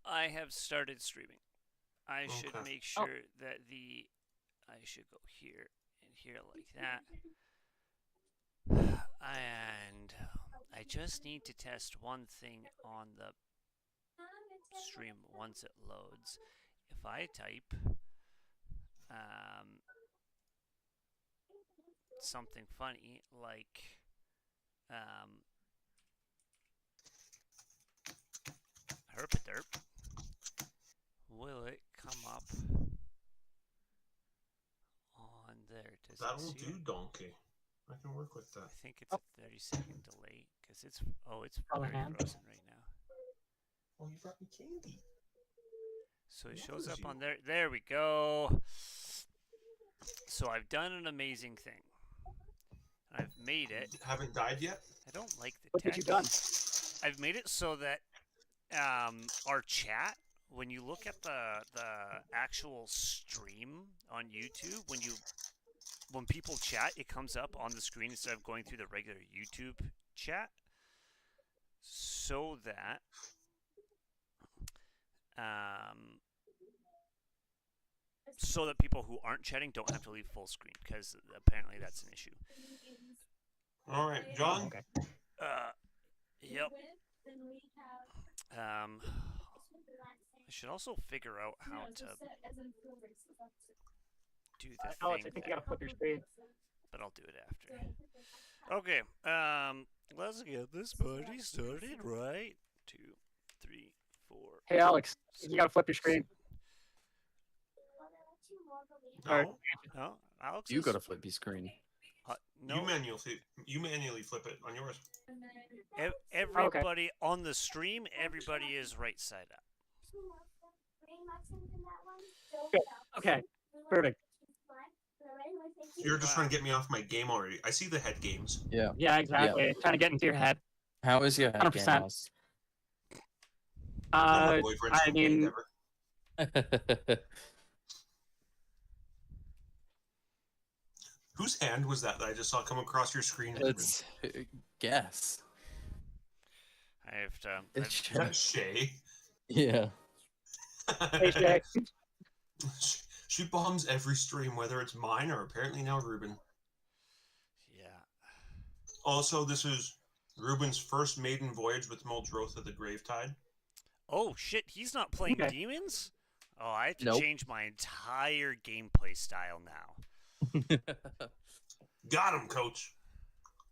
I have started streaming. I should Okay. make Oh, sure that I should go here and here like that. And I just need to test one thing on the stream once it loads. If I type um, something funny like um, herpaderp, will it come up on there? Does it That'll see it? do, donkey. I can work with that. I think it's oh, a 30-second delay because it's probably very hand. frozen right now. Oh, you brought me candy. So it shows Loves up you. on there. There we go. So I've done an amazing thing. I've made it. Haven't died yet? I don't like the What did you done? text. I've made it so that our chat, when you look at the actual stream on YouTube, when people chat, it comes up on the screen instead of going through the regular YouTube chat, so that um, people who aren't chatting don't have to leave full screen because apparently that's an issue. All right, Oh, John. okay. Uh, yep. I should also figure out how to do the Alex, I thing think you that, gotta flip your screen. but I'll do it after. Okay. Let's get this party started. Right. 2, 3, 4. Hey, Alex, you gotta flip your screen. Or, No, Oh, Alex You is. gotta flip your screen. No. you manually flip it on yours. okay. Everybody on the stream, everybody is right side up. Good. Okay. Perfect. You're just Wow. trying to get me off my game already. I see the head games. Yeah. Yeah, exactly. Trying to get into your head. How is your head game, 100%. Oz? Not my boyfriend's I mean, ever. Whose hand was that I just saw come across your screen? It's guess. I have to. It's Is that Shay? yeah. hey, Shay. She bombs every stream, whether it's mine or apparently now Ruben. Yeah. Also, this is Ruben's first maiden voyage with Muldrotha the Gravetide. Oh shit! He's not playing Okay. demons. Oh, I have to Nope. change my entire gameplay style now. Got him, coach.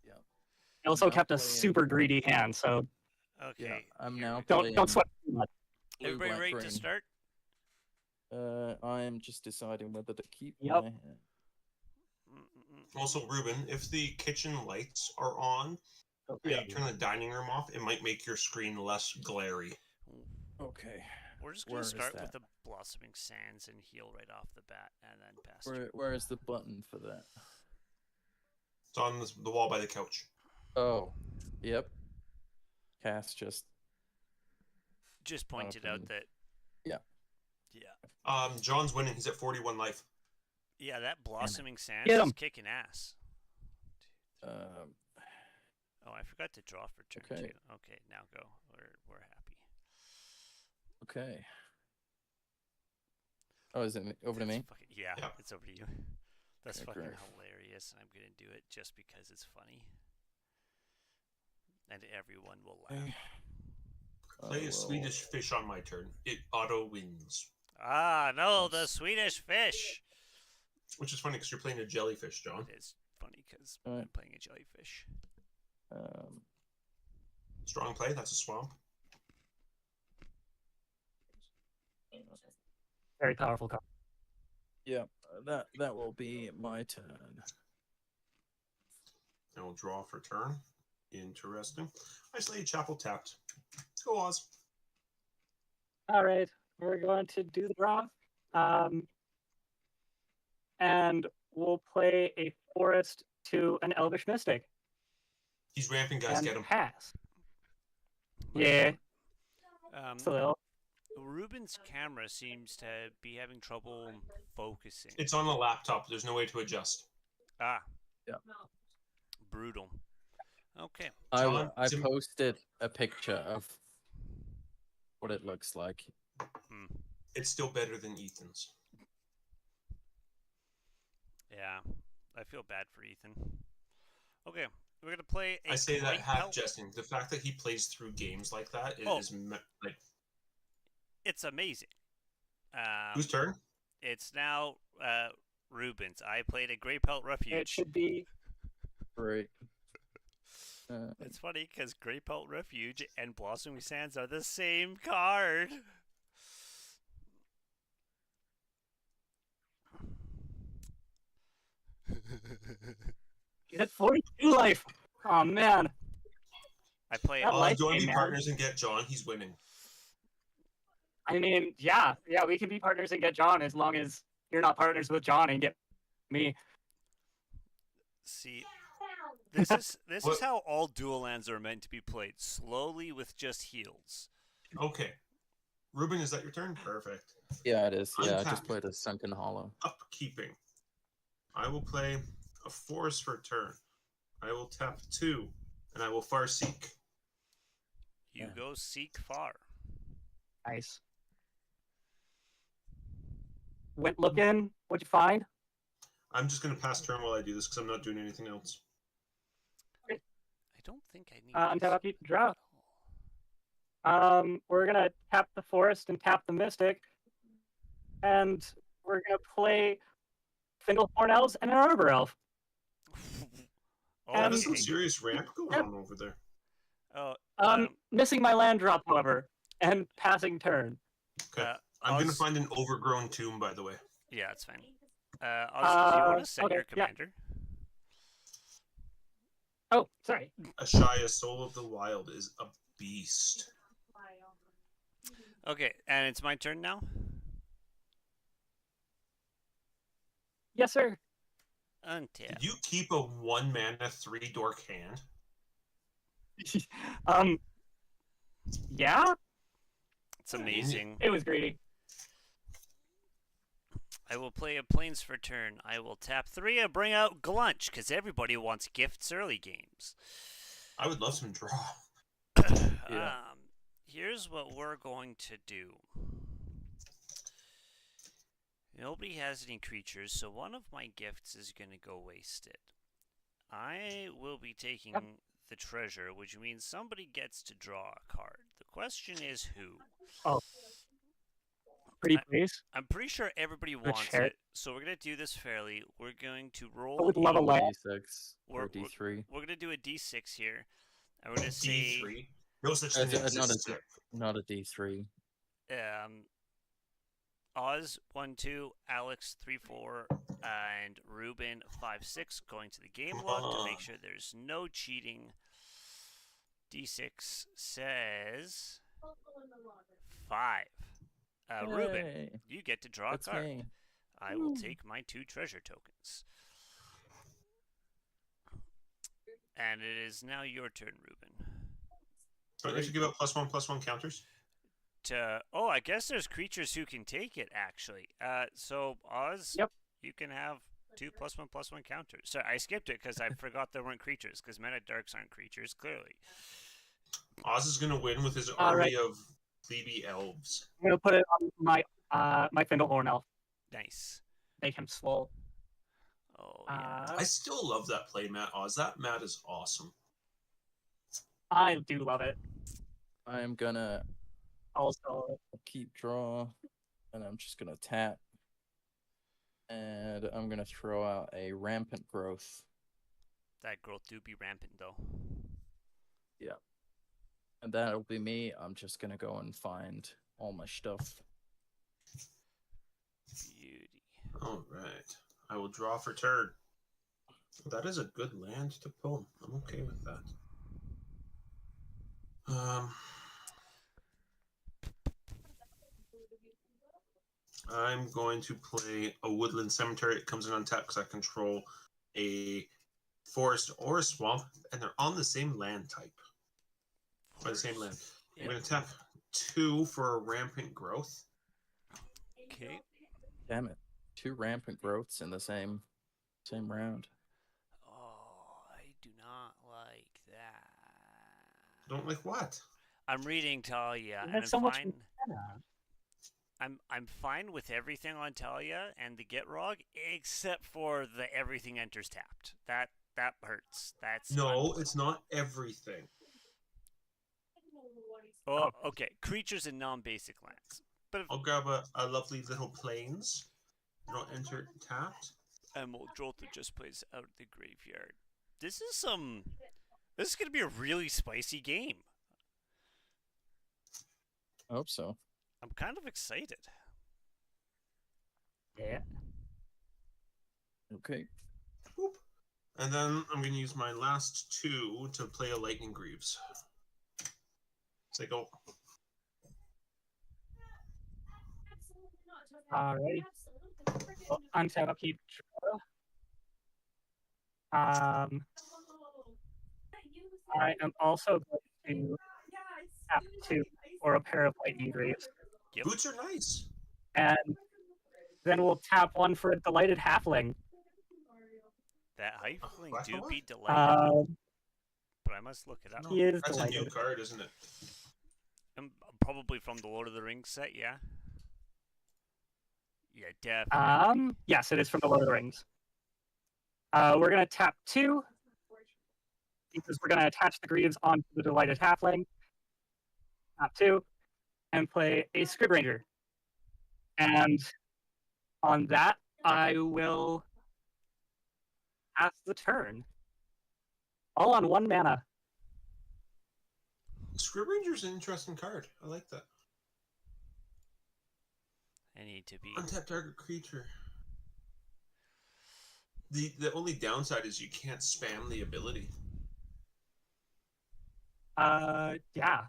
He also Now kept a playing- super greedy hand, so Yeah, Okay. I'm here now we go. don't sweat too much. blue, Everybody black, ready to green. start? I am just deciding whether to keep Yep. my hand. Also, Ruben, if the kitchen lights are on and Yeah. you turn the dining room off, it might make your screen less glary. Okay. We're just Where gonna is start with that? the blossoming sands and heal right off the bat, and then pass. Where is the button for that? It's on the wall by the couch. Oh. Yep. Cass just Just pointed out that. Yeah. Yeah. John's winning. He's at 41 life. Yeah, that blossoming sands Get is 'em. kicking ass. um Oh, I forgot to draw for turn Okay. 2. Okay, now go. We're happy. okay. Oh, is it over to me? Yeah, Yeah. it's over to you. That's Okay, fucking great. hilarious, and I'm gonna do it just because it's funny, and everyone will laugh. Okay. Play a Swedish fish on my turn. It auto wins. Ah, no, the Swedish fish. Which is funny because you're playing a jellyfish, John. It is funny because Alright. I'm playing a jellyfish. Strong play. That's a swamp. Very powerful card. Yeah, that will be my turn. I will draw for turn. Interesting. Isolated Chapel tapped. Go Oz. All right, we're going to do the draw. And we'll play a forest to an elvish mystic. He's ramping, guys. And Get him. pass. Yeah. Um, Ruben's camera seems to be having trouble focusing. It's on a laptop. There's no way to adjust. Ah. Yeah. Brutal. Okay. I John, posted a picture of what it looks like. It's still better than Ethan's. Yeah, I feel bad for Ethan. Okay, we're gonna play a I say that great half pelt. jesting. The fact that he plays through games like that Oh. is like. It's amazing. Whose turn? It's now Ruben's. I played a Grey Pelt It Refuge. should be. Great. It's funny because Grey Pelt Refuge and Blossoming Sands are the same card. He's at 42 life. Oh man. I play. That life Do you want to game, be man. partners and get John? He's winning. I mean, yeah, we can be partners and get John as long as you're not partners with John and get me. See, this is What? how all dual lands are meant to be played, slowly with just heals. Okay. Ruben, is that your turn? Perfect. Yeah, it is. Yeah, I Untap. just played a Sunken Hollow. Upkeeping. I will play a forest for a turn. I will tap 2, and I will Farseek. You Yeah. go seek far. Nice. Went looking. What'd you find? I'm just going to pass turn while I do this because I'm not doing anything else. I don't think I need. Untap, upkeep, draw. Oh. We're gonna tap the forest and tap the mystic, and we're gonna play Findlethorn Elves and an Arbor Elf. Oh, That is And- some serious ramp going Yep. on over there. Oh, Missing my land drop, however, and passing turn. Okay. I'm going to Oz- find an overgrown tomb, by the way. Yeah, it's fine. Oz, do you want to set okay, your yeah. commander? Oh, sorry. Ashaya, Soul of the Wild, is a beast. Okay, and it's my turn now. Yes, sir. Untap. Did you keep a 1-mana 3-dork hand? Yeah, It's amazing. it was greedy. I will play a Plains for turn. I will tap 3 and bring out Glunch, because everybody wants gifts early games. I would love some draw. Yeah. Here's what we're going to do. Nobody has any creatures, so one of my gifts is going to go wasted. I will be taking the treasure, which means somebody gets to draw a card. The question is who? Oh, pretty please. I'm pretty sure everybody wants share it, so we're going to do this fairly. We're going to roll I would love a a- land. D6 or We're- D3. We're going to do a d6 here. And we're going to say... D3? No such Uh, thing not exists. a- Not a D3. Oz 1-2, Alex 3-4, and Ruben 5-6 going to the game log to make sure there's no cheating. D6 says 5. Ruben, Yay, you get to draw a that's card. me. I will take my 2 treasure tokens. And it is now your turn, Ruben. Don't you have to give up +1/+1 counters? Oh, I guess there's creatures who can take it, actually. So, Oz, Yep. you can have 2 +1/+1 counters. Sorry, I skipped it because I forgot there weren't creatures, because Men at Darks aren't creatures, clearly. Oz is going to win with his All army of plebe elves. I'm gonna put it on my my Findlethorn Elf. Nice. Make him swole. Oh, yeah. I still love that play, Matt. Oz, that mat is awesome. I do love it. I am gonna Also, keep draw, and I'm just gonna tap, and I'm gonna throw out a Rampant Growth. That growth do be rampant, though. And that'll be me. I'm just gonna go and find all my stuff. Beauty. All right. I will draw for turn. That is a good land to pull. I'm okay with that. I'm going to play a Woodland Cemetery. It comes in untapped because I control a forest or a swamp, and they're on the same land type. By the same land. I'm Yep. going to tap 2 for a Rampant Growth. Okay. Damn it! 2 Rampant Growths in the same round. Oh, I do not like that. Don't like what? I'm reading Talia, You and have I'm so much fine. mana. I'm fine with everything on Talia and the Gitrog, except for the everything enters tapped. That hurts. That's No, unpleasant. it's not everything. Oh, okay. Creatures in non-basic lands. But if, I'll grab a lovely little plains. It'll enter tapped. and Muldrotha just plays out of the graveyard. This is some. This is gonna be a really spicy game. I hope so. I'm kind of excited. Yeah. Okay. Boop. And then I'm going to use my last 2 to play a Lightning Greaves. So they go. Alrighty. Well, untap, upkeep. I am also going to tap 2 or a pair of lightning greaves, Yep. Boots are nice. and then we'll tap 1 for a delighted halfling. That Halfling What? do be delighted, Um, but I must look it up. No, He is that's a new delighted. card, isn't it? Probably from the Lord of the Rings set, yeah. Yeah, definitely. yes, it is from the Lord of the Rings. We're gonna tap 2 because we're gonna attach the greaves onto the delighted halfling. Tap 2 and play a Scrib Ranger. And on that, I will pass the turn. All on 1 mana. Scrib Ranger's an interesting card. I like that. I need to be. Untap target creature. The only downside is you can't spam the ability. Yeah.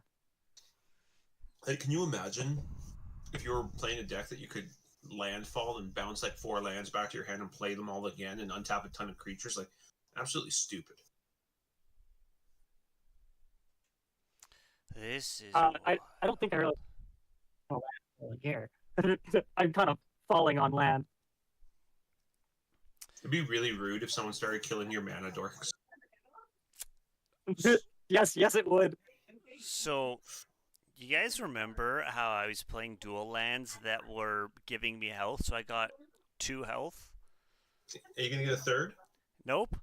Like, can you imagine if you were playing a deck that you could landfall and bounce like 4 lands back to your hand and play them all again and untap a ton of creatures? Like, absolutely stupid. This is. I don't think I really want to land here. I'm kind of falling on land. It'd be really rude if someone started killing your mana dorks. Yes, it would. So, you guys remember how I was playing dual lands that were giving me health? So I got 2 health. Are you gonna get a 3rd? Nope.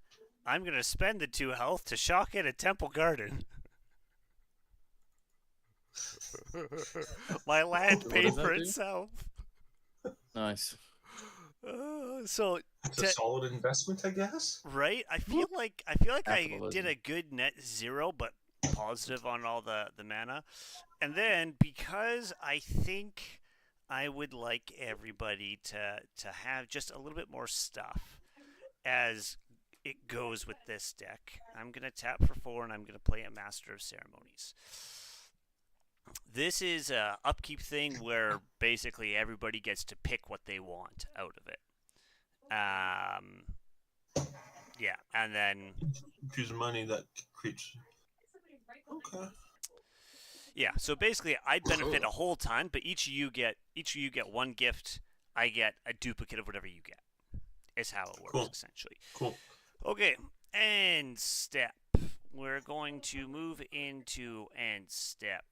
I'm gonna spend the 2 health to shock it at Temple Garden. My land What paid does that for do? itself. Nice. So It's a solid investment, I guess. right, I feel like I did Capitalism. a good net 0, but positive on all the mana. And then because I think I would like everybody to have just a little bit more stuff as it goes with this deck, I'm gonna tap for 4 and I'm gonna play a Master of Ceremonies. This is a upkeep thing where basically everybody gets to pick what they want out of it. Yeah, and then Choose money that creature. Okay. yeah, so basically I benefit a whole ton, but each of you get 1 gift. I get a duplicate of whatever you get. Is how it works Cool. essentially. Cool. Okay, end step. We're going to move into end step.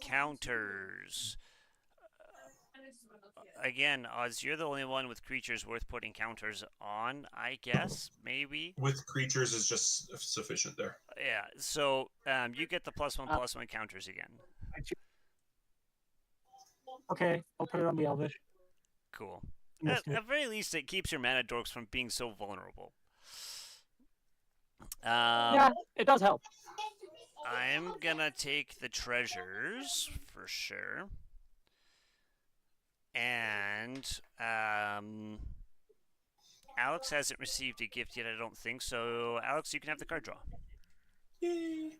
Counters. Again, Oz, you're the only one with creatures worth putting counters on, I guess, maybe. With creatures is just sufficient there. Yeah, so you get the +1/+1 counters again. Okay, I'll put it on the Elvish. Cool. Missed At it. very least, it keeps your mana dorks from being so vulnerable. Yeah, it does help. I'm gonna take the treasures for sure. And Alex hasn't received a gift yet, I don't think. So, Alex, you can have the card draw. Yay.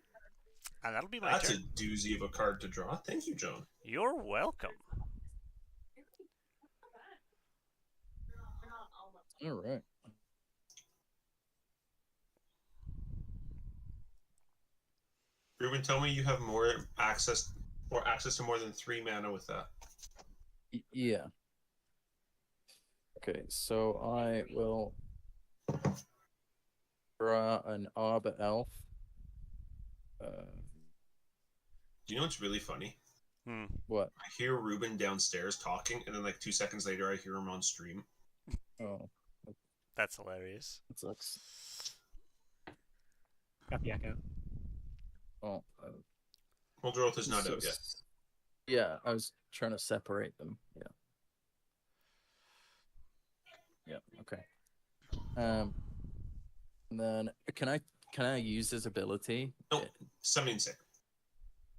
And that'll be my That's turn. a doozy of a card to draw. Thank you, Joan. You're welcome. All right. Ruben, tell me you have more access to more than 3 mana with that. Yeah. Okay, so I will draw an Arbor Elf. Do you know what's really funny? What? I hear Ruben downstairs talking, and then like 2 seconds later, I hear him on stream. Oh, That's hilarious. that sucks. Got the echo. Oh, Muldroth is not so out yet. Yeah, I was trying to separate them. Yeah. Yeah. Okay. And then can I use his ability? No, summoning sick.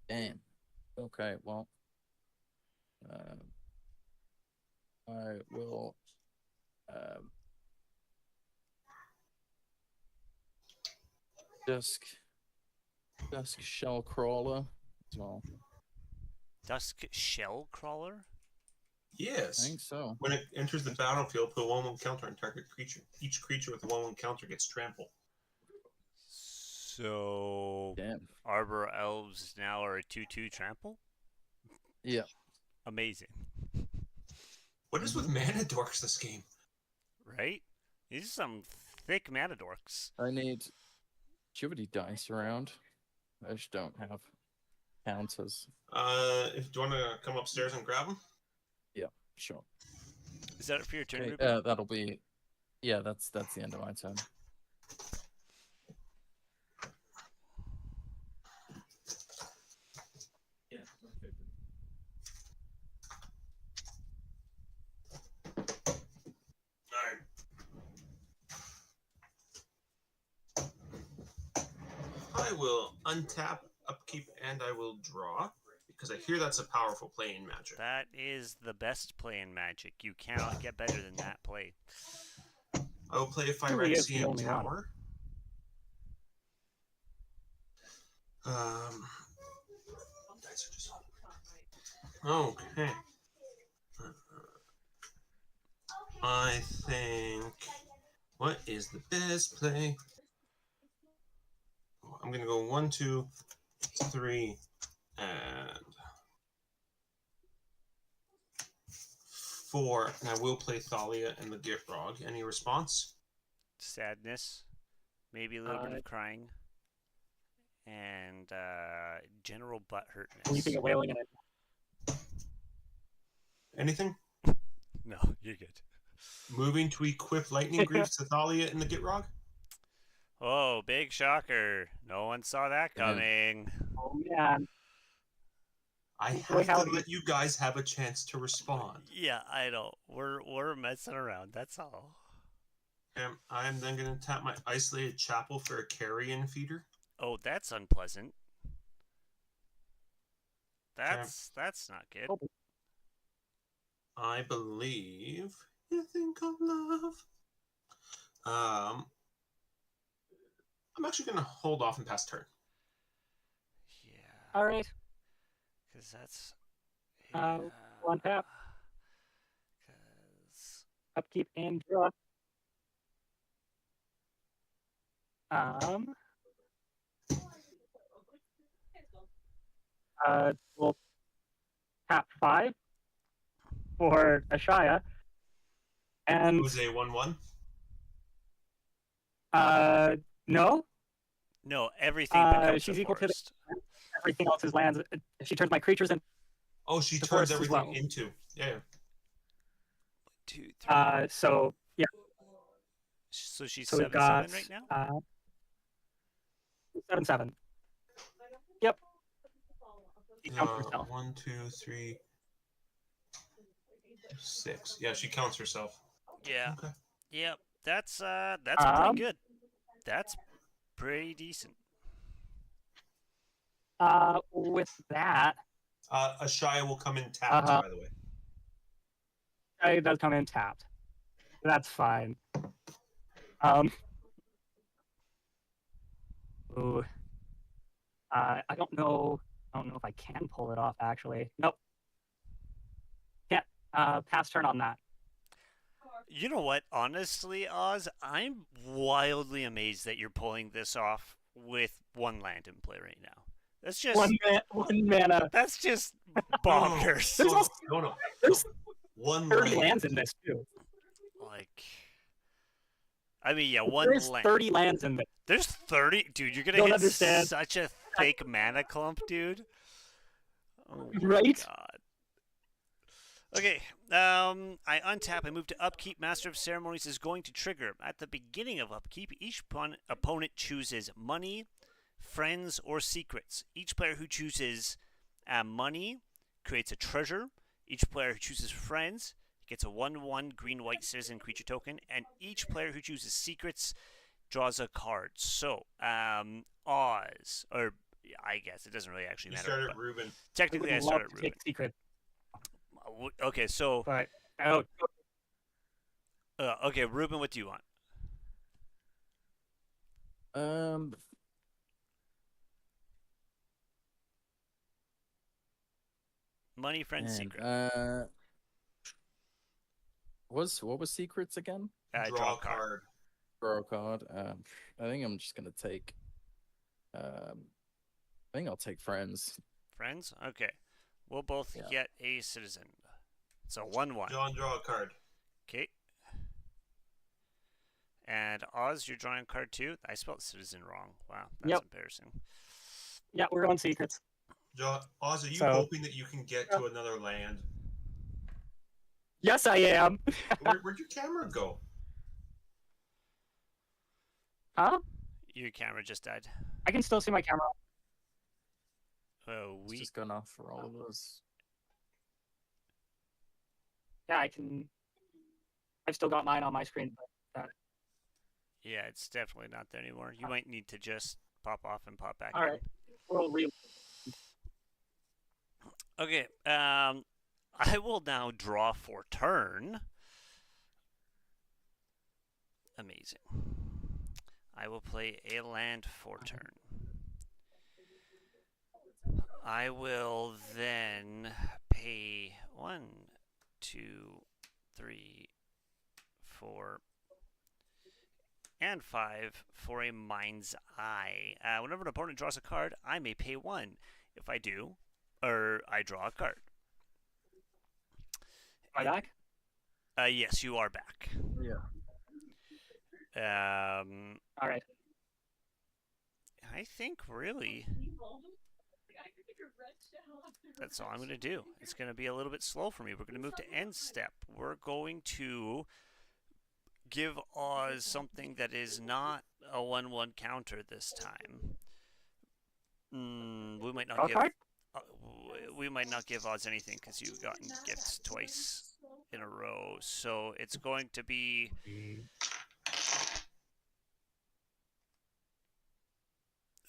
Damn. Okay. Well, I will. Dusk shell crawler as well. Dusk shell crawler? I Yes. think so. When it enters the battlefield, put a 1/1 counter on target creature. Each creature with a 1/1 counter gets trampled. So Damn. Arbor Elves now are a 2/2 trample? Yeah. Amazing. What is with mana dorks this game? Right? These are some thick mana dorks. I need. Do you have any dice around? I just don't have counters. If do you want to come upstairs and grab them? Yeah, sure. Is that it for your turn, Okay, Ruben? that'll be. Yeah, that's the end of my turn. Yeah. Alright. I will untap, upkeep, and I will draw. Because I hear that's a powerful play in Magic. That is the best play in Magic. You cannot get better than that play. I will play a Really is the Phyrexian only one. Tower. Dice are just okay. I think. What is the best play? I'm gonna go 1, 2, 3, and 4, and I will play Thalia and the Gitrog. Any response? Sadness, maybe a little bit of crying, and general butt Weeping hurtness. and wailing and Anything? No, you're good. Moving to equip Lightning Greaves to Thalia and the Gitrog? Oh, big shocker. No one saw that Yeah. coming. oh man. I Boy, have to howdy. let you guys have a chance to respond. Yeah, I know. We're messing around. That's all. I'm then going to tap my Isolated Chapel for a carrion feeder. Oh, that's unpleasant. That's not good. Oh. I believe you think of love. I'm actually going to hold off and pass turn. Yeah. All right. Because that's. One tap. 'Cause- Upkeep and draw. We'll tap 5 for Ashaya. And Who's a 1/1? no, No, everything becomes she's a equal to the- forest. everything else is lands. She turns my creatures into Oh, she The turns forest as everything well. into. Yeah. 2, 3. so yeah, So she's so we've 7/7 got right now. 7/7. Yep. She counts herself. 1, 2, 3, 6. Yeah, she counts herself. Yeah. Okay. Yep. That's Um, pretty good. That's pretty decent. With that, Ashaya will come in tapped, Uh-huh. by the way. it does come in tapped. That's fine. Ooh. I don't know. I don't know if I can pull it off. Actually, nope. Can't. Pass turn on that. You know what? Honestly, Oz, I'm wildly amazed that you're pulling this off with one land in play right now. That's just One mana. that's just bonkers. There's also No. there's One 30 land. lands in this too. Like, I mean, yeah, one There's land. 30 lands in this. There's 30, dude. You're gonna Don't hit understand. such a thick mana clump, dude. Oh my Right? God. Okay. I untap. I move to upkeep. Master of Ceremonies is going to trigger. At the beginning of upkeep, each opponent chooses money, friends, or secrets. Each player who chooses money creates a treasure. Each player who chooses friends gets a 1/1 green-white citizen creature token, and each player who chooses secrets draws a card. So, Oz, or I guess it doesn't really actually You matter. started But Ruben. I technically, would I love started to Ruben. take secret, Okay, so but okay, Ruben, what do you want? Um, Money, friends, and secret. what was secrets again? Draw a card. Draw a card. I think I'm just gonna take. I think I'll take friends. Friends? Okay. We'll both Yeah. get a citizen. It's a 1/1. John, draw a card. Okay. And Oz, you're drawing a card too? I spelled citizen wrong. Wow, that's Yep. embarrassing. yeah, we're going secrets. John, Oz, are you So- hoping that you can get to another land? Yes, I am. Where'd your camera go? Huh? Your camera just died. I can still see my camera. Oh, It's just gone off for all of us. Yeah, I can. I've still got mine on my screen. But yeah, it's definitely not there anymore. You might need to just pop off and pop back all in. right, we'll re. Okay, I will now draw for turn. Amazing. I will play a land for turn. I will then pay 1, 2, 3, 4, and 5 for a Mind's Eye. Whenever an opponent draws a card, I may pay 1. If I do, or I draw a card. Am I back? Yes, you are back. Yeah. All right. I think really that's all I'm going to do. It's going to be a little bit slow for me. We're going to move to end step. We're going to give Oz something that is not a 1/1 counter this time. We might not Draw a give. card? We might not give Oz anything because you've gotten gifts twice in a row. So it's going to be.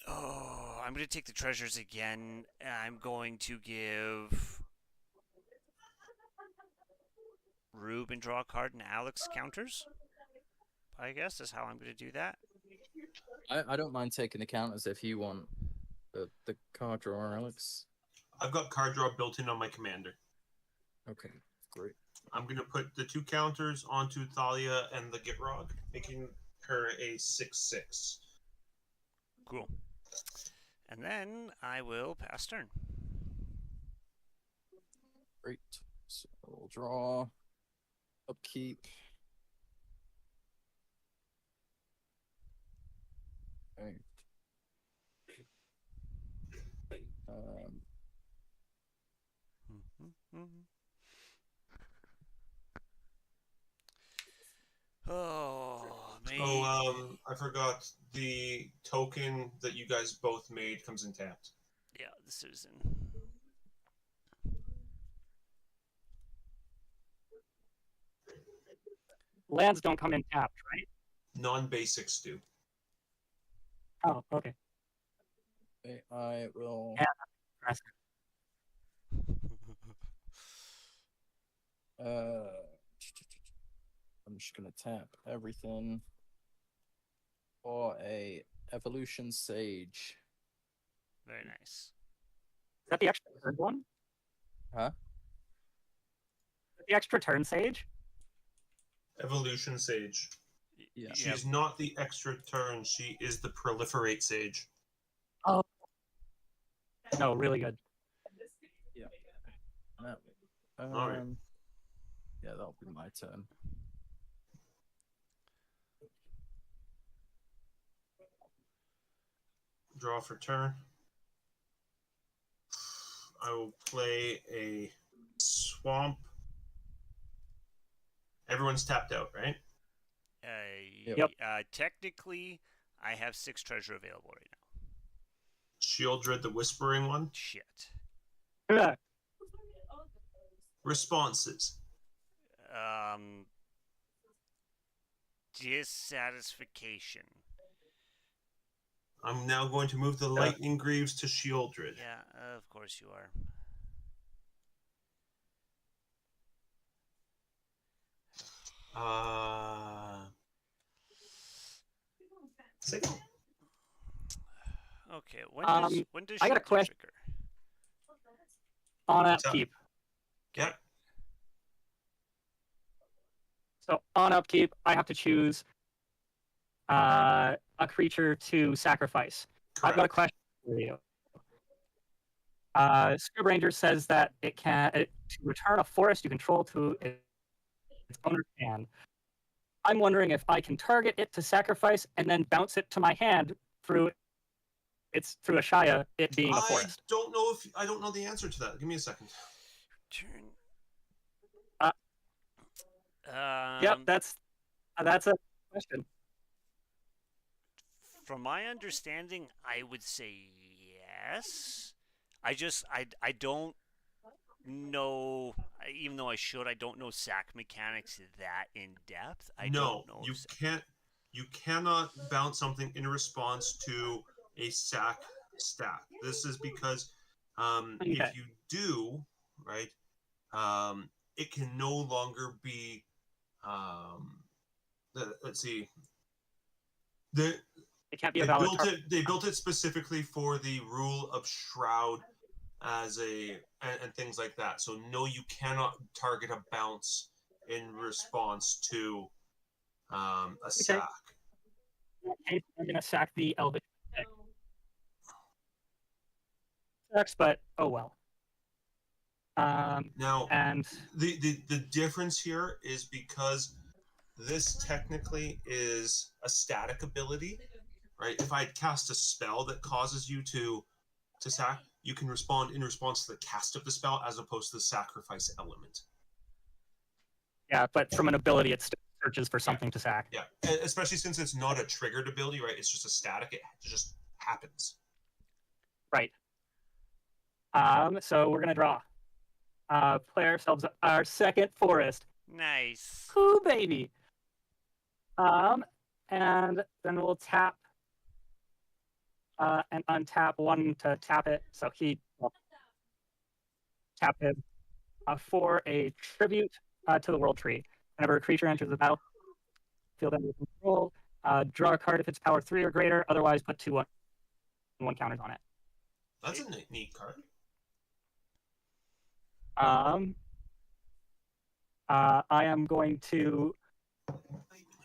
Oh, I'm going to take the treasures again. I'm going to give Rube and draw a card and Alex counters. I guess is how I'm going to do that. I don't mind taking the counters if you want the card drawer, Alex. I've got card draw built in on my commander. Okay, great. I'm going to put the 2 counters onto Thalia and the Gitrog, making her a 6/6. Cool. And then I will pass turn. Great. So we'll draw, upkeep. Okay. Oh, man. Oh, I forgot the token that you guys both made comes in tapped. Yeah, the Susan. Lands don't come in tapped, right? Non-basics do. Oh, okay. Okay, I will. Yeah. Impressive. I'm just gonna tap everything for a evolution sage. Very nice. Is that the extra turn one? Huh? Is that the extra turn sage? Evolution Sage. Yeah. She's not the extra turn. She is the Proliferate Sage. Oh. No, really good. Yeah. Alright. Yeah, that'll be my turn. Draw for turn. I will play a swamp. Everyone's tapped out, right? Yep. Technically, I have 6 treasure available right now. Shieldred, the whispering one. Shit. Responses. Dissatisfaction. I'm now going to move the lightning greaves to Shieldred. Yeah, of course you are. Signal. Okay, when does I got a Shieldred question. trigger? On What's up? upkeep. Yeah. So on upkeep, I have to choose a creature to sacrifice. Correct. I've got a question for you. Scrib Ranger says that to return a forest you control to its owner's hand. I'm wondering if I can target it to sacrifice and then bounce it to my hand through a Shia, it being a forest. I don't know the answer to that. Give me a second. Turn. Yep, that's a question. From my understanding, I would say yes. I don't know, even though I should, I don't know sack mechanics that in depth. I don't know. You cannot bounce something in response to a sack stack. This is because if you do, right, it can no longer be. Let's see. It can't be a valid target. They built it specifically for the rule of Shroud and things like that. So no, you cannot target a bounce in response to a sack. I'm gonna sack the Elvish. Sucks, but oh well. Now, and the difference here is because this technically is a static ability, right? If I cast a spell that causes you to sack, you can respond in response to the cast of the spell as opposed to the sacrifice element. Yeah, but from an ability, it still searches for something to sack. Yeah, especially since it's not a triggered ability, right? It's just a static. It just happens. Right. So we're gonna draw. Play ourselves our second forest. Nice. Ooh, baby. And then we'll tap and untap one to tap it. So tap him for a tribute to the world tree. Whenever a creature enters the battlefield under control, draw a card if it's power 3 or greater. Otherwise, put 2/1 counters on it. That's a neat card. I am going to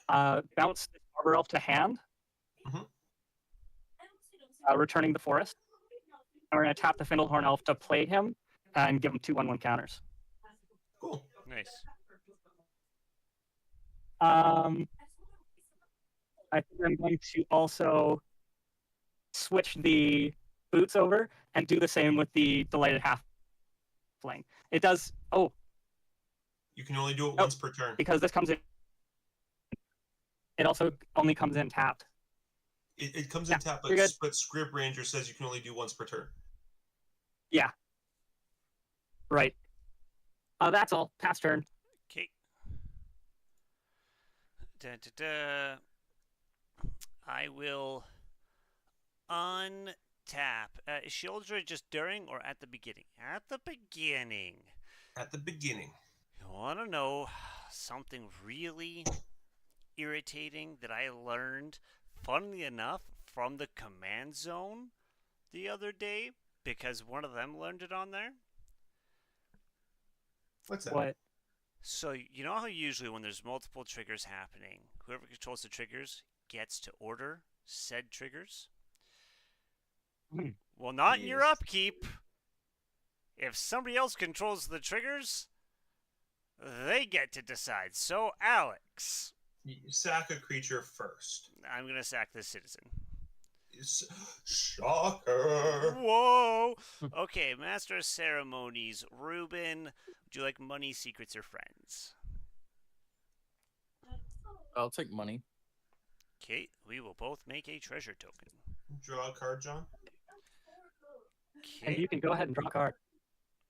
bounce the Arbor Elf to hand, returning the forest. And we're going to tap the Findlehorn Elf to play him and give him 2/1 counters. Cool. Nice. I think I'm going to also switch the boots over and do the same with the Delighted Halfling. It does. Oh. You can only do it once per turn. Because this comes in. It also only comes in tapped. It comes in tapped, but Scrib Ranger says you can only do once per turn. Yeah. Right. That's all. Pass turn. Okay. I will untap. Is Shieldred just during or at the beginning? At the beginning. At the beginning. You want to know something really irritating that I learned, funnily enough, from the command zone the other day, because one of them learned it on there? What's that? What? So, you know how usually when there's multiple triggers happening, whoever controls the triggers gets to order said triggers? Well, not in your upkeep. If somebody else controls the triggers, they get to decide. So, Alex. You sack a creature first. I'm going to sack this citizen. Shocker. Whoa! Okay, Master of Ceremonies. Ruben, would you like money, secrets, or friends? I'll take money. Okay, we will both make a treasure token. Draw a card, John. And Okay. you can go ahead and draw a card.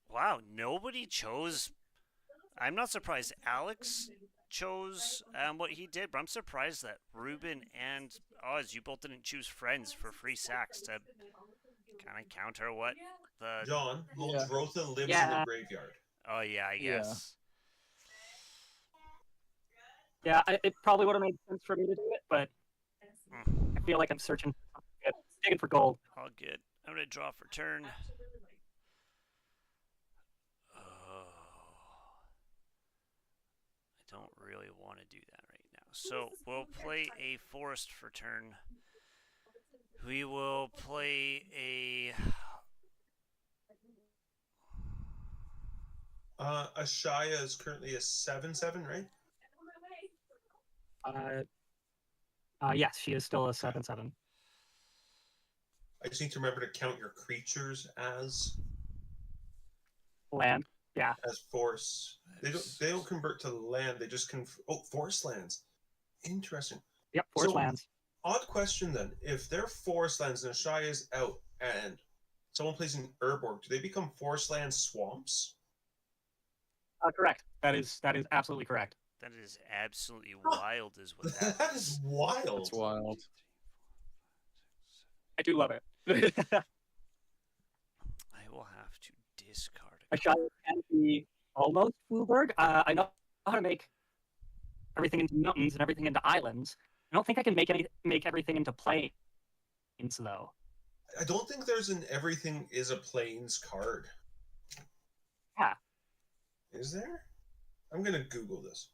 Wow, nobody chose. I'm not surprised Alex chose what he did, but I'm surprised that Ruben and Oz, you both didn't choose friends for free sacks to kind of counter what the. John, Yeah. Muldrotha lives in the Yeah. graveyard. Oh, yeah, I Yeah. guess. Yeah, it probably would have made sense for me to do it, but Mm, I feel like I'm searching for something good. Digging for gold. all good. I'm going to draw for turn. Oh. I don't really want to do that right now. So we'll play a forest for turn. We will play a. Ashaya is currently a 7/7, right? Yes, she is still a 7/7. I just need to remember to count your creatures as Land. Yeah. force. They don't convert to land. They just forest lands. Interesting. Yep, forest So- lands. Odd question then. If they're forest lands and Ashaya is out and someone plays an Urborg, do they become forest land swamps? Correct. That is absolutely correct. That is absolutely wild, is what that That is wild. That's wild. I do love it. I will have to discard A it. shot can be almost Wooburg. I know how to make everything into mountains and everything into islands. I don't think I can make everything into plains though. I don't think there's an everything is a plains card. Yeah. Is there? I'm gonna Google this.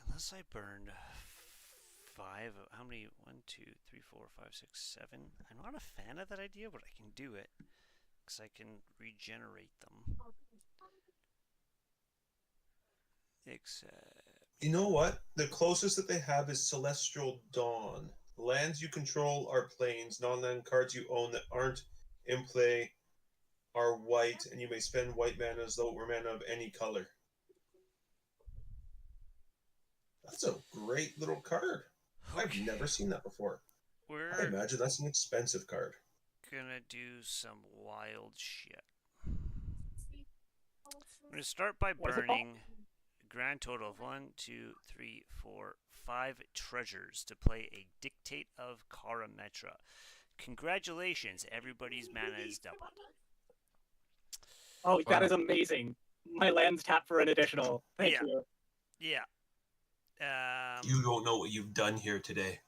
Unless I burned 5. How many? 1, 2, 3, 4, 5, 6, 7. I'm not a fan of that idea, but I can do it because I can regenerate them. Except. You know what? The closest that they have is Celestial Dawn. Lands you control are plains. Non-land cards you own that aren't in play are white, and you may spend white mana as though it were mana of any color. That's a great little card. I've never seen that before. I We're imagine that's an expensive card. gonna do some wild shit. I'm gonna start by What is it called? burning a grand total of 1, 2, 3, 4, 5 treasures to play a Dictate of Karametra. Congratulations, everybody's mana is doubled. Oh, that Wow. is amazing. My land's tapped for an additional. Thank Yeah. you. Yeah. You don't know what you've done here today.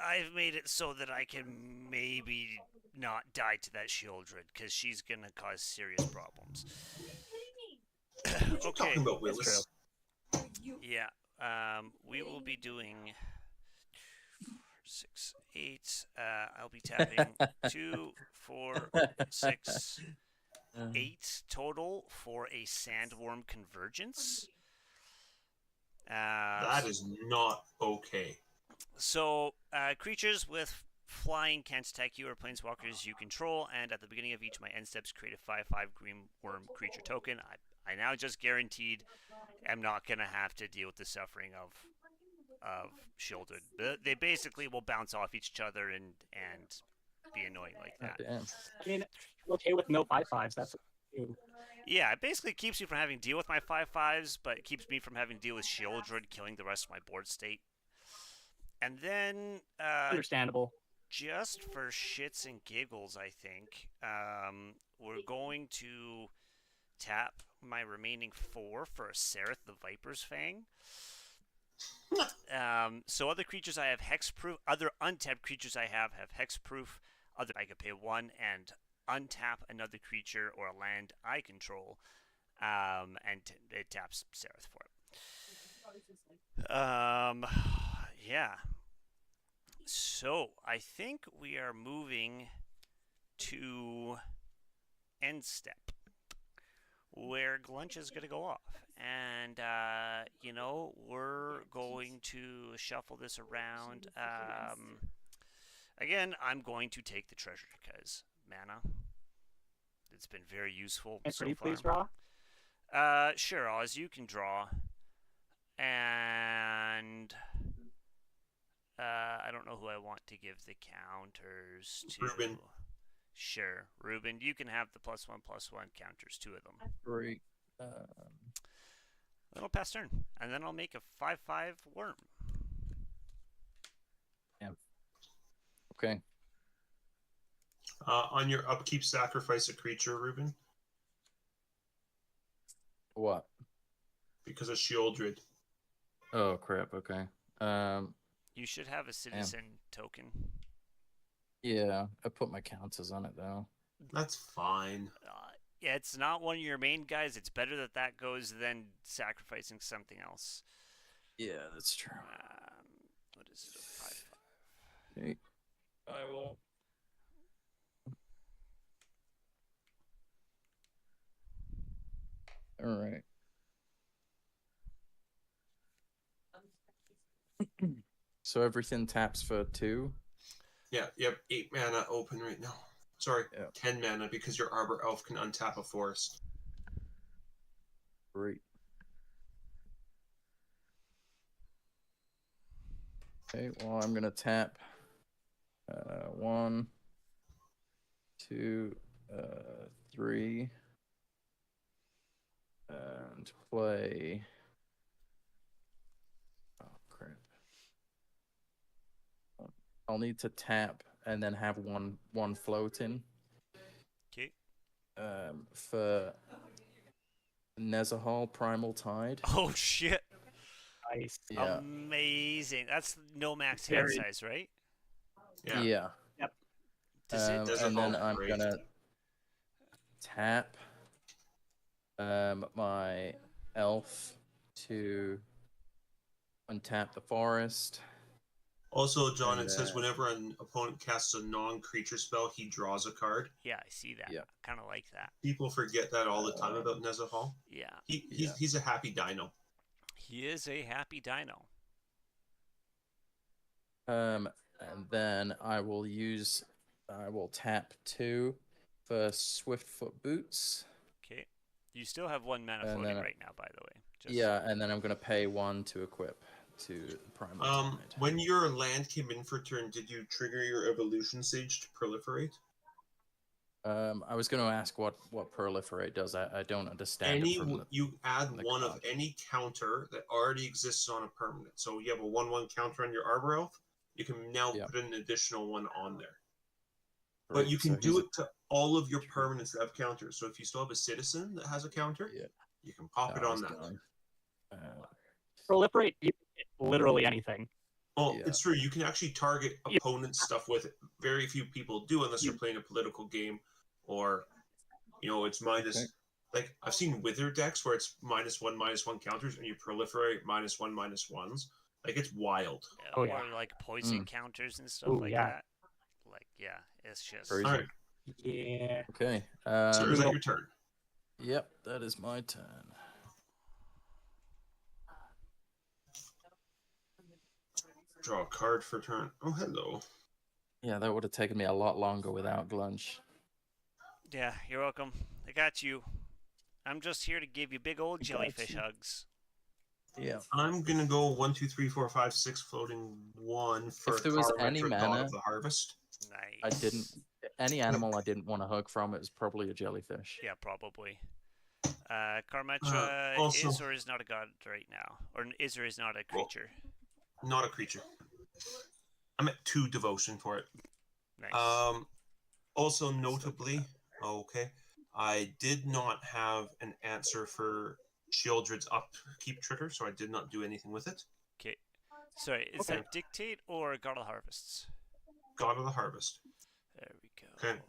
I've made it so that I can maybe not die to that Shieldred because she's gonna cause serious problems. What you Okay. talking about, It's Willis? Yeah. We will be doing 6, 8. I'll be tapping 2, 4, 6, 8 total for a Sandworm Convergence. That is not okay. So, creatures with flying can't attack you or planeswalkers you control, and at the beginning of each of my end steps, create a 5/5 green worm creature token. I now just guaranteed am not going to have to deal with the suffering of Shielded. They basically will bounce off each other and be annoying like Oh, that. damn. I mean, I'm okay with no 5/5s. That's Yeah, it basically keeps me from having to deal with my 5/5s, but it keeps me from having to deal with Shieldred killing the rest of my board state. And then, understandable. just for shits and giggles, I think, we're going to tap my remaining 4 for a Sereth the Viper's Fang. So other creatures I have hexproof. Other untapped creatures I have hexproof. Other I could pay 1 and untap another creature or a land I control, and it taps Sereth for it. Yeah. So I think we are moving to end step, where Glunch is going to go off. And, you know, we're going to shuffle this around. Again, I'm going to take the treasure because mana. It's been very useful And so pretty far. please draw. Sure, Oz, you can draw. And I don't know who I want to give the counters to. Ruben. Sure, Ruben, you can have the +1/+1 counters, 2 of them. Great. Then I'll pass turn, and then I'll make a 5/5 worm. Okay. On your upkeep, sacrifice a creature, Ruben, What? because of Shieldred. Oh crap. Okay. You should have a citizen token. Yeah, I put my counters on it though. That's fine. Yeah, it's not one of your main guys. It's better that that goes than sacrificing something else. Yeah, that's true. What is it? 5/5. Okay. I will. All right. So everything taps for 2. Yeah, yep, 8 mana open right now. Sorry, Yep. 10 mana because your Arbor Elf can untap a forest. Great. Okay, well, I'm gonna tap 1, 2, 3, and play. Oh crap! I'll need to tap and then have one floating. Okay. For Nezahal Primal Tide. Oh shit! Nice. Yeah. Amazing. That's no max hand Very- size, right? Yeah. Yeah. Does it? Nezahal And then I'm great. gonna tap my elf to untap the forest. Also, John, it And, says whenever an opponent casts a non-creature spell, he draws a card. Yeah, I see that. Yeah. Kind of like that. People forget that all the time about Nezahal. Yeah. He's a happy dino. He is a happy dino. And then I will tap 2 for Swiftfoot Boots. Okay. You still have 1 mana And floating then- right now, by the way. Just... Yeah, and then I'm gonna pay 1 to equip to Primal Tide. When your land came in for turn, did you trigger your Evolution Sage to proliferate? I was going to ask what proliferate does. I don't understand it from the, You add the one of card. any counter that already exists on a permanent. So you have a 1/1 counter on your Arbor Elf. You can now Yeah. put an additional one on there. But Right, you can so do he's- it to all of your permanents that have counters. So if you still have a citizen that has a counter, Yeah. you can pop it No, on he's that. gone. Proliferate, you can hit literally anything. Well, Yeah. it's true. You can actually target Yeah. opponent stuff with it. Very few people do unless you're playing a political game or, it's minus. Okay. Like, I've seen Wither decks where it's -1/-1 counters and you proliferate -1/-1s. Like, it's wild. Oh, or yeah. like poison counters and stuff Ooh, like yeah. that. Like, yeah, it's just. Crazy. All right. Yeah. Okay. So is that your turn? Yep, that is my turn. Draw a card for turn. Oh, hello. Yeah, that would have taken me a lot longer without Glunch. Yeah, you're welcome. I got you. I'm just here to give you big old I got jellyfish you. hugs. Yeah. I'm gonna go 1, 2, 3, 4, 5, 6 floating 1 for If there was Kara any Metric God mana- of the Harvest. Nice. I didn't. Any animal I didn't want to hug from, it was probably a jellyfish. Yeah, probably. Karmetra also- is or is not a god right now, or is or is not a creature. Not a creature. I'm at 2 devotion for it. Nice. Also notably, okay, I did not have an answer for Shieldred's upkeep trigger, so I did not do anything with it. Okay. Sorry, is okay. that dictate or God of Harvests? God of the Harvest. There we go. Okay.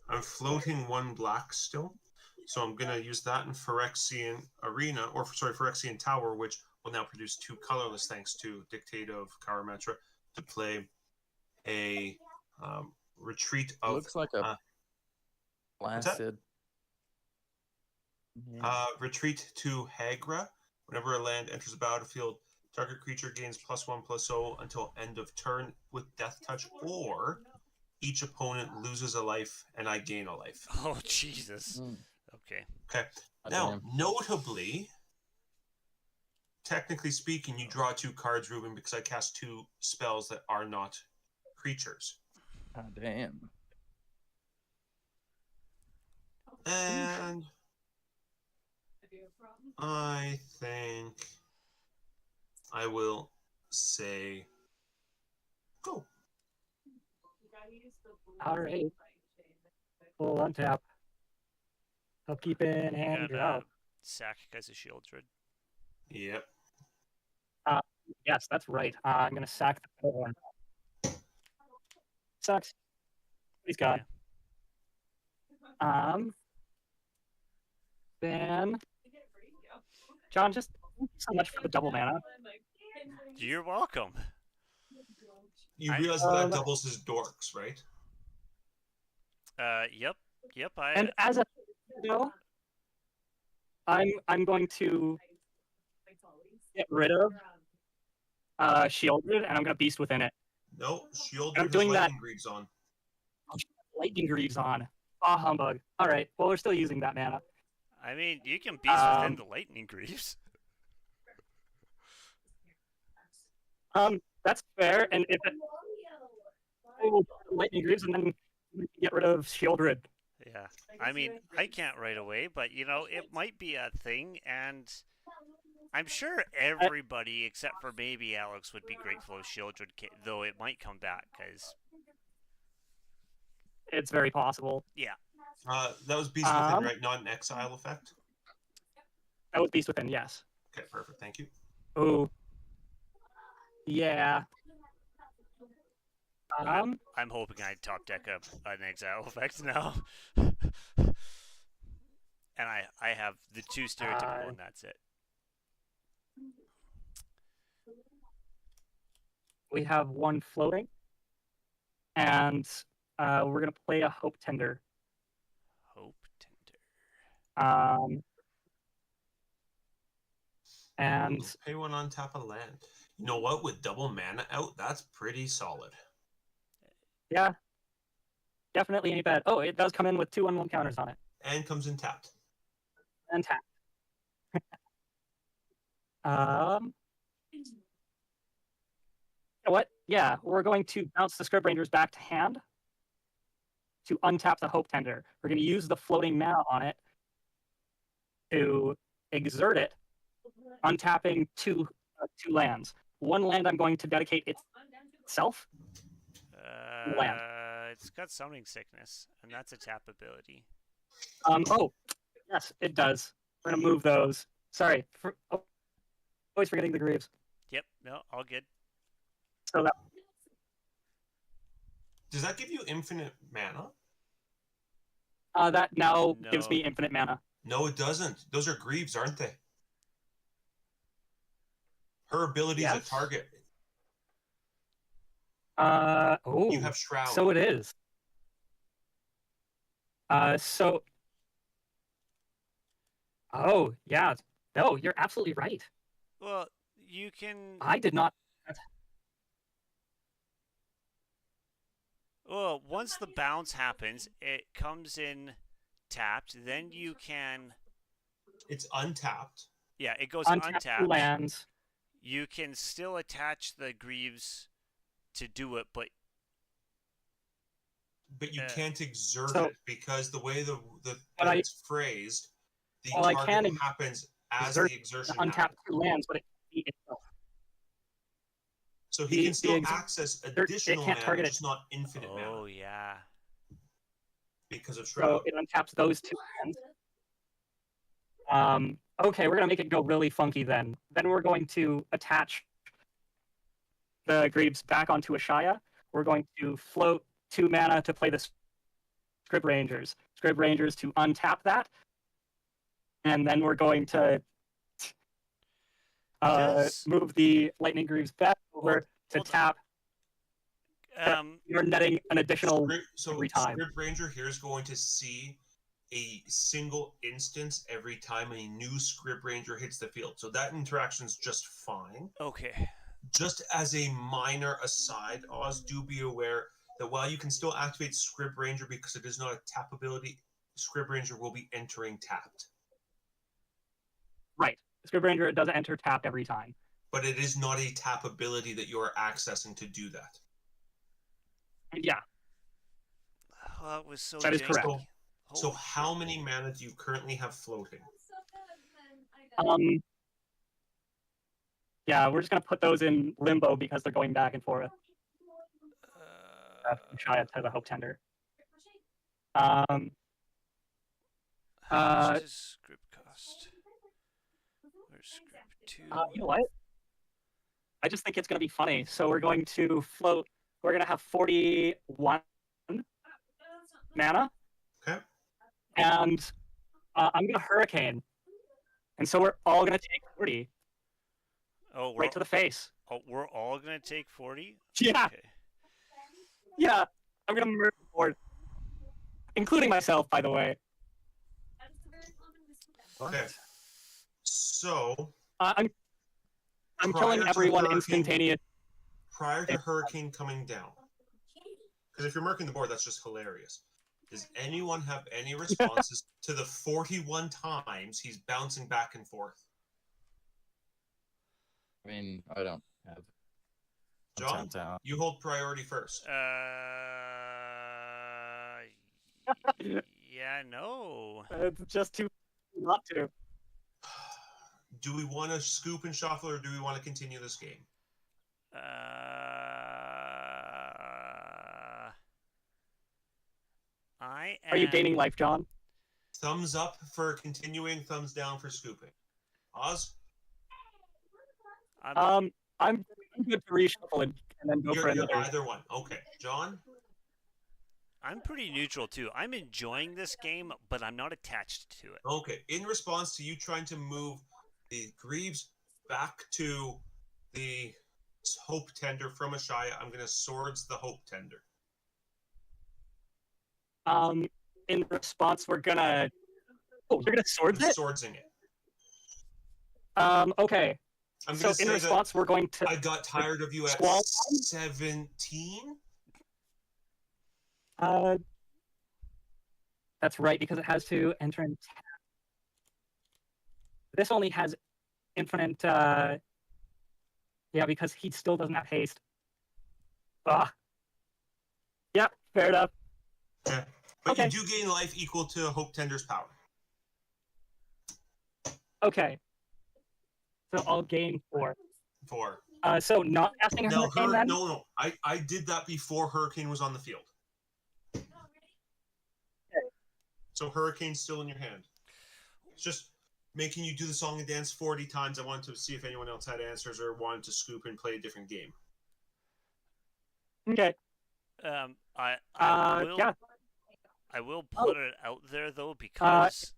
I'm floating 1 black still, so I'm gonna use that in Phyrexian Arena, or sorry, Phyrexian Tower, which will now produce 2 colorless thanks to Dictate of Karametra to play a retreat of. Looks like a what's that? Retreat to Hagra. Whenever a land enters the battlefield, target creature gains +1/+0 until end of turn with Death Touch, or each opponent loses a life and I gain a life. Oh, Jesus. Mm. Okay. Okay. Now, notably, technically speaking, you draw 2 cards, Ruben, because I cast 2 spells that are not creatures. God damn. And I think I will say go. All right. We'll untap. Upkeep in and Gonna drop. sack because of Shieldred. Yep. Yes, that's right. I'm gonna sack the middle one. Sucks. He's gone. Then John, just thank you so much for the double mana. You're welcome. You I- realize that doubles his dorks, right? Yep. And as a I'm going to get rid of Shieldred, and I'm gonna beast within it. No, Shield I'm has doing that. lightning greaves on. Lightning Greaves on. Ah, humbug. All right. Well, we're still using that mana. I mean, you can beast within the Lightning Greaves. That's fair. And if it, Lightning Greaves, and then we can get rid of Shieldred. Yeah. I mean, I can't right away, but you know, it might be a thing, and I'm sure everybody except for maybe Alex would be grateful if Shieldred, though it might come back because it's very possible. Yeah. That was Beast Within, right? Not an exile effect? That was Beast Within, yes. Okay, perfect. Thank you. Oh. Yeah. I'm hoping I top deck an exile effect now. And I have the 2 stereotypical, and that's it. We have 1 floating, and we're gonna play a Hope Tender. Hope Tender. And pay 1 on tap of land. You know what? With double mana out, that's pretty solid. Yeah. Definitely ain't bad. Oh, it does come in with 2 1/1 counters on it. And comes in tapped. And tapped. You know what? Yeah, we're going to bounce the Scrib Rangers back to hand to untap the Hope Tender. We're going to use the floating mana on it to exert it, untapping 2 lands. 1 land I'm going to dedicate itself. Land. It's got Summoning Sickness, and that's a tap ability. Oh, yes, it does. We're going to move those. Sorry. Always forgetting the Greaves. Yep, no, all good. So that... Does that give you infinite mana? That now gives me infinite mana. No, it doesn't. Those are Greaves, aren't they? Her ability is a target. Oh. You have Shroud. So it is. Oh, yeah. No, you're absolutely right. Well, you can... I did not... Well, once the bounce happens, it comes in tapped, then you can... It's untapped. Yeah, it goes untapped. 2 untapped. lands. You can still attach the Greaves to do it, but you can't exert it because the way it's phrased, the target happens as the exertion untapped 2 lands, but it can't be itself. So he can still access additional mana, just not infinite mana. Oh, yeah. Because of Shroud. So it untaps those 2 lands. Okay, we're going to make it go really funky then. Then we're going to attach the Greaves back onto Ashaya. We're going to float 2 mana to play the Scrib Rangers. Scrib Rangers to untap that. And then we're going to move the Lightning Greaves back over to tap. You're netting an additional every time. Scrib Ranger here is going to see a single instance every time a new Scrib Ranger hits the field. So that interaction's just fine. Okay. Just as a minor aside, Oz, do be aware that while you can still activate Scrib Ranger because it is not a tap ability, Scrib Ranger will be entering tapped. Right. Scrib Ranger does enter tapped every time. But it is not a tap ability that you are accessing to do that. Yeah, Oh, that was so that is janky. correct. So Holy how shit. many mana do you currently have floating? Yeah, we're just gonna put those in limbo because they're going back and forth. Shy to the Hope Tender. How much does script cost? Where's script 2? You know what? I just think it's gonna be funny. So we're going to float. We're gonna have 41 mana. Okay. And I'm gonna hurricane, and so we're all gonna take 40 Oh, right to the face. Oh, we're all gonna take 40? Yeah. Okay. Yeah, I'm gonna murder the board, including myself, by the way. Okay. So I'm prior killing to everyone Hurricane- instantaneous. prior to Hurricane coming down. Because if you're marking the board, that's just hilarious. Does anyone have any responses to the 41 times he's bouncing back and forth? I mean, I don't have. I'm John, tapped out. you hold priority first. Yeah, no. It's just too not to. Do we want to scoop and shuffle, or do we want to continue this game? Are you gaining life, John? Thumbs up for continuing, thumbs down for scooping. Oz? I'm good to reshuffle and then go for You're another. either one. Okay. John? I'm pretty neutral too. I'm enjoying this game, but I'm not attached to it. Okay. In response to you trying to move the Greaves back to the Hope Tender from Ashaya, I'm going to swords the Hope Tender. In response, we're gonna. Oh, you're gonna swords I'm it? swordsing it. Okay. I'm So going to in say response, we're going to. I got tired of you at Squall? 17. That's right, because it has to enter in tap. This only has infinite. Yeah, because he still doesn't have haste. Ah. Yep, fair enough. Yeah. But Okay. you do gain life equal to Hope Tender's power. Okay. So I'll gain 4. 4. So not casting a hurricane then? No. I did that before Hurricane was on the field. Okay. So Hurricane's still in your hand. It's just making you do the song and dance 40 times. I wanted to see if anyone else had answers or wanted to scoop and play a different game. Okay. Yeah. I will put it out there though, because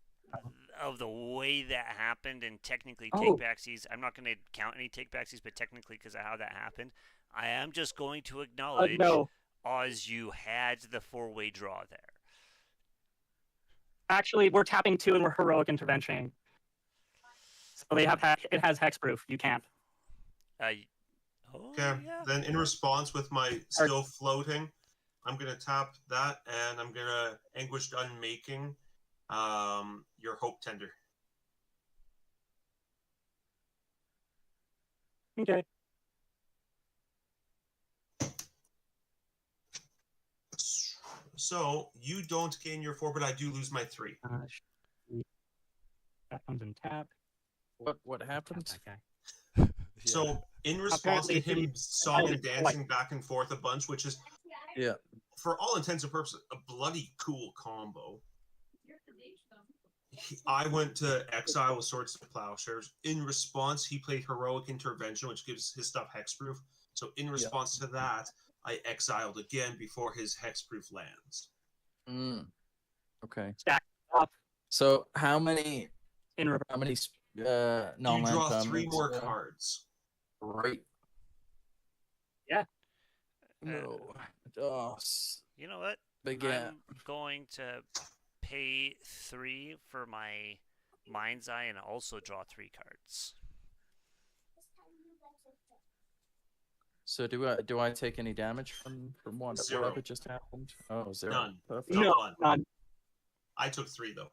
of the way that happened and technically take-backsies. I'm not going to count any take-backsies, but technically because of how that happened, I am just going to acknowledge, Oz, you had the 4-way draw there. Actually, we're tapping 2 and we're heroic interventioning. So they have it has hexproof. You can't. Okay. Yeah. Then in response with my still floating, I'm going to tap that and I'm going to Anguished Unmaking your Hope Tender. Okay. So you don't gain your 4, but I do lose my 3. That comes in tap. What happened? Tap that guy. So in response to Apparently, him song and dancing back and forth a bunch, which is, for all intents and purposes, a bloody cool combo. I went to Exile with Swords to Plowshares. In response, he played Heroic Intervention, which gives his stuff hexproof. So in response to that, I exiled again before his hexproof lands. Okay. Stack up. So how many? In How many? You draw 3 more permanents, cards. Right. Yeah. No. Oh, You know what? big gap. I'm going to pay 3 for my Mind's Eye and also draw 3 cards. So do I take any damage from Zero. whatever just happened? Oh, zero. None. Perfect. Not No, one. none. I took 3 though.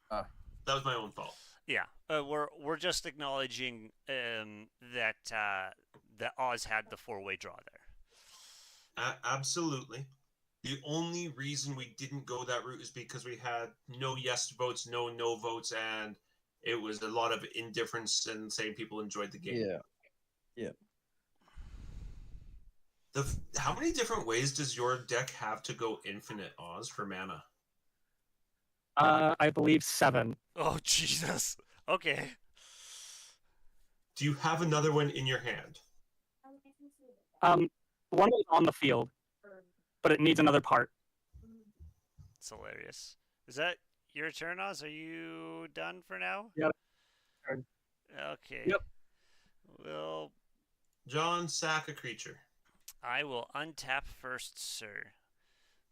Ah. That was my own fault. Yeah, we're just acknowledging that that Oz had the 4-way draw there. Absolutely. The only reason we didn't go that route is because we had no yes votes, no votes, and it was a lot of indifference and saying people enjoyed the game. Yeah. How many different ways does your deck have to go infinite, Oz, for mana? I believe 7. Oh Jesus. Okay. Do you have another one in your hand? One is on the field, but it needs another part. It's hilarious. Is that your turn, Oz? Are you done for now? Yep. Turn. Okay. Yep. Well, John, sack a creature. I will untap first, sir.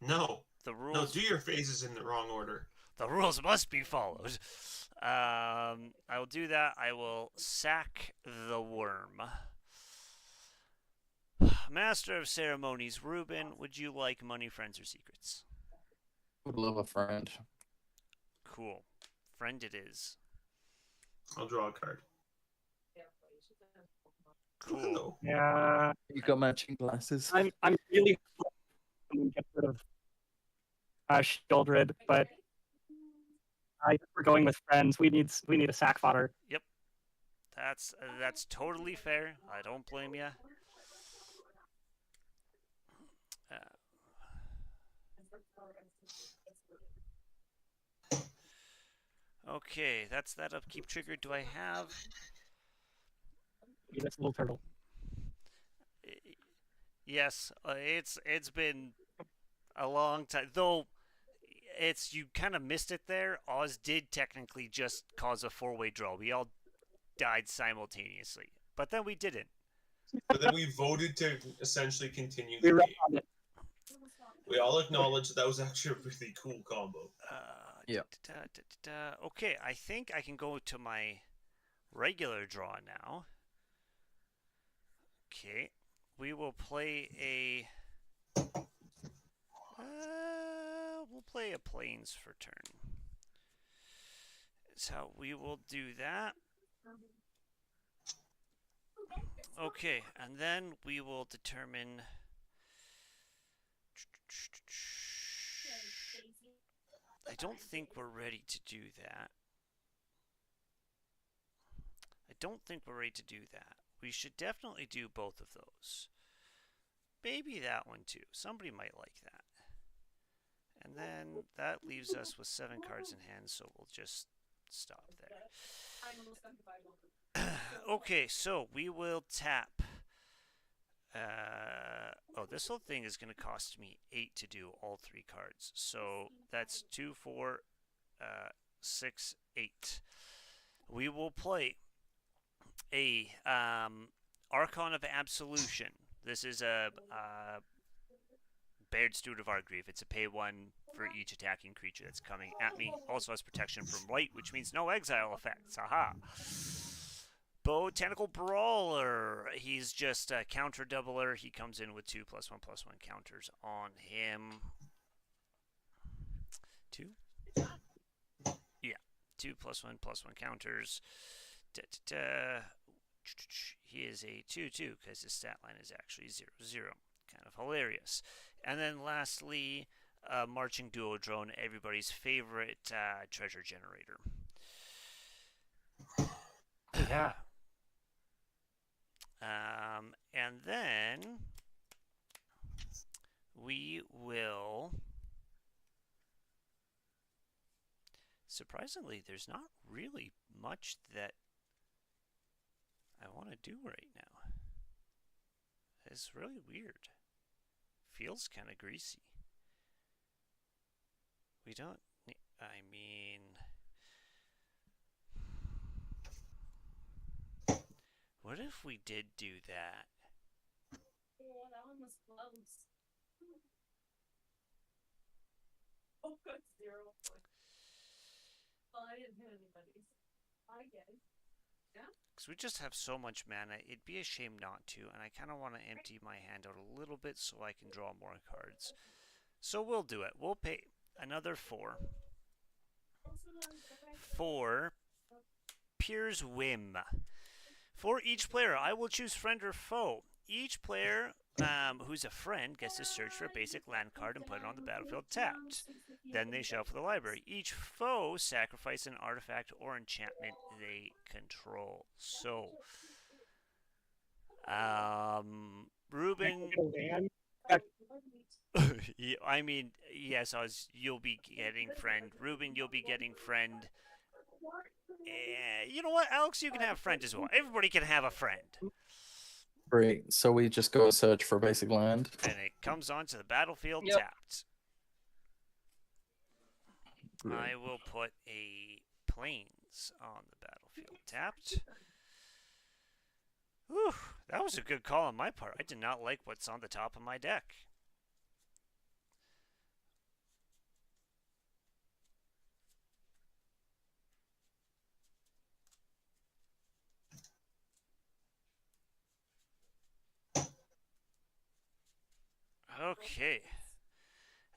No. The No, rules. do your phases in the wrong order. The rules must be followed. I will do that. I will sack the worm. Master of Ceremonies, Ruben, would you like money, friends, or secrets? Would love a friend. Cool. Friend it is. I'll draw a card. Cool. Hello. Yeah, You got matching glasses. I'm really hoping to get rid of Shieldred, but we're going with friends. We need a sack fodder. Yep. That's totally fair. I don't blame you. Okay, that's that upkeep trigger. Do I have? Need this little turtle. Yes, it's been a long time. Though you kind of missed it there. Oz did technically just cause a 4-way draw. We all died simultaneously, but then we didn't. But then we voted to essentially continue We the were game. on it. We all acknowledged that was actually a really cool combo. Yeah. Okay, I think I can go to my regular draw now. Okay, we will play a. We'll play a plains for turn. That's how we will do that. Okay, and then we will determine. I don't think we're ready to do that. We should definitely do both of those. Maybe that one too. Somebody might like that. And then that leaves us with 7 cards in hand, so we'll just stop there. Okay, so we will tap. This whole thing is going to cost me 8 to do all 3 cards. So that's 2, 4, 6, 8. We will play a Archon of Absolution. This is a Baird Steward of Argreave. It's a pay 1 for each attacking creature that's coming at me. Also has protection from white, which means no exile effects. Aha! Botanical Brawler. He's just a counter doubler. He comes in with 2 +1/+1 counters on him. 2? Yeah. 2 +1/+1 counters. He is a 2/2 because his stat line is actually 0/0. Kind of hilarious. And then lastly, Marching Duodrone, everybody's favorite treasure generator. Yeah. And then we will. Surprisingly, there's not really much that I want to do right now. It's really weird. Feels kind of greasy. We don't. I mean. What if we did do that? Oh, that one was close. Because we just have so much mana, it'd be a shame not to, and I kind of want to empty my hand out a little bit so I can draw more cards. So we'll do it. We'll pay another 4 for Pier's Whim. For each player, I will choose friend or foe. Each player who's a friend gets to search for a basic land card and put it on the battlefield tapped. Then they shuffle the library. Each foe sacrifices an artifact or enchantment they control. So, Ruben. I mean, yes, you'll be getting friend. Ruben, you'll be getting friend. You know what, Alex? You can have friend as well. Everybody can have a friend. Great. So we just go search for basic land. And it comes onto the battlefield Yep. tapped. Great. I will put a plains on the battlefield tapped. Whew, that was a good call on my part. I did not like what's on the top of my deck. Okay.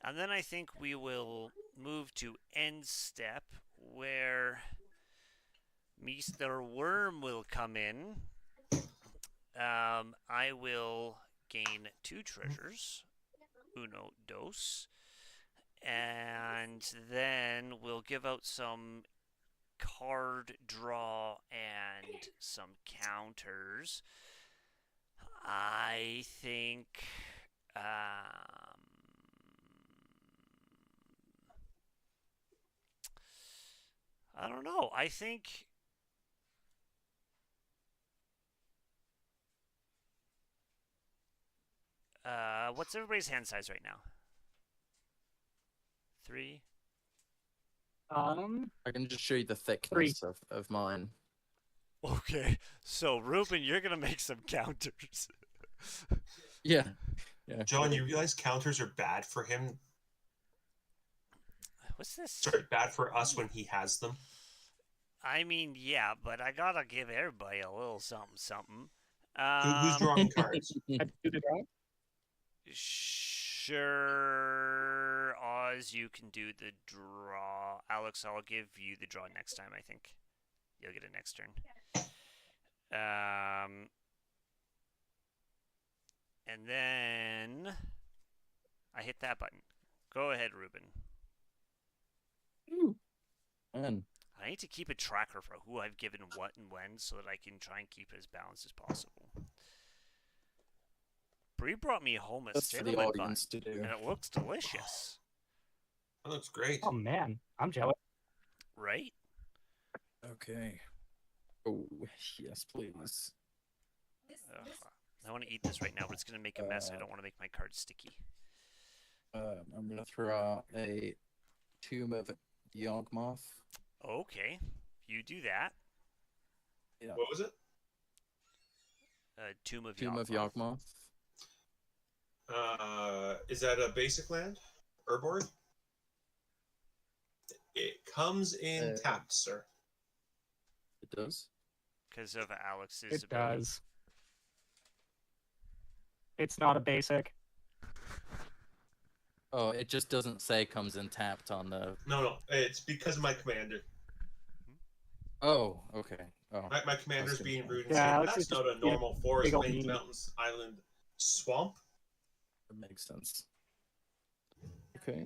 And then I think we will move to end step where Mr. Worm will come in. I will gain 2 treasures. Uno, dos. And then we'll give out some card draw and some counters. I think I don't know. I think what's everybody's hand size right now? 3. I can just show you the thickness of mine. Okay, so Ruben, you're gonna make some counters. Yeah. Yeah. John, you realize counters are bad for him? What's this? Sorry, bad for us when he has them. I mean, yeah, but I gotta give everybody a little something, something. Who's drawing cards? Sure, Oz, you can do the draw. Alex, I'll give you the draw next time, I think. You'll get it next turn. And then I hit that button. Go ahead, Ruben. Ooh. Man. I need to keep a tracker for who I've given what and when so that I can try and keep it as balanced as possible. Bree brought me home a That's for the cinnamon bun, audience to do. and it looks delicious. That looks great. Oh man, I'm jealous. Right? Okay. Oh, yes, please. Ugh, I want to eat this right now, but it's going to make a mess. I don't want to make my cards sticky. I'm going to throw out a Tomb of Yawgmoth. Okay, you do that. Yeah. What was it? Tomb of Tomb of Yawgmoth. Yawgmoth. Is that a basic land? Urborg? It comes in tapped, sir. It does? Because of Alex's It ability. does. It's not a basic. Oh, it just doesn't say comes in tapped on the... No, it's because of my commander. Oh, okay. Oh, My commander's being rude and Yeah, saying, Alex is that's not just a being normal forest, big ol' plains, mean. mountains, island, swamp. that makes sense. Okay.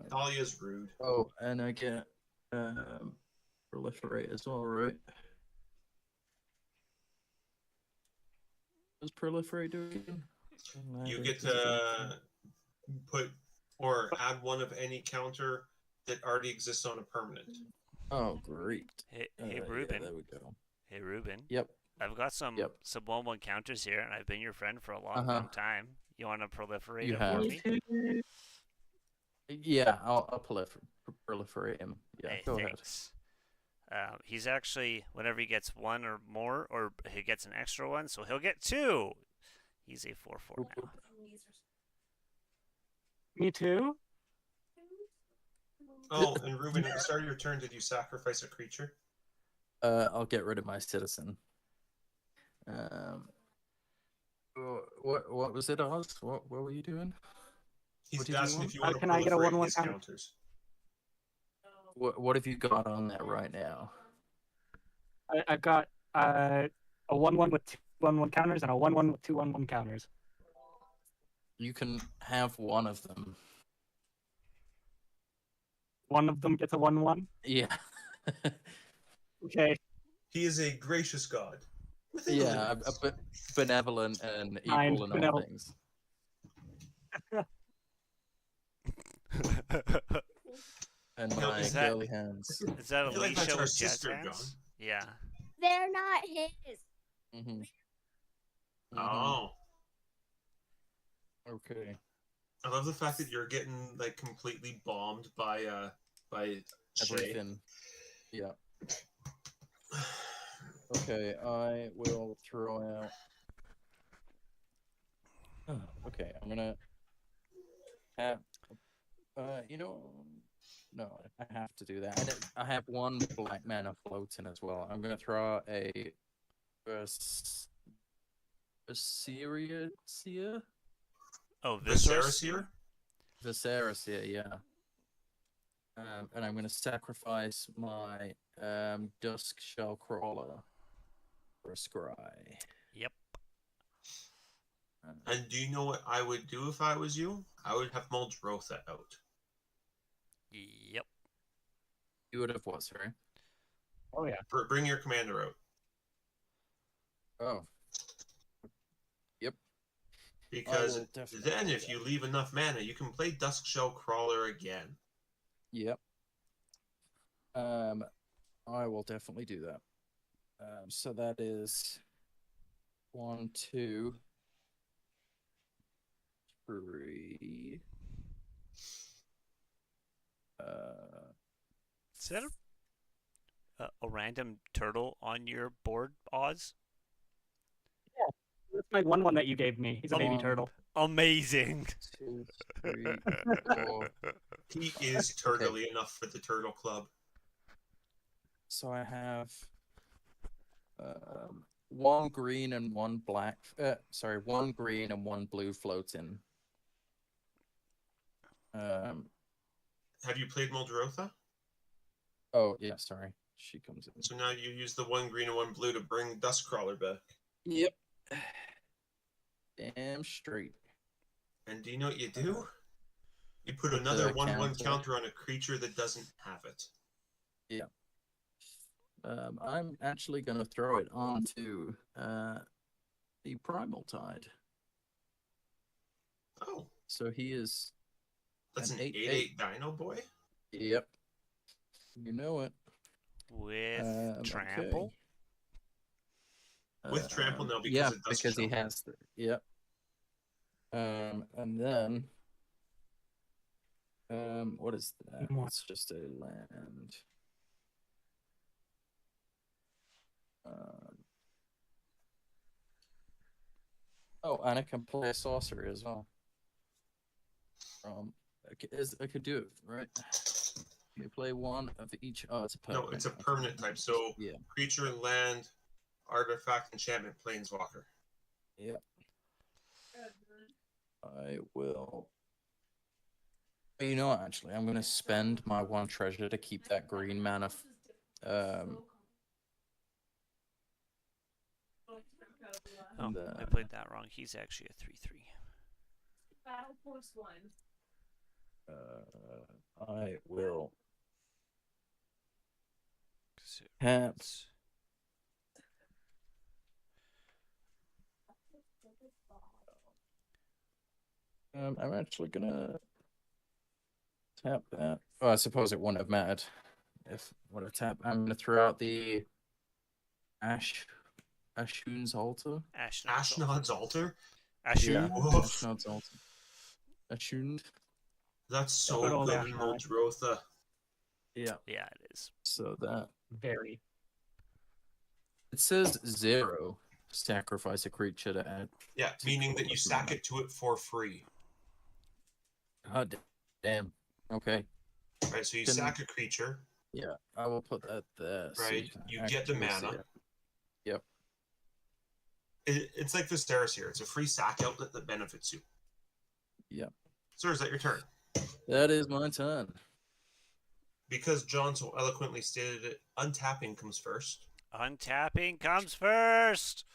Dahlia's rude. Oh, and I get proliferate as well, right? What does proliferate do again? You get to put or add one of any counter that already exists on a permanent. Oh, great. Hey, Yeah, Ruben. there we go. Hey, Ruben. Yep. I've got some 1/1 counters here, and I've been your friend for a long, long time. You want to proliferate You it for have. me? Yeah, I'll proliferate him. Yeah, Hey, go ahead. thanks. He's actually, whenever he gets 1 or more, or he gets an extra 1, so he'll get 2. He's a 4/4 now. Me too. Oh, and Ruben, at the start of your turn, did you sacrifice a creature? I'll get rid of my citizen. What was it, Oz? What were you doing? He's What did you asking want? if you want to Can I get a proliferate 1/1 his counter? counters. What have you got on there right now? I've got a 1/1 with 2/1/1 counters and a 1/1 with 2/1/1 counters. You can have one of them. One of them gets a 1/1. Yeah. Okay. He is a gracious god. Within Yeah, limits. but benevolent and Kind, equal in all benevolent. things. And No, my is that- girly hands. Is that I feel like that's Alicia our with jazz sister, hands? Yeah. They're not his. Mm-hmm. Oh. Okay. I love the fact that you're getting like completely bombed by Shay. Everything. Yeah. Okay, I will throw out. Okay, I'm gonna have. You know, no, I have to do that. I have one black mana floating as well. I'm gonna throw out a Visceria. Oh, Viserys Viserys? here? Viserys here, yeah. And I'm going to sacrifice my Dusk Shell Crawler for a scry. Yep. And do you know what I would do if I was you? I would have Muldrotha out. Yep. You would have what, sorry? Oh yeah. Bring your commander out. Oh. Because will definitely then do if that. you leave enough mana, you can play Dusk Shell Crawler again. Yep. I will definitely do that. So that is 1, 2, 3. Is that a random turtle on your board, Oz? That's my 1/1 that you gave me. He's a baby turtle. Amazing. 2, 3, 4. He is turtly enough for the Turtle Club. So I have 1 green and 1 black. Sorry, 1 green and 1 blue floating. Have you played Muldrotha? Oh yeah, sorry. She comes in. So now you use the 1 green and 1 blue to bring Duskcrawler back. Yep. Damn straight. And do you know what you do? You put Put another the 1/1 counter. counter on a creature that doesn't have it. Yeah. I'm actually gonna throw it onto the Primal Tide. Oh, So he is. that's An an 8/8. 8/8 Dino Boy? Yep. You know it. With trample? With trample now because yeah, it does because he show. has the yep. And then what is that? What? It's just a land. Oh, and I can play a sorcery as well. I could do it, right? You play one of each. Oh, it's a No, permanent. it's a permanent type. So Yeah. creature, land, artifact, enchantment, planeswalker. Yep. I will. You know what? Actually, I'm gonna spend my 1 treasure to keep that green mana. Oh, and, I played that wrong. He's actually a 3/3. I will So tap. it's- I'm actually gonna tap that. Oh, I suppose it wouldn't have mattered if would have tapped. I'm gonna throw out the Ashun's altar. Ashnod's Altar? Ashun? Woof. Ashnod's altar. Ashun. That's so Good old good in Ashnod. Muldrotha. Yeah. Yeah, it is. So that Very. it says 0. Sacrifice a creature to add. Yeah, Two meaning that you colorless sack mana. it to it for free. God damn. Okay. Right, so you Can- sack a creature, Yeah, I will put that there. So right? can You get the actually see mana. it. Yep. It's like Viserys here. It's a free sack outlet that benefits you. Yep. Sir, is that your turn? That is my turn. Because John so eloquently stated it, untapping comes first. Untapping comes first.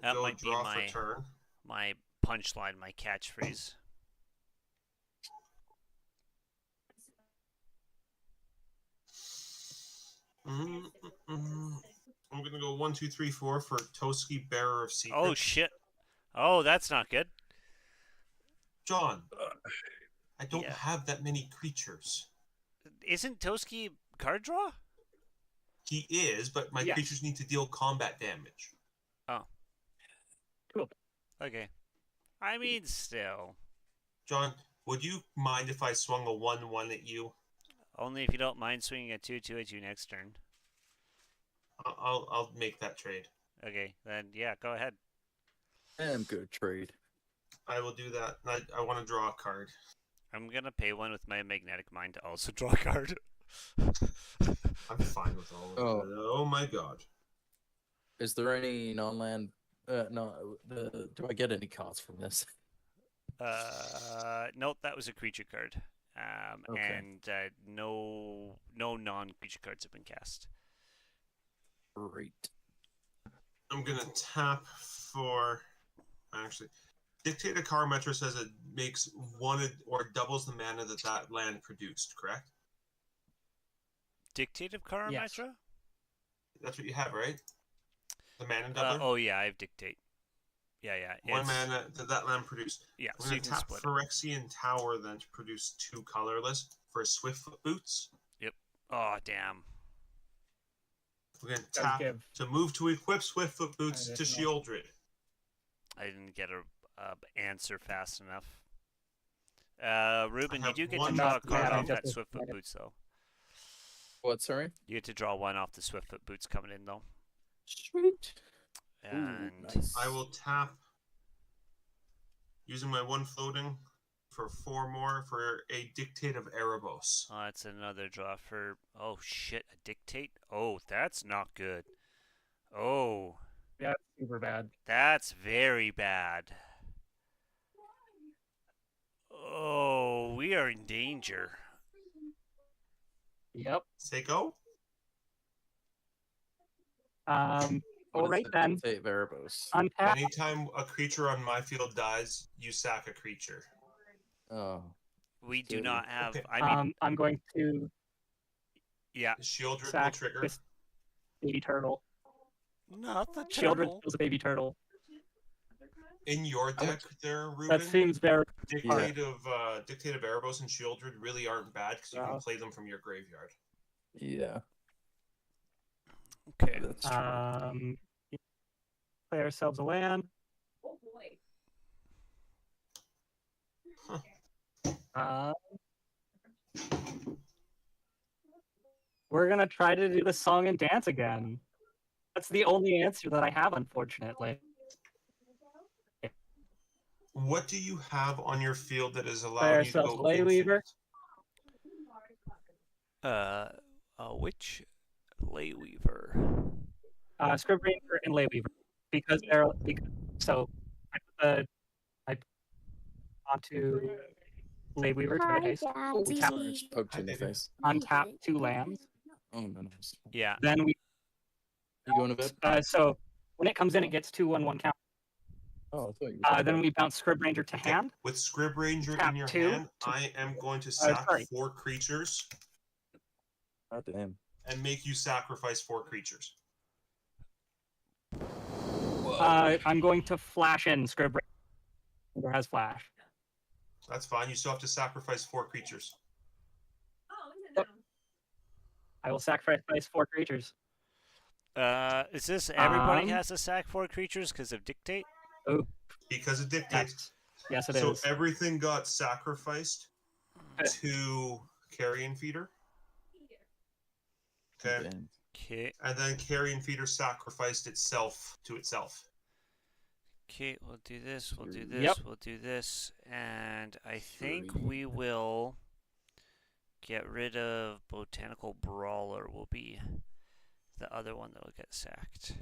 That Go might be draw for turn. my punchline, my catchphrase. I'm gonna go 1, 2, 3, 4 for Toski, Bearer of Secrets. Oh shit! Oh, that's not good. John, I don't Yeah. have that many creatures. Isn't Toski card draw? He is, but my Yes. creatures need to deal combat damage. Okay. I mean, still. John, would you mind if I swung a 1/1 at you? Only if you don't mind swinging a 2/2 at you next turn. I'll make that trade. Okay, then yeah, go ahead. Damn good trade. I will do that. I want to draw a card. I'm gonna pay one with my magnetic mind to also draw a card. I'm fine with all of Oh. it. Oh my god. Is there any non-land? No. Do I get any cards from this? Nope, that was a creature card. Okay. And no non-creature cards have been cast. Great. I'm gonna tap for. Actually, Dictator Karametra says it makes one or doubles the mana that land produced. Correct? Dictative Karametra? That's what you have, right? The mana doubler. Oh yeah, I have dictate. Yeah. One it's- mana that land produced. Yeah, I'm so gonna you can tap split it. Phyrexian Tower then to produce 2 colorless for Swiftfoot Boots. Oh damn. We're gonna Does tap give to move to equip Swiftfoot Boots to additional- Shieldred. I didn't get a answer fast enough. Ruben, you have do get to one draw a enough card mana off just that to Swiftfoot split it. Boots, though. What? Sorry. You get to draw one off the Swiftfoot Boots coming in, though. Sweet. And Nice. I will tap using my 1 floating for 4 more for a Dictate of Erebos. oh, that's another draw for. Oh shit, a dictate. Oh, that's not good. Oh, Yeah, it's super bad. that's very bad. Oh, we are in danger. Yep. Say go. What All is right it? then. Dictate Erebos. Untap. Anytime a creature on my field dies, you sack a creature. Oh. We do Okay. not have. Okay. I mean, I'm going to yeah, Shieldred will sack trigger. this baby turtle. not the Shieldred turtle. kills a baby turtle. In your How deck there, That Ruben, seems very. Dictate of Erebos and Shieldred really aren't bad because you can Yeah. play them from your graveyard. Yeah. Okay. That's true. Play ourselves a land. Oh boy. We're gonna try to do the song and dance again. That's the only answer that I have, unfortunately. What do you have on your field that is Play allowing you to ourselves go Lay Weaver. infinite? Which Lay Weaver? Scriptbringer and Lay Weaver, because so I put onto Lay Weaver to Hi, haste. Daddy. tap- Sorry, I just poked you in the face. Untap 2 lands. Oh, no, no. Yeah. Then we You going to bed? so when it comes in, it gets 2/1/1 count. Oh, I thought you were. Then we bounce Scriptbringer to Okay, hand. with Scrib Ranger Tap in your 2 hand, to- I am going to sack sorry. 4 creatures God damn. and make you sacrifice 4 creatures. I'm going to flash in Scriptbringer has flash. That's fine. You still have to sacrifice 4 creatures. I will sacrifice 4 creatures. Is this everybody Um, has to sack 4 creatures because of dictate? Because it dictates. Yes, it So is. everything got sacrificed Uh, to Carrion Feeder. Okay. Damn. Okay. And then Carrion Feeder sacrificed itself to itself. Okay, we'll do this, we'll do this, Yep. we'll do this, and I think 3. we will get rid of Botanical Brawler will be the other one that will get sacked.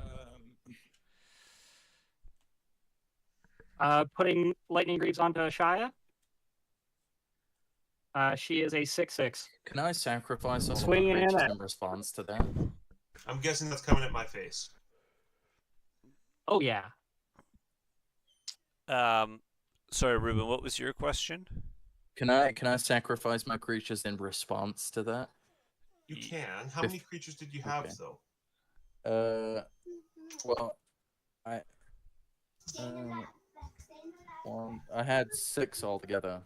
Putting Lightning Greaves onto Shia. She is a 6/6. Can I sacrifice all Swinging my in creatures at- in response to that? I'm guessing that's coming at my face. Oh yeah. Sorry, Ruben, what was your question? Can I sacrifice my creatures in response to that? You can. How If- many creatures did you have, okay. though? Well, I had 6 altogether.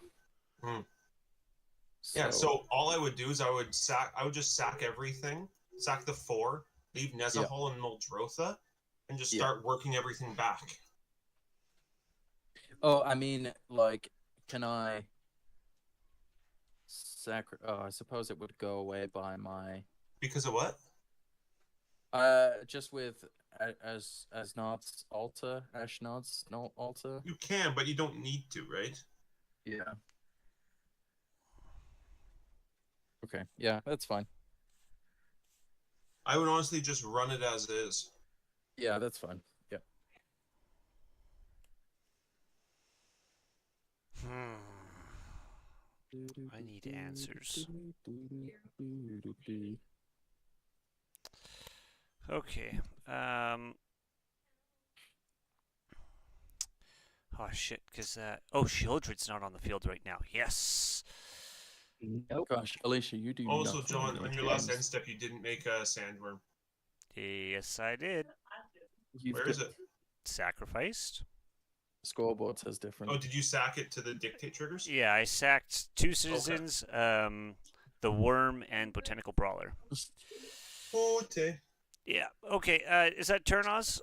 Hmm. Yeah, so all I would do is I would just sack everything, sack the 4, leave Nezahol and Muldrotha, and just start working everything back. Oh, I mean, like, can I Oh, I suppose it would go away by my. Because of what? Just with Ashnod's altar, Ashnod's no altar. You can, but you don't need to, right? Yeah. Okay. Yeah, that's fine. I would honestly just run it as is. Yeah, that's fine. Yeah. I need answers. Okay. Oh shit, because oh, Shieldred's not on the field right now. Yes. Nope. Gosh, Alicia, you do. Also, nothing John, in on your games. last end step, you didn't make a sandworm. Yes, I did. Where is it? Sacrificed. Scoreboard says different. Oh, did you sack it to the dictate triggers? Yeah, I sacked 2 citizens, the worm and Botanical Brawler. Okay. Yeah. Okay. Is that turn Oz?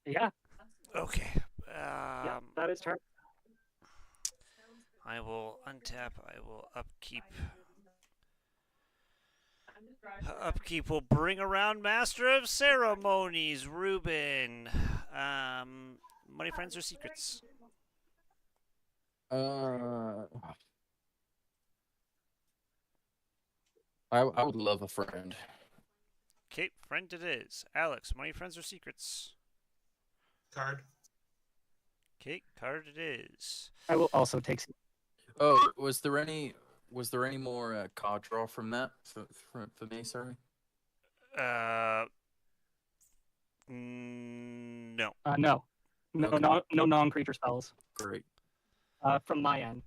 Yeah. Okay. Yeah. That is turn. I will untap. I will upkeep. Upkeep will bring around Master of Ceremonies, Ruben. Money, friends, or secrets? I would love a friend. Okay, friend it is. Alex, money, friends, or secrets? Card. Okay, card it is. I will also take. Oh, was there any more card draw from that for me? Sorry. No. No. Okay. No non-creature spells. Great. From my end.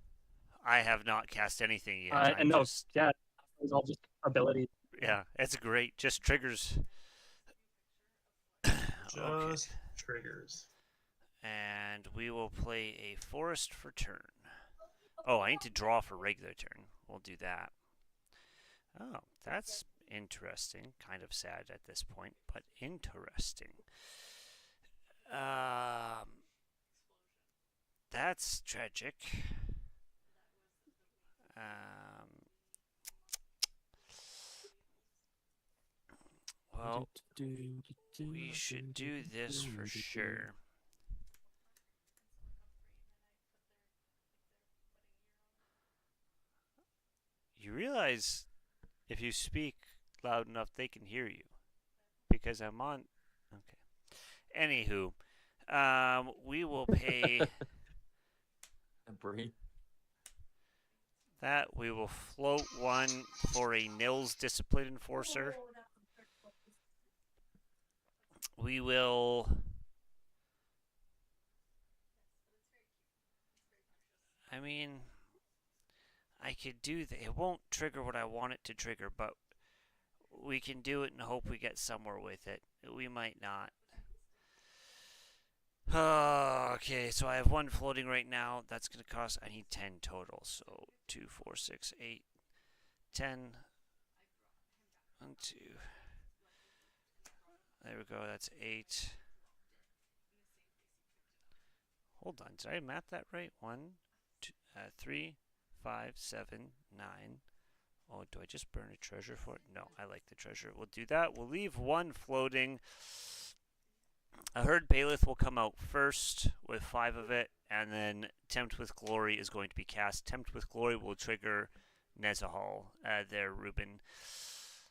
I have not cast anything yet. And no, yeah, it was all just ability. Yeah, it's great. Just triggers. Just triggers. And we will play a forest for turn. Oh, I need to draw for regular turn. We'll do that. Oh, that's interesting. Kind of sad at this point, but interesting. That's tragic. Well, we should do this for sure. You realize if you speak loud enough, they can hear you. Because I'm on. Okay. Anywho, we will pay. That we will float 1 for a Nils Discipline Enforcer. We will. I mean, I could do that. It won't trigger what I want it to trigger, but we can do it and hope we get somewhere with it. We might not. Okay, so I have 1 floating right now. That's going to cost, I need 10 total. So 2, 4, 6, 8, 10. 1, 2. There we go, that's 8. Hold on, did I map that right? 1, 2, 3, 5, 7, 9. Oh, do I just burn a treasure for it? No, I like the treasure. We'll do that. We'll leave 1 floating. A Herd Bailiff will come out first with 5 of it, and then Tempt with Glory is going to be cast. Tempt with Glory will trigger Nezahal there, Ruben.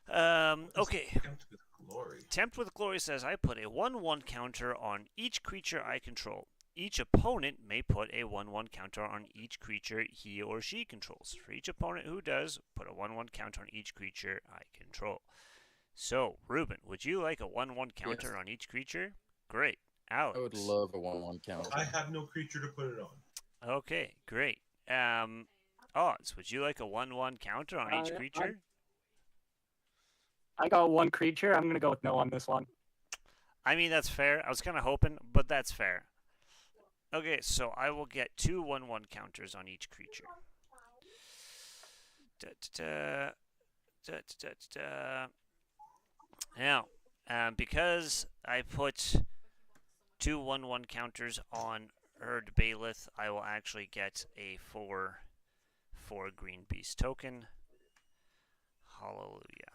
Okay. Tempt with Glory. Tempt with Glory says, I put a 1/1 counter on each creature I control. Each opponent may put a 1/1 counter on each creature he or she controls. For each opponent who does, put a 1/1 counter on each creature I control. So, Ruben, would you like a 1/1 counter Yes. on each creature? Great. Alex. I would love a 1/1 counter. I have no creature to put it on. Okay, great. Oz, would you like a 1/1 counter on each creature? I got one creature. I'm gonna go with no on this one. I mean, that's fair. I was kind of hoping, but that's fair. Okay, so I will get 2 1/1 counters on each creature. Now, because I put 2 1/1 counters on Herd Bailiff, I will actually get a 4 green beast token. Hallelujah.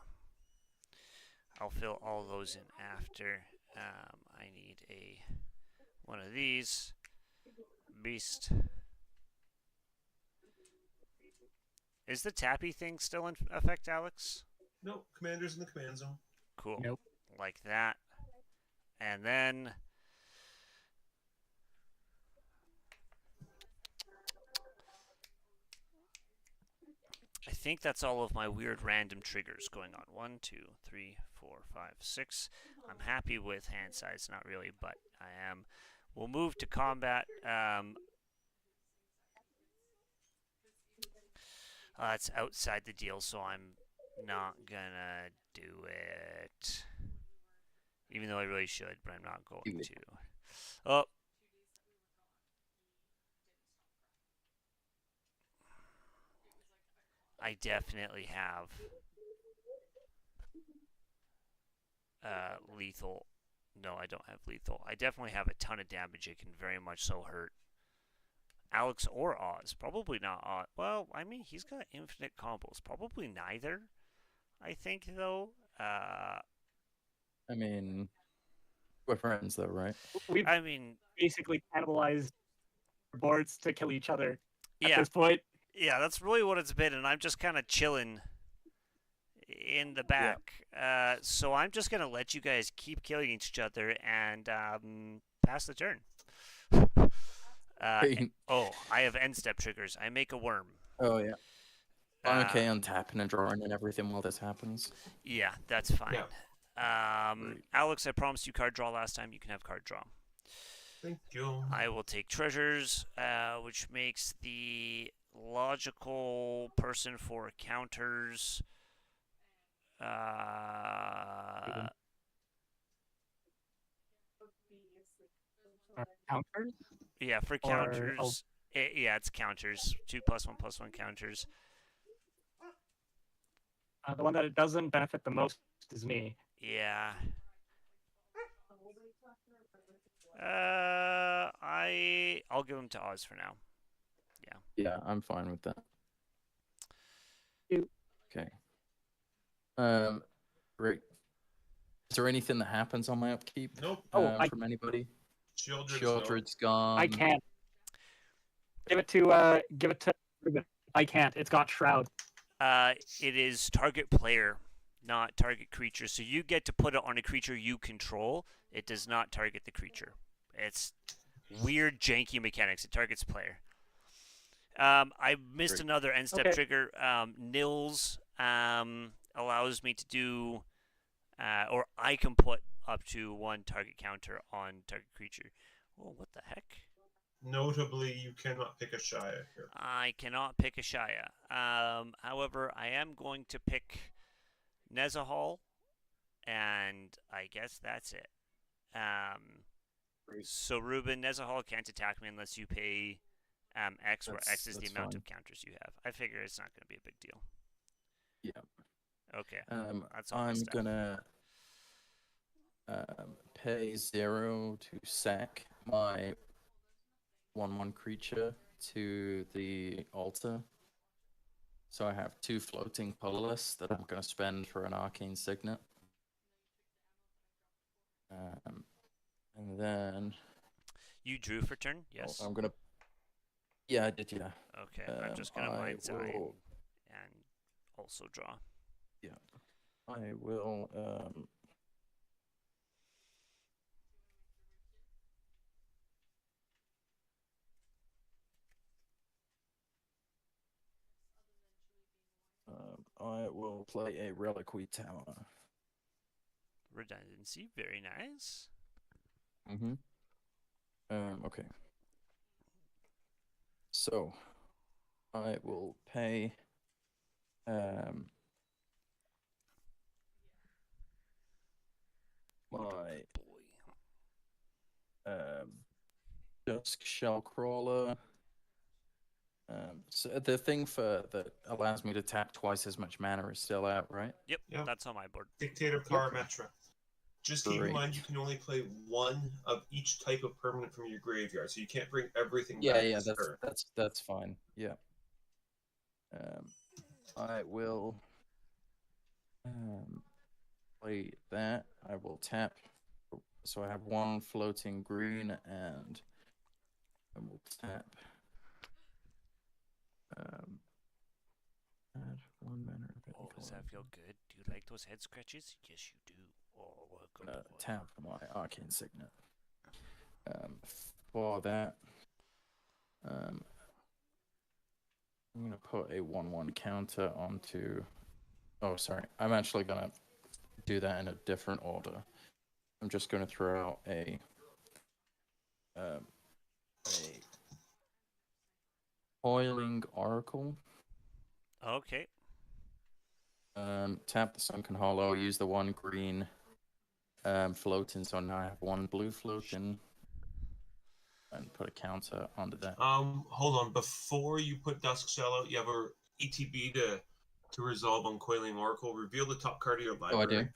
I'll fill all those in after. I need one of these. Beast. Is the tappy thing still in effect, Alex? No, commander's in the command zone. Cool. Nope. Like that. And then I think that's all of my weird random triggers going on. 1, 2, 3, 4, 5, 6. I'm happy with hand size, not really, but I am. We'll move to combat. It's outside the deal, so I'm not gonna do it. Even though I really should, but I'm not going to. Oh. I definitely have lethal. No, I don't have lethal. I definitely have a ton of damage. It can very much so hurt Alex or Oz. Probably not Oz. Well, I mean, he's got infinite combos. Probably neither, I think, though. I mean, we're friends, though, right? We've I mean, basically cannibalized boards to kill each other at yeah. this point. Yeah, that's really what it's been, and I'm just kind of chilling in the back. Yeah. So I'm just going to let you guys keep killing each other and pass the turn. Oh, I have end step triggers. I make a worm. Oh, yeah. I'm okay on tapping and drawing and everything while this happens. Yeah, that's fine. Yeah. Alex, I promised you card draw last time. You can have card draw. Thank you. I will take treasures, which makes the logical person for counters. Counters? Yeah, for counters. It's counters. 2+1/+1 counters. The one that it doesn't benefit the most is me. Yeah. I'll give them to Oz for now. Yeah. Yeah, I'm fine with that. You. Okay. Great. Is there anything that happens on my upkeep? Nope. From anybody? Shieldred's gone. I can't. Give it to Ruben. I can't. It's got Shroud. It is target player, not target creature. So you get to put it on a creature you control. It does not target the creature. It's weird, janky mechanics. It targets player. I missed another end step trigger. Nils allows me to do, or I can put up to 1 target counter on target creature. Oh, what the heck? Notably, you cannot pick a Shia here. I cannot pick a Shia. However, I am going to pick Nezahal, and I guess that's it. So, Ruben, Nezahal can't attack me unless you pay X, where X is the amount of counters you have. I figure it's not going to be a big deal. Yeah. Okay. That's all I'm gonna pay 0 to sack my 1/1 creature to the altar. So I have 2 floating colorless that I'm going to spend for an arcane signet. And then You drew for turn? Yes. I'm gonna. Yeah, I did. Yeah. Okay, I'm just gonna I mind's eye will. and also draw. Yeah. I will. I will play a reliquary tower. Redundancy, very nice. Mm-hmm. Okay. So, I will pay. My Boy. Dusk Shellcrawler. So the thing that allows me to tap twice as much mana is still out, right? Yep, Yeah. that's on my board. Dictator Parametra. Just keep in mind you Great. can only play one of each type of permanent from your graveyard, so you can't bring everything Yeah, back yeah, this turn. that's fine. Yeah. I will play that. I will tap. So I have one floating green, and I will tap. Add 1 mana of any Oh, does color. that feel good? Do you like those head scratches? Yes, you do. Oh, what a good boy. Tap my arcane signet. For that, I'm gonna put a 1/1 counter onto. Oh, sorry. I'm actually gonna do that in a different order. I'm just gonna throw out a Coiling Oracle. Okay. Tap the Sunken Hollow. Use the 1 green floating. So now I have 1 blue floating. And put a counter onto that. Hold on. Before you put Dusk Shell out, you have a ETB to resolve on Coiling Oracle. Reveal the top card of your library. Oh, I do.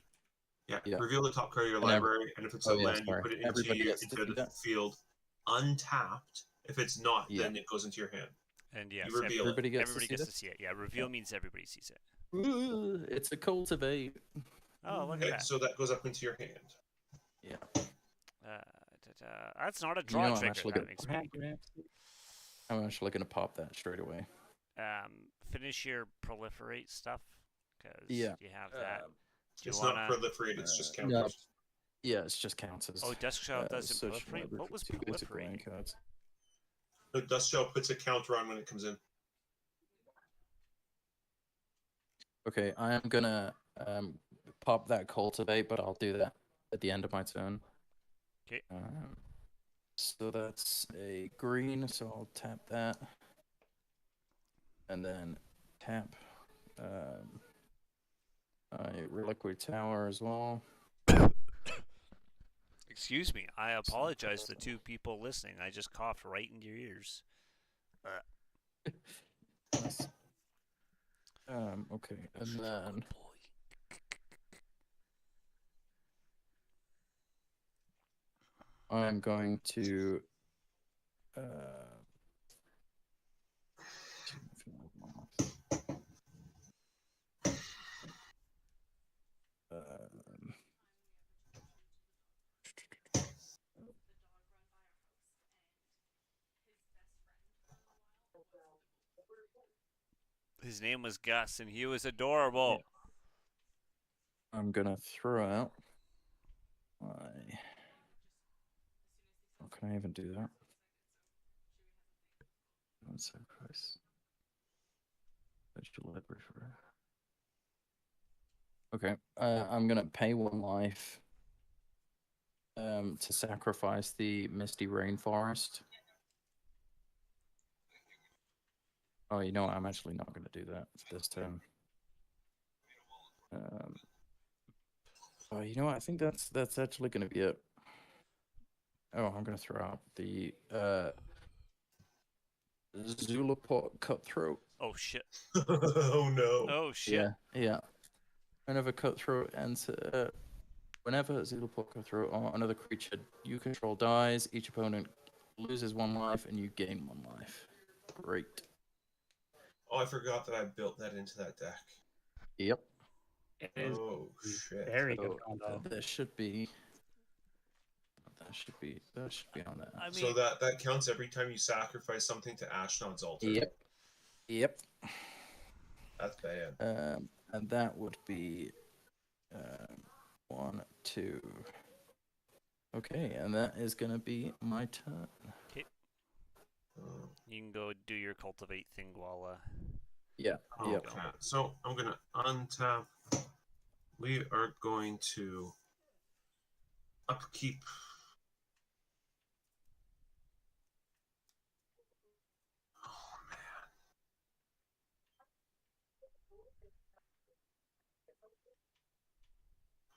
Yeah. Reveal the top card of your And library, and if it's a land, you put it Everybody gets to into do the that? field untapped. If it's not, Yeah. then it goes into your hand. And yes, You reveal Everybody gets everybody to see gets this? to see it. Yeah, reveal means everybody sees it. Ooh, it's a cultivate. Oh, look at Okay, that. so that goes up into your hand. Yeah. That's not a You draw know, I'm trigger. actually That gonna- makes me. I'm actually gonna pop that straight away. Finish your proliferate stuff because Yeah. you have that. Do you It's wanna? not proliferate, it's just No. counters. Yeah, it's just counters. Oh, Dusk Shell doesn't Search proliferate. library What for was 2 basic land proliferating? cards. The Dust Shell puts a counter on when it comes in. Okay, I am gonna pop that cultivate, but I'll do that at the end of my turn. Okay. So that's a green, so I'll tap that. And then tap a reliquary tower as well. Excuse me. I apologize to 2 people listening. I just coughed right into your ears. Nice. Okay, and then Boy. I'm going to His name was Gus, and he was adorable. I'm gonna throw out my. Oh, can I even do that? One sacrifice. Vegetable library for. Okay, I'm gonna pay 1 life. To sacrifice the Misty Rainforest. Oh, you know what? I'm actually not gonna do that for this turn. Oh, you know what? I think that's actually gonna be it. Oh, I'm gonna throw out the Zulaport Cutthroat. Oh shit. Oh no. Oh shit. Yeah. Whenever Cutthroat enter, whenever Zulaport Cutthroat or another creature you control dies, each opponent loses 1 life and you gain 1 life. Great. Oh, I forgot that I built that into that deck. Yep. It is Oh shit. very good So combo. there should be. What the That should be on there. I mean, So that counts every time you sacrifice something to Ashnod's altar. Yep. Yep. That's bad. And that would be 1, 2. Okay, and that is gonna be my turn. you can go do your cultivate thing while Yeah. Okay. Yep. So I'm gonna untap. We are going to upkeep.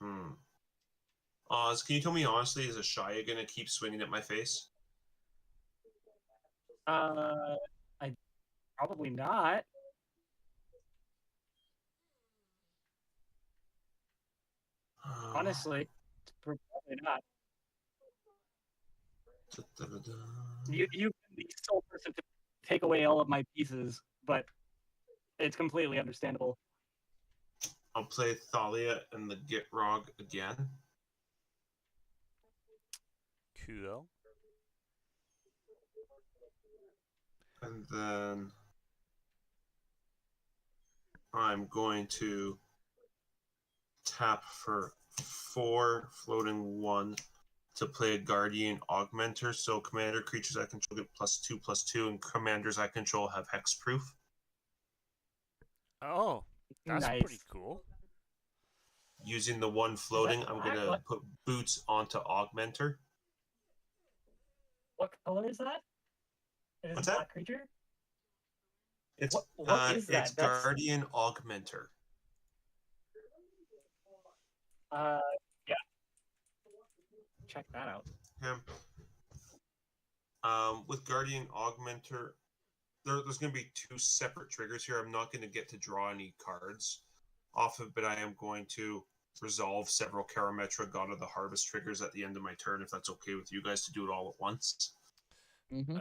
Oh man. Oz, can you tell me honestly, is Ashaya gonna keep swinging at my face? I probably not. Honestly, probably not. You can be the sole person to take away all of my pieces, but it's completely understandable. I'll play Thalia and the Gitrog again. cool. And then I'm going to tap for 4, floating 1 to play a Guardian Augmenter. So commander creatures I control get +2/+2, and commanders I control have hexproof. Oh, that's Nice. pretty cool. Using the 1 floating, I'm going to put boots onto Augmenter. What color is that? It is What's a that? black creature? It's What is that? It's Guardian Augmenter. Yeah. Check that out. Yeah. With Guardian Augmenter, there's going to be 2 separate triggers here. I'm not going to get to draw any cards off of, but I am going to resolve several Karametra God of the Harvest triggers at the end of my turn, if that's okay with you guys to do it all at once. Mm-hmm.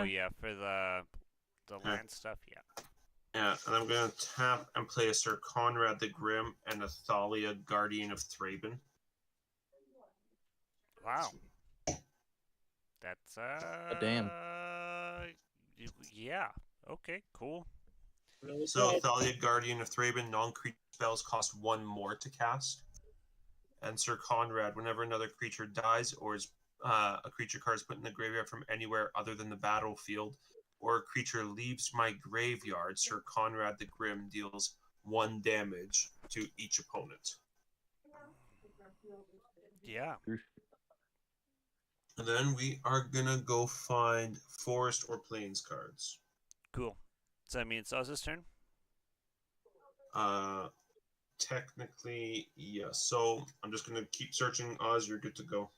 Yeah, for the land stuff, yeah. Yeah, and I'm going to tap and play a Sir Conrad the Grim and a Thalia, Guardian of Thraben. Wow. That's Damn. Yeah. Okay. Cool. Really So good. Thalia, Guardian of Thraben, non-creature spells cost 1 more to cast. And Sir Conrad, whenever another creature dies or is a creature card is put in the graveyard from anywhere other than the battlefield, or a creature leaves my graveyard, Sir Conrad the Grim deals 1 damage to each opponent. Yeah. And then we are gonna go find forest or plains cards. Cool. Does that mean it's Oz's turn? Technically, yes. So I'm just gonna keep searching. Oz, you're good to go.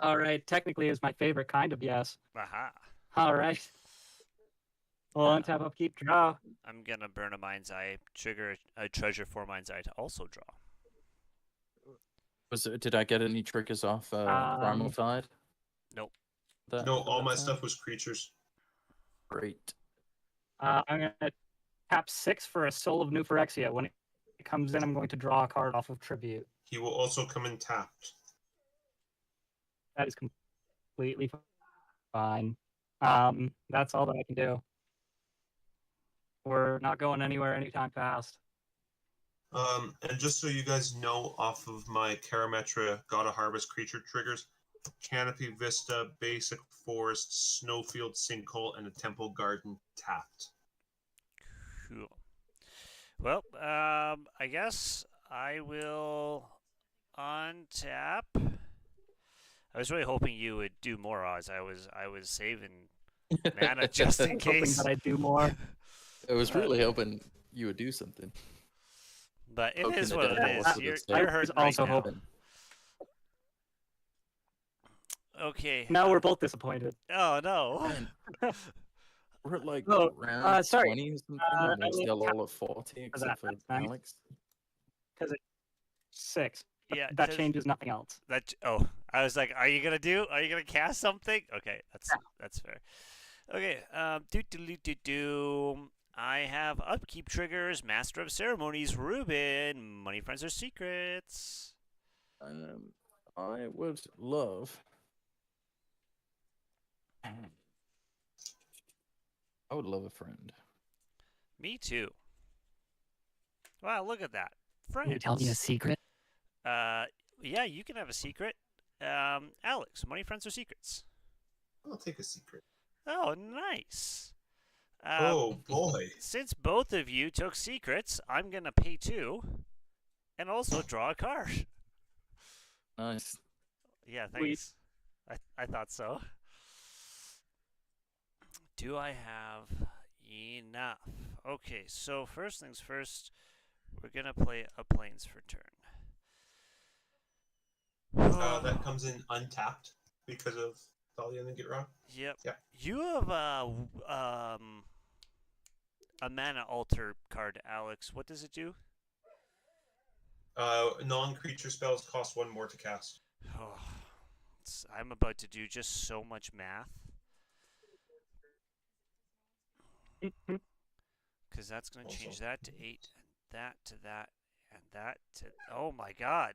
All right. Technically, is my favorite kind of yes. Aha. All right. Well, untap, upkeep, draw. I'm gonna burn a mind's eye, trigger a treasure for mind's eye to also draw. Did I get any triggers off Primal Tide? Nope. No, all my stuff was creatures. Great. I'm gonna tap 6 for a Soul of New Phyrexia. When it comes in, I'm going to draw a card off of Tribute. He will also come in tapped. That is completely fine. That's all that I can do. We're not going anywhere anytime fast. And just so you guys know, off of my Karametra God of Harvest creature triggers, Canopy Vista, Basic Forest, Snowfield, Sinkhole, and a Temple Garden tapped. Cool. Well, I guess I will untap. I was really hoping you would do more, Oz. I was saving mana just in Hoping case. that I do more. I was really hoping you would do something. But it Poking is the what it devil is. with You're, its you're I was hurting also right now. hoping. Okay. Now we're both disappointed. Oh no. Man, we're at like Oh, round sorry. 20 or something, and I we're mean, still all at 40 except for that's nice. Alex. Because it's 6. But Yeah, that 'cause changes nothing else. I was like, are you gonna cast something? Okay, that's fair. Okay, I have upkeep triggers, Master of Ceremonies, Ruben, Money Friends or Secrets. I would love. I would love a friend. Me too. Wow, look at that. Can you tell me a Friends. secret? Yeah, you can have a secret. Alex, money, friends, or secrets? I'll take a secret. Oh, nice. Oh boy. Since both of you took secrets, I'm gonna pay 2, and also draw a card. Nice. Yeah, thanks. I thought so. Do I have enough? Okay, so first things first, we're gonna play a plains for turn. That comes in untapped because of Thalia and the Get Rock. Yep. Yeah. You have a mana alter card, Alex. What does it do? Non-creature spells cost 1 more to cast. Oh, I'm about to do just so much math. Because that's going to change that to 8, and that to that, and that to... Oh my god.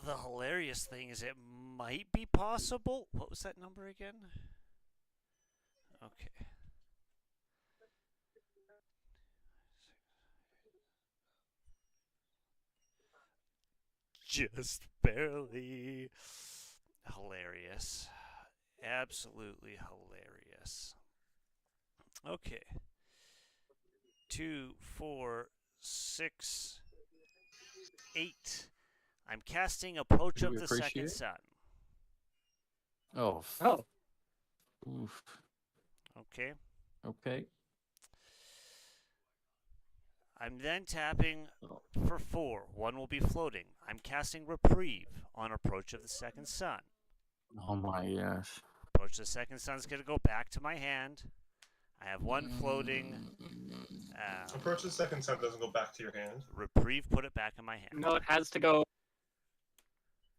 The hilarious thing is it might be possible... What was that number again? Okay. Just barely. Hilarious. Absolutely hilarious. Okay. 2, 4, 6, 8. I'm casting Approach Do of we the Second appreciate? Sun. Oh. Oh, Oof. Okay. Okay. I'm then tapping Oh. for 4. 1 will be floating. I'm casting Reprieve on Approach of the Second Sun. Oh my gosh. Approach of the Second Sun's going to go back to my hand. I have 1 floating. Approach the second sun doesn't go back to your hand. Reprieve, put it back in my hand. no, it has to go.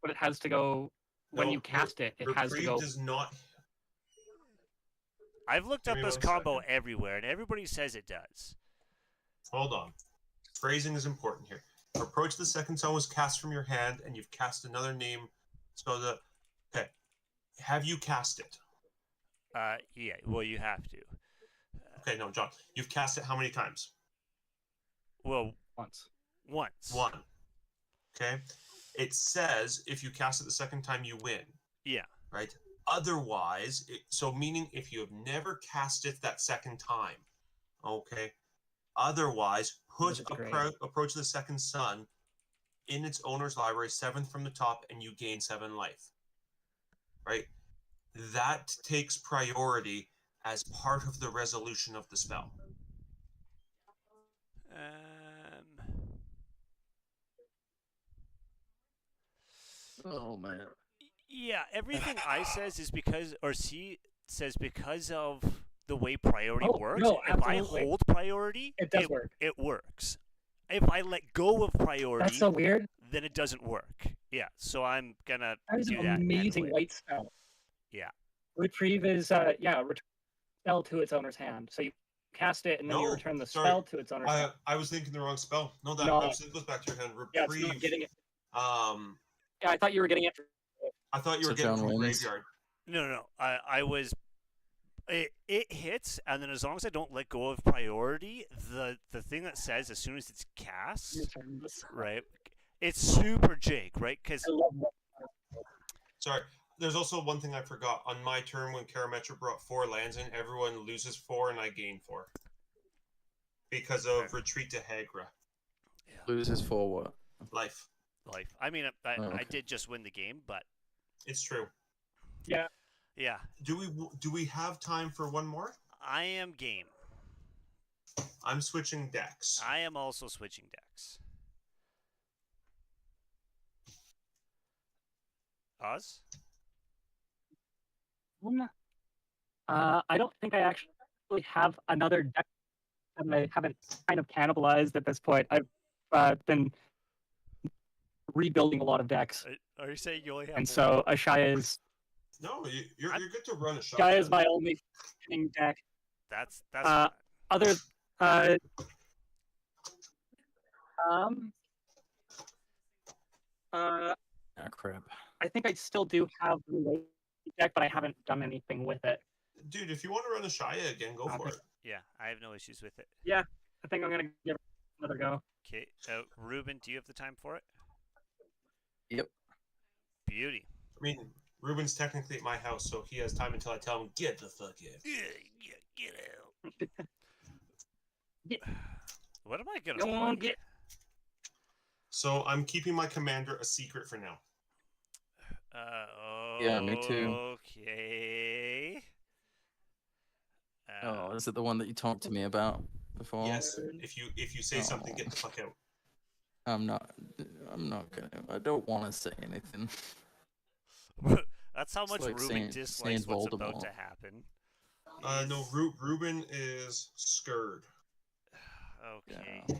But it has to go when No, you cast it. It has to Reprieve go. does not. I've looked Give up me this one combo second. everywhere, and everybody says it does. Hold on. Phrasing is important here. Approach the second sun was cast from your hand, and you've cast another name. So the okay. Have you cast it? Yeah, well, you have to. Okay, no, John. You've cast it how many times? Well, Once. once. 1. Okay. It says if you cast it the second time, you win. Yeah. Right. Otherwise, so meaning if you have never cast it that second time, okay. Otherwise, put That's great. Approach the Second Sun in its owner's library, 7th from the top, and you gain 7 life. Right. That takes priority as part of the resolution of the spell. Oh man. Yeah, everything I says is because, or C says because of the way priority Oh, works. no, if I absolutely. hold priority, It does work. It works. If I let go of priority, That's so weird. then it doesn't work. Yeah, so I'm gonna That is do an that. amazing anyway. white spell. Yeah. Retrieve is return spell to its owner's hand. So you cast it and then you No, return the sorry. spell to its owner's hand. I was thinking the wrong spell. No, that No. absolutely goes back to your hand. Yeah, it's Reprieve. not getting it. Yeah, I thought you were getting it. I thought you So were getting John from the wins. graveyard. No. I was. It hits, and then as long as I don't let go of priority, the thing that says as soon as it's cast, Return this. right? It's super Jake, right? Because I love that. Sorry. There's also one thing I forgot. On my turn, when Karametra brought 4 lands in, everyone loses 4 and I gain 4. Because of Okay. Retreat to Hagra. Loses for what? Life. life. I mean, Oh, I okay. did just win the game, but It's true. Yeah. yeah, Do we have time for one more? I am game. I'm switching decks. I am also switching decks. Oz? I don't think I actually have another deck that I haven't kind of cannibalized at this point. I've been rebuilding a lot of decks, Are you saying you only have and so Ashaya is No, you're good to run a shot. Ashaya is my only winning deck. That's Uh, fine. Other um Uh, Ah, crap. I think I still do have the late deck, but I haven't done anything with it. Dude, if you want to run a Shia again, go for Okay. it. Yeah, I have no issues with it. Yeah, I think I'm gonna give it another go. Okay, Ruben, do you have the time for it? Yep. Beauty. I mean, Ruben's technically at my house, so he has time until I tell him, get the fuck out. Yeah, get out. Get- What am I gonna Go on, play? get. So I'm keeping my commander a secret for now. Yeah, me too. Okay. Oh, is it the one that you talked to me about before? Yes, if you say something, get the fuck out. I'm not gonna. I don't want to say anything. That's how It's much like Ruben saying dislikes what's about Voldemort. to happen. No, Ruben is scared. Okay. Yeah.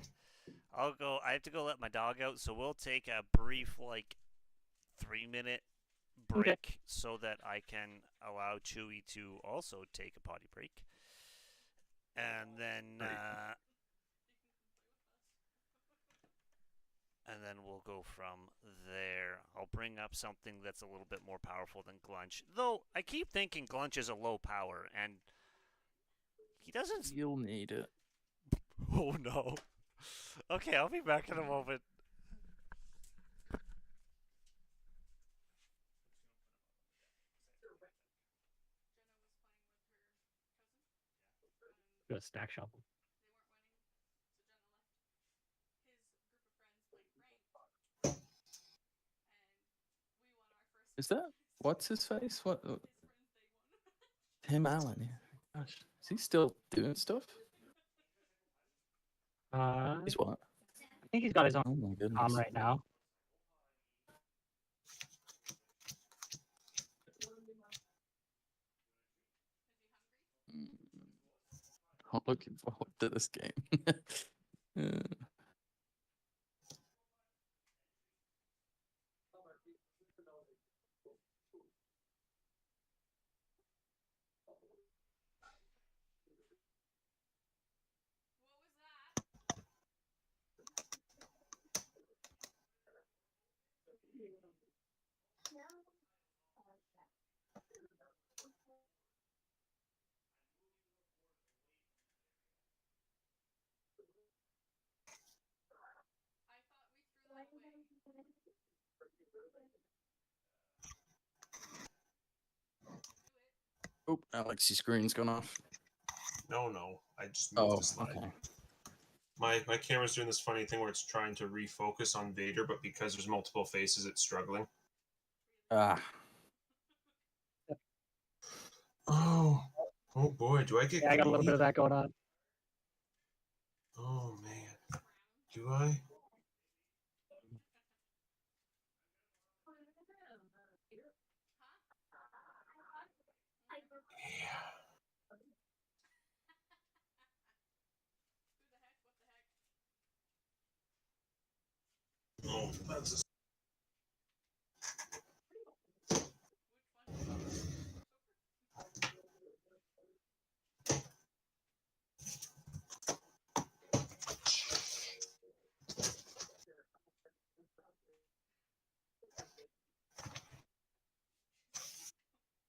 I'll go. I have to go let my dog out, so we'll take a brief, like, 3-minute break so that I can allow Chewy to also take a potty break. And then, Right. and then we'll go from there. I'll bring up something that's a little bit more powerful than Glunch. Though, I keep thinking Glunch is a low power, and he doesn't... You'll need it. Oh, no. Okay, I'll be back in a moment. Do a stack shuffle. Is that what's his face? What? Tim Allen. Yeah. Gosh, is he still doing stuff? He's what? I think he's got his own Oh my goodness. right now. I'm looking forward to this game. Uh, oh, Alex's screen's gone off. No, I just moved Oh, the slide. okay. My camera's doing this funny thing where it's trying to refocus on Vader, but because there's multiple faces, it's struggling. Ah, Oh boy, do I get Yeah, I got a little greedy? bit of that going on. Oh man, do I? Yeah. Oh, that's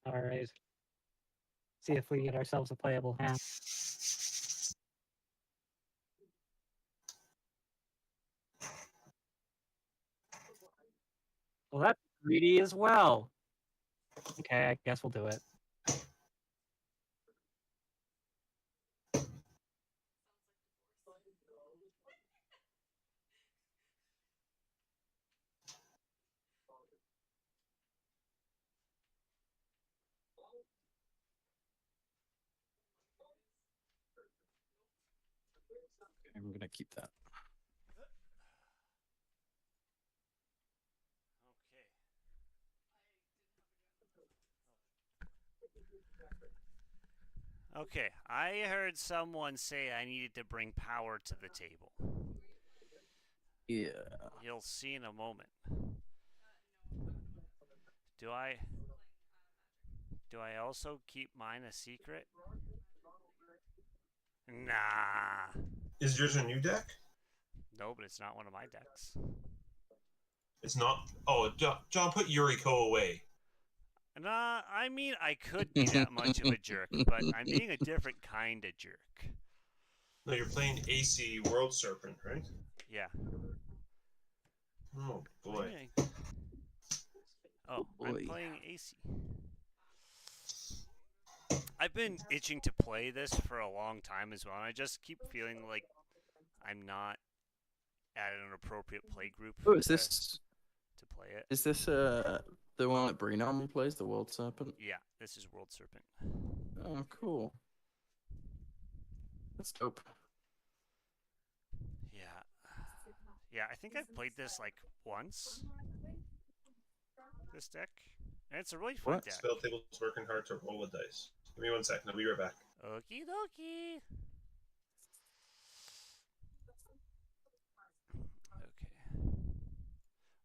All right. See if we get ourselves a playable hand. Well, that's greedy as well. Okay, I guess we'll do it. I'm gonna keep that. Okay, I heard someone say I needed to bring power to the table. Yeah. You'll see in a moment. Do I also keep mine a secret? Nah. Is yours a new deck? No, but it's not one of my decks. It's not. Oh, John, put Yuriko away. Nah, I mean, I could be that much of a jerk, but I'm being a different kind of jerk. No, you're playing AC World Serpent, right? Yeah. Oh boy. Oh, I'm Boy. playing AC. I've been itching to play this for a long time as well, and I just keep feeling like I'm not at an appropriate play group Oh, is to this play it. the one that Bree normally plays, the World Serpent? Yeah, this is World Serpent. Oh, cool. That's dope. Yeah. Yeah, I think I've played this like once. This deck. And it's a really fun What? deck. Spelltable's working hard to roll a dice. Give me 1 second. I'll be right back. Okie dokie. Okay.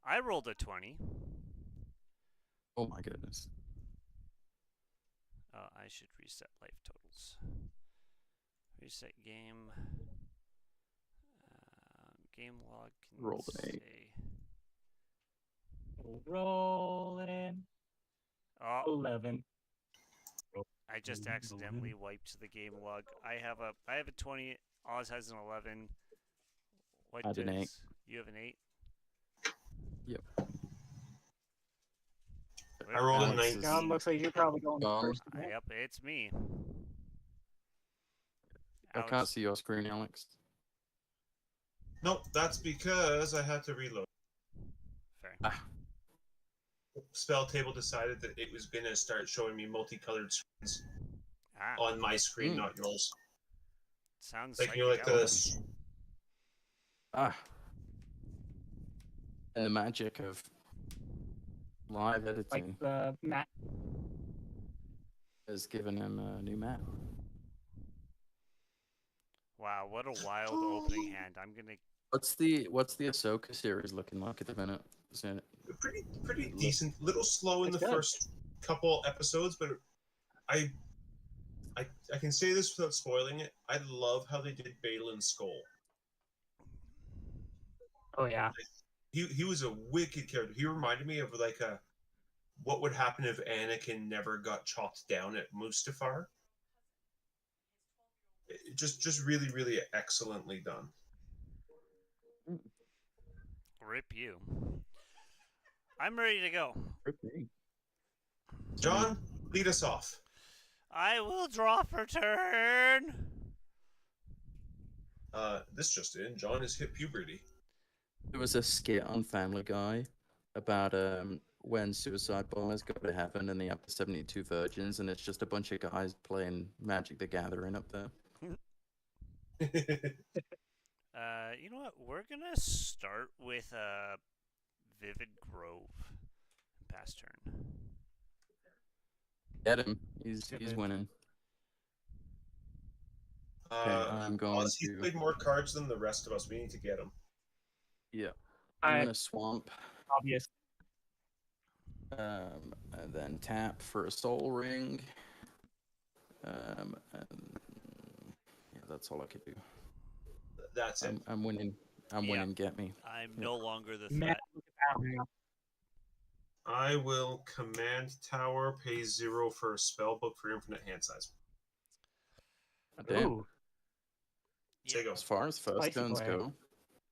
I rolled a 20. Oh my goodness. I should reset life totals. Reset game. Game log can Rolled an 8. say. Rolling. Oh, 11. I just accidentally wiped the game log. I have a 20. Oz has an 11. What I had an 8. You have an 8? Yep. I rolled a Alex 19. is- John, looks like you're probably going Gone. first. Yep, it's me. I can't Alex, see your screen, Alex. Nope, that's because I had to reload. fair. Ah, Spelltable decided that it was going to start showing me multicolored screens Ah, on my screen, Mm. not yours. sounds Like, you know, like psychedelic. the. ah. And the magic of live editing Like the map. has given him a new map. Wow, what a wild opening hand. I'm gonna. What's the Ahsoka series looking like at the minute? Is it Pretty decent. Little slow in It's the good. first couple episodes, but I can say this without spoiling it. I love how they did Balin's skull. Oh, yeah. He was a wicked character. He reminded me of like a what would happen if Anakin never got chopped down at Mustafar. Just really, really excellently done. Rip you. I'm ready to go. pretty? John, lead us off. I will draw for turn. This just in. John has hit puberty. There was a skit on Family Guy about when suicide bombers go to heaven and they have the 72 virgins, and it's just a bunch of guys playing Magic the Gathering up there. You know what? We're gonna start with Vivid Grove. Pass turn. Get him. He's winning. I'm going He's to- played more cards than the rest of us. We need to get him. Yeah. I'm I gonna swamp. obvious. And then tap for a soul ring. And yeah, that's all I could do. That's it. I'm winning. I'm Yeah. winning. Get me. I'm Yep. no longer the Man, threat. look at that now. I will command tower, pay 0 for a spell book for infinite hand size. Damn. Ooh, There you go. As far as first Spicy turns boy. go,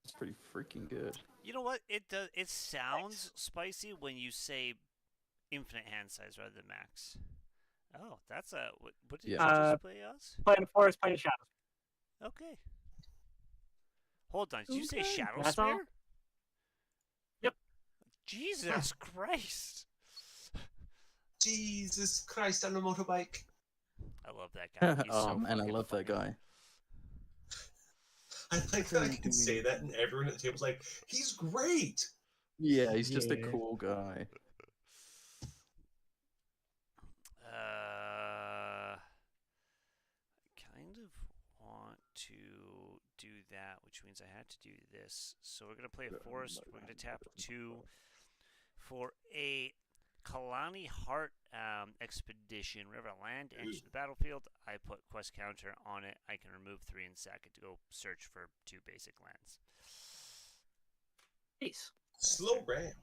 it's pretty freaking good. You know what? It does. It sounds spicy when you say infinite hand size rather than max. Oh, that's a what did Yeah. you Uh, just play us? playing forest, playing shadows. Okay. Hold on. Did you say Okay, Shadow that's all. Spear? Yep. Jesus Christ! Jesus Christ on a motorbike. I love that guy. He's Oh so man, I fucking love that funny. guy. I like that I can say that and everyone at the table's like, he's great. Yeah, he's just a Yeah. cool guy. I kind of want to do that, which means I had to do this. So we're gonna play a forest. We're gonna tap 2 for a Kalani Heart expedition. Whenever a land enters the battlefield, I put quest counter on it. I can remove 3 and sack it to go search for 2 basic lands. Peace. Slow ramp.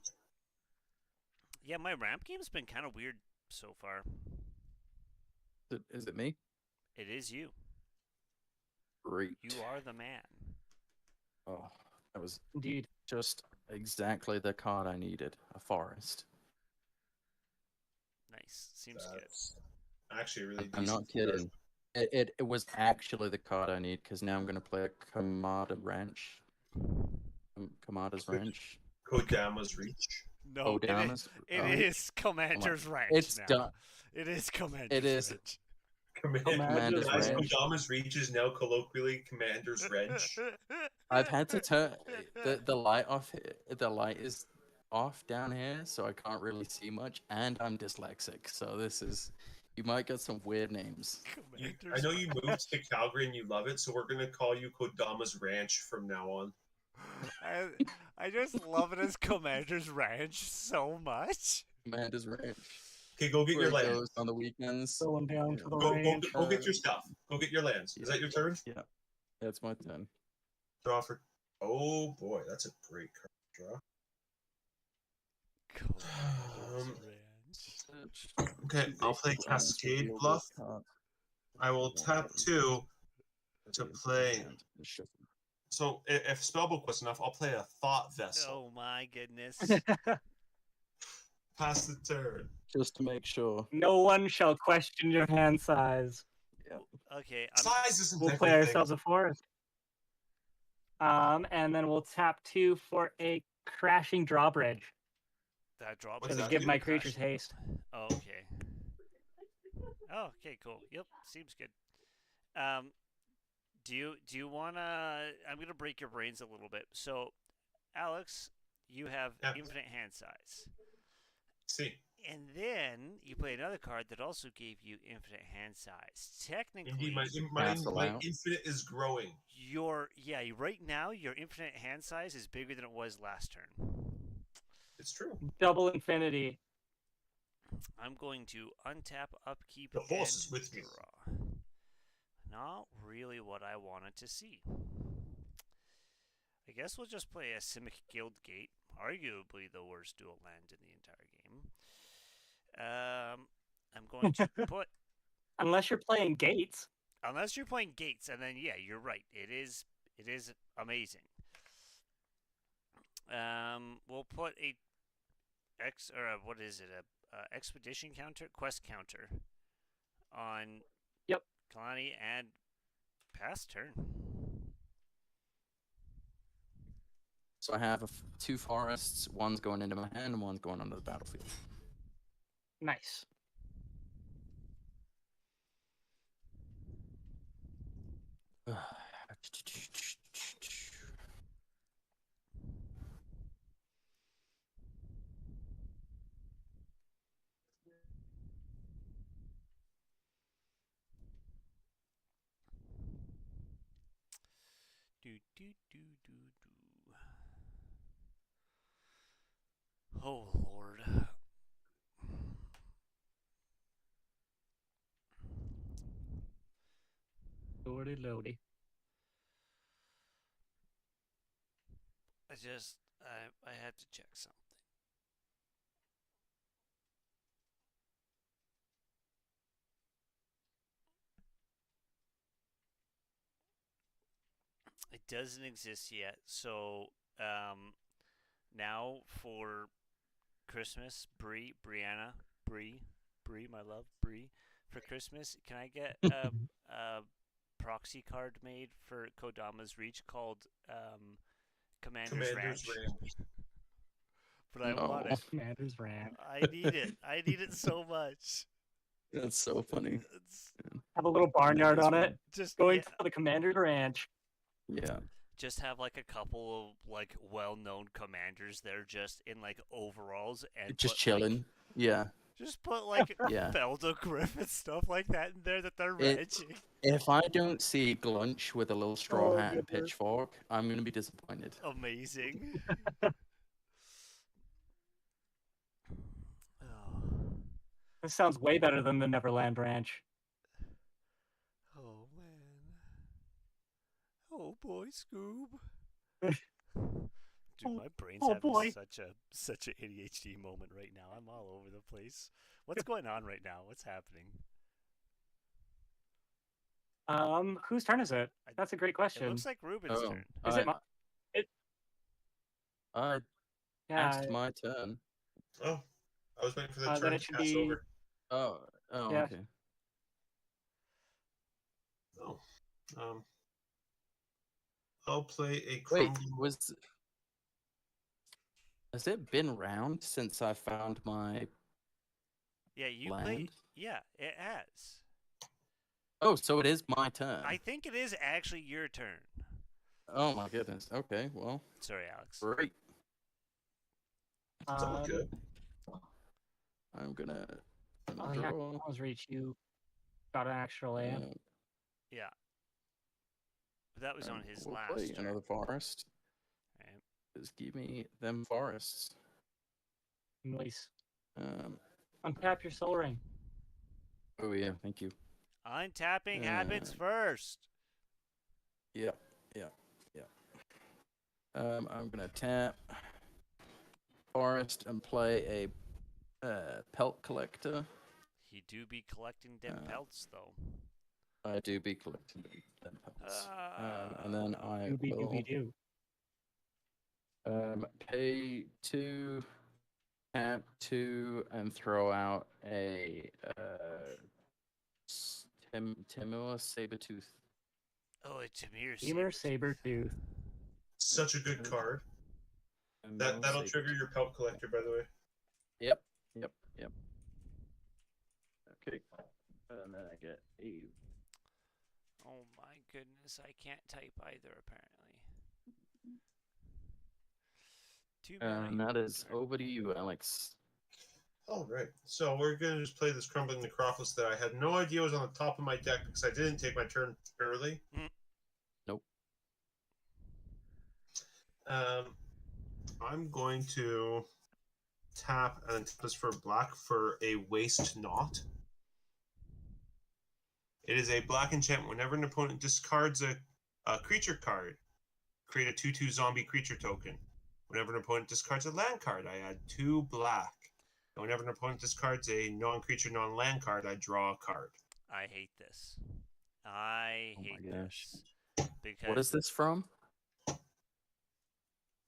Yeah, my ramp game's been kind of weird so far. Is it me? It is you. Great. You are the man. Oh, that was Indeed. just exactly the card I needed. A forest. Nice. Seems That's actually a really I'm decent not kidding. It was actually the card I need because now I'm gonna play a Kamada Ranch. Kamada's Ranch. Kodama's Reach. good. No, Kodama's. it oh, is Commander's Ranch It's now. done. It is Commander's It is. Ranch. Commander's Guys, Ranch. Kodama's Reach is now colloquially Commander's Wrench. I've had to turn the light off. The light is off down here, so I can't really see much, and I'm dyslexic. So this is. You might get some weird names. I know you moved to Calgary and you love it, so we're gonna call you Kodama's Ranch from now on. I just love it as Commander's Ranch so much. Amanda's Ranch. Okay, go get Where your it land. goes on the weekends. Going down to the Go range. get your stuff. Go get your lands. Is that your turn? Yeah, that's my turn. Draw for. Oh boy, that's a great card to draw. Commander's Ranch. Okay, I'll play Cascade Bluff. I will tap 2 to play. So if Spellbook was enough, I'll play a Thought Vessel. Oh my goodness. Pass the turn. Just to make sure. No one shall question your hand size. Okay, Size isn't We'll play everything. ourselves a forest. And then we'll tap 2 for a crashing drawbridge. that drop. What does To that give do? my creatures haste. Oh, okay. Oh, okay, cool. Yep, seems good. Do you wanna? I'm gonna break your brains a little bit. So, Alex, you have Yeah. infinite hand size, See, and then you play another card that also gave you infinite hand size. Technically, indeed, my Cancel out. infinite is growing. right now your infinite hand size is bigger than it was last turn. It's true. Double infinity. I'm going to untap, upkeep, The horse and is with me. draw. Not really what I wanted to see. I guess we'll just play a Simic Guild Gate, arguably the worst dual land in the entire game. I'm going to put, Unless you're playing gates. unless you're playing Gates, and then yeah, you're right. It is amazing. We'll put a what is it? A expedition counter, quest counter on Yep. Kalani and pass turn. So I have 2 forests. One's going into my hand, and one's going onto the battlefield. Nice. Do do do do do. Oh Lord. Lordy loady. I had to check something. It doesn't exist yet, so now for Christmas, Bree, my love, Bree, for Christmas, can I get a proxy card made for Kodama's Reach called Commander's Ranch? But I want No. it. Commander's Ranch. I need it. I need it so much. That's so funny. It's Have a little barnyard That's on it. just Going yeah, to the Commander's Ranch. Yeah. just have like a couple of like well-known commanders there, just in like overalls and Just put, like, chilling. Yeah. just put like Yeah. Felda Griff and stuff like that in there that they're It- ranching. If I don't see Glunch with a little straw Oh, hat and goodness. pitchfork, I'm going to be disappointed. Amazing. Oh. This sounds way better than the Neverland Ranch. Oh man. Oh boy, Scoob. Dude, my brain's Oh, having boy. such a ADHD moment right now. I'm all over the place. What's going on right now? What's happening? Whose turn is it? That's a great It question. looks like Ruben's Oh, turn. Is it my? I Yeah. asked my turn. Oh, I was waiting for the Then turn it to should pass be. over. Oh, Yeah. okay. Oh, I'll play a Wait, crumbling. has it been round since I found my Yeah, you land? played. Yeah, it has. Oh, so it is my turn. I think it is actually your turn. Oh my goodness. Okay, well, Sorry, Alex. great. It's all good. I'm gonna Oh yeah, draw. I'll reach you. Got an extra land. Yeah. But that was on his we'll last play turn. another forest. Right. Just give me them forests. Nice. Um. Untap your soul ring. Oh yeah, thank you. Untapping happens first. Yeah. I'm gonna tap forest and play a pelt collector. He do be collecting them pelts though. I do be collecting them pelts. And then I Doobie will doobie doo. pay 2, tap 2, and throw out a Timur Sabertooth. Oh, it's Tamir Femur Sabertooth. Such a good card. That'll trigger your pelt collector, by the way. Yep. Okay. And then I get a. Oh my goodness, I can't type either apparently. Too bad. And that is over to you, Alex. All right. So we're going to just play this Crumbling Necropolis that I had no idea was on the top of my deck because I didn't take my turn early. Nope. I'm going to tap and tap this for black for a Waste Not. It is a black enchantment. Whenever an opponent discards a creature card, create a 2/2 zombie creature token. Whenever an opponent discards a land card, I add 2 black. And whenever an opponent discards a non-creature, non-land card, I draw a card. I hate this. I Oh my hate gosh. this. Because What is this from?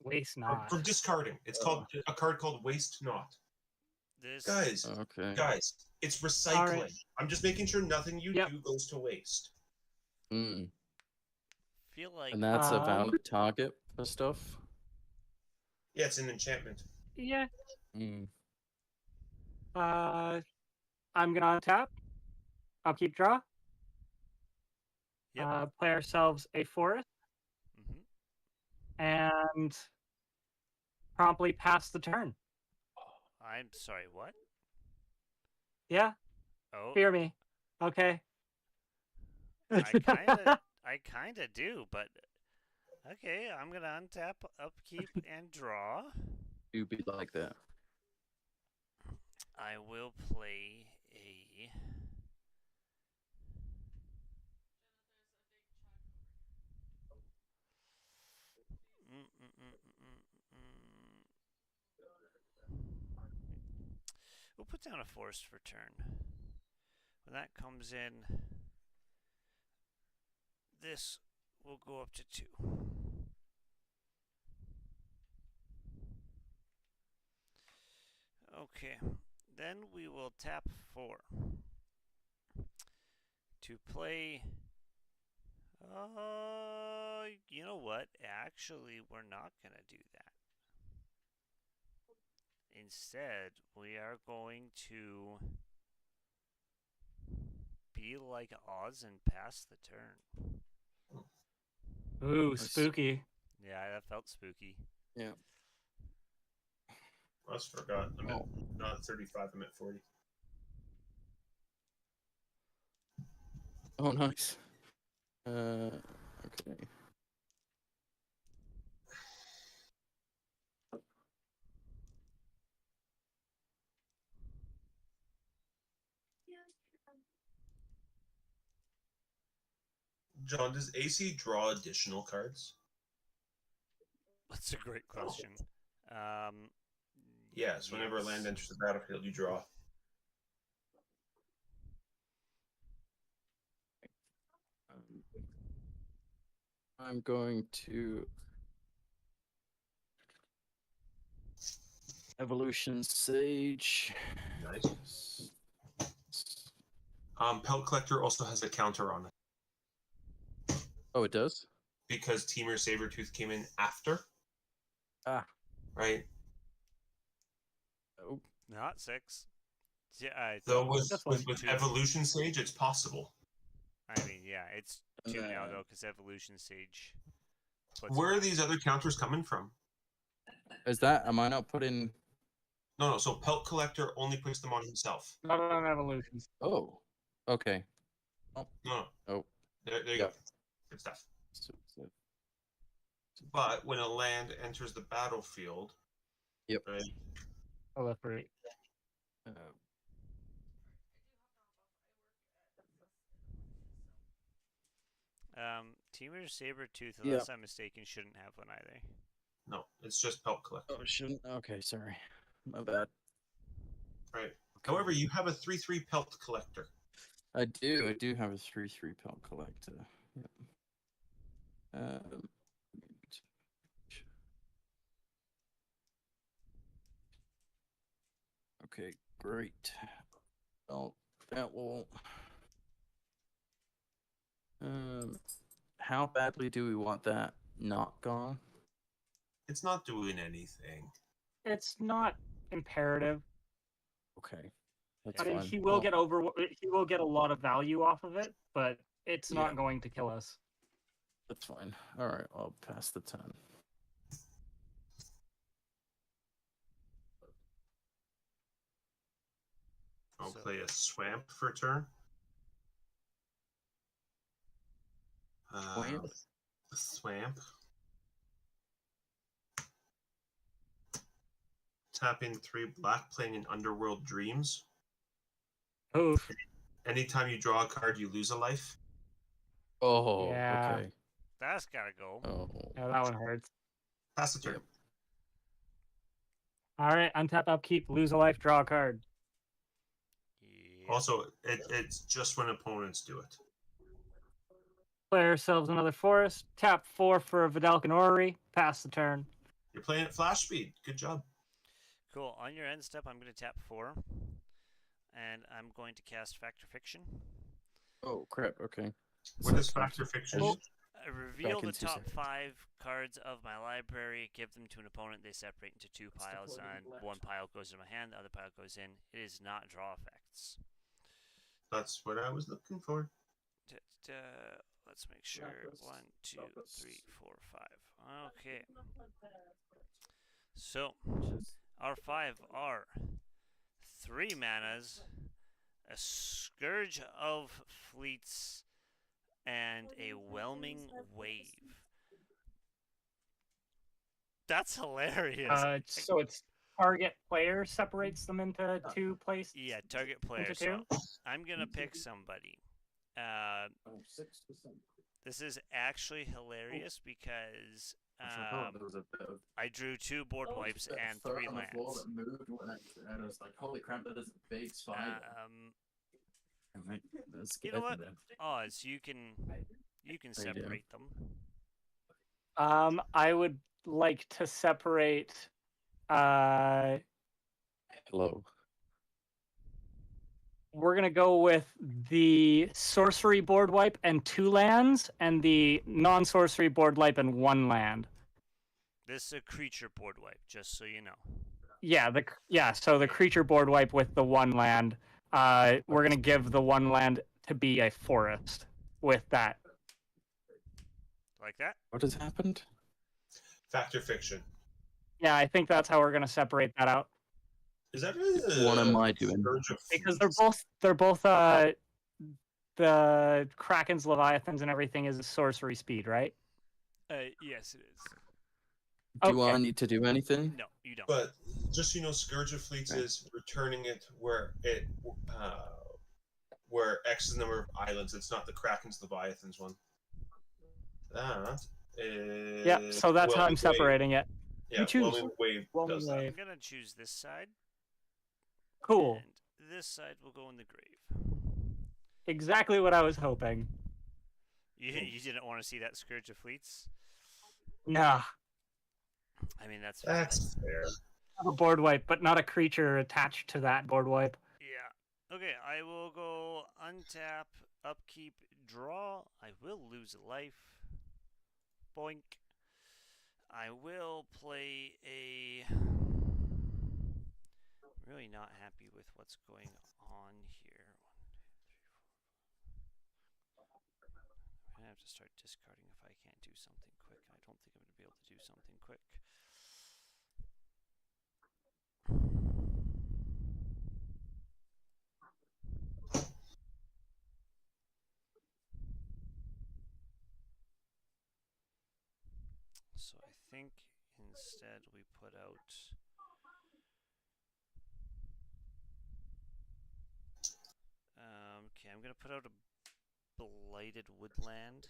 Waste not. For discarding. It's called a card called Waste Not. this Guys, Okay. it's recycling. Right. I'm just making sure nothing you Yep. do goes to waste. feel like And that's a valid target for stuff? Yeah, it's an enchantment. Yeah. Mm. I'm gonna untap. Upkeep draw. Yep. Play ourselves a forest and promptly pass the turn. I'm sorry, what? Yeah. Oh, Fear me. Okay. I kinda do, but okay, I'm gonna untap, upkeep, and draw. Do be like that. I will play a We'll put down a forest for turn. When that comes in, this will go up to 2. Okay, then we will tap 4 to play. You know what? Actually, we're not going to do that. Instead, we are going to be like Oz and pass the turn. Ooh, spooky. Yeah, that felt spooky. Yeah. I just forgot. I'm at not 35, I'm at 40. Oh, nice. Okay. John, does AC draw additional cards? That's a great question. Yes, whenever a land enters the battlefield, you draw. I'm going to Evolution Sage. Nice. Pelt Collector also has a counter on it Oh, it does? because Teamer Sabertooth came in after. Ah. Right. Oh, Not 6. Yeah, Though Just with two. Evolution Sage, it's possible. I mean, yeah, it's 2 now Uh, though, because Evolution Sage. puts Where it are back. these other counters coming from? is that? Am I not putting? No. So Pelt Collector only puts them on himself. Not on evolutions. Oh, okay. No. Oh, There you Yeah. go. Good stuff. so- But when a land enters the battlefield, Yep. right, Oh, that's right. uh, Teamer Sabertooth, Yeah. unless I'm mistaken, shouldn't have one either. no, it's just Pelt Collector. oh, shouldn't. Okay, sorry. My bad. Right. However, you have a 3/3 Pelt Collector. I do have a 3/3 Pelt Collector. Yep. Okay, great. Oh, that will. How badly do we want that not gone? It's not doing anything. It's not imperative, Okay, that's but fine. he will Well, get he will get a lot of value off of it, but it's Yeah. not going to kill us. That's fine. All right, I'll pass the turn. I'll So- play a Swamp for a turn. Swamp? A Swamp. Tapping 3 black, playing in Underworld Dreams. Oof. Anytime you draw a card, you lose a life. Oh, Yeah. okay. That's gotta go. Oh, Yeah, that one hurts. Pass the turn. Yep. All right, untap, upkeep, lose a life, draw a card. Yeah. Also, it's just when opponents do it. Play ourselves another forest. Tap 4 for a Vidalcan Orrery. Pass the turn. You're playing at flash speed. Good job. Cool. On your end step, I'm going to tap 4. And I'm going to cast Factor Fiction. oh, crap. Okay. What is Factor Fiction? Oh. Reveal Back in the 2 top seconds. 5 cards of my library, give them to an opponent, they separate into 2 piles, and one pile goes in my hand, the other pile goes in. It is not draw effects. That's what I was looking for. Let's make sure. 1, 2, 3, 4, 5. Okay. So, our 5 are 3 manas, a Scourge of Fleets, and a Whelming Wave. That's hilarious. So it's target player separates them into 2 places. Yeah, target player. Into So 2? I'm gonna pick somebody. This is actually hilarious because I drew 2 board wipes and 3 lands. And I was like, holy crap, that is a big spider. You know what? Oz, you can you do. separate them. I would like to separate. Hello. We're gonna go with the sorcery board wipe and 2 lands, and the non-sorcery board wipe and 1 land. This is a creature board wipe, just so you know. Yeah, so the creature board wipe with the 1 land. We're gonna give the 1 land to be a forest with that. Like that? What has happened? Factor Fiction. Yeah, I think that's how we're gonna separate that out. Is that What am I doing? Because they're both the Krakens, Leviathans, and everything is sorcery speed, right? Yes, it is. Do Okay. I need to do anything? No, you don't. But just so you know, Scourge of Fleets Okay. is returning it where X is the number of islands. It's not the Kraken's Leviathans one. That Yep. So that's how I'm Whelming Wave. separating it. Yeah, choose. Whelming Wave Whelming does that. Wave. I'm gonna choose this side. Cool. And this side will go in the grave. Exactly what I was hoping. You didn't want to see that Scourge of Fleets? Nah. I mean, that's fine. That's fair. A board wipe, but not a creature attached to that board wipe. Yeah. Okay, I will go untap, upkeep, draw. I will lose a life. Boink. I will play a... Really not happy with what's going on here. 1, 2, 3, 4. I'm going to have to start discarding if I can't do something quick. I don't think I'm going to be able to do something quick. So I think instead we put out... okay, I'm going to put out a Blighted Woodland.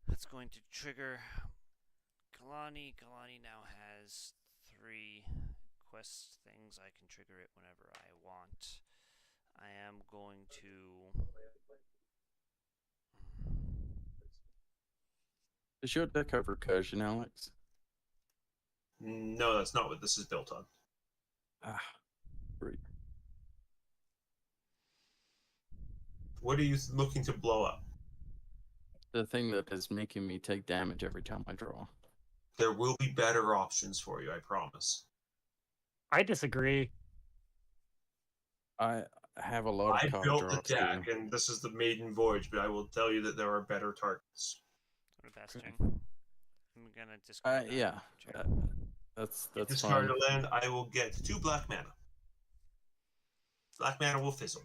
That's going to trigger Kalani. Kalani now has 3 quest things. I can trigger it whenever I want. I am going to... Does your deck have recursion, Alex? No, that's not what this is built on. Ah, great. What are you looking to blow up? The thing that is making me take damage every time I draw. There will be better options for you, I promise. I disagree. I have a lot I of card built the draws deck, too. and this is the maiden voyage, but I will tell you that there are better targets. What a bastion. I'm going to discard that. Yeah, Trigger. that's Discard fine. a land, I will get 2 black mana. Black mana will fizzle.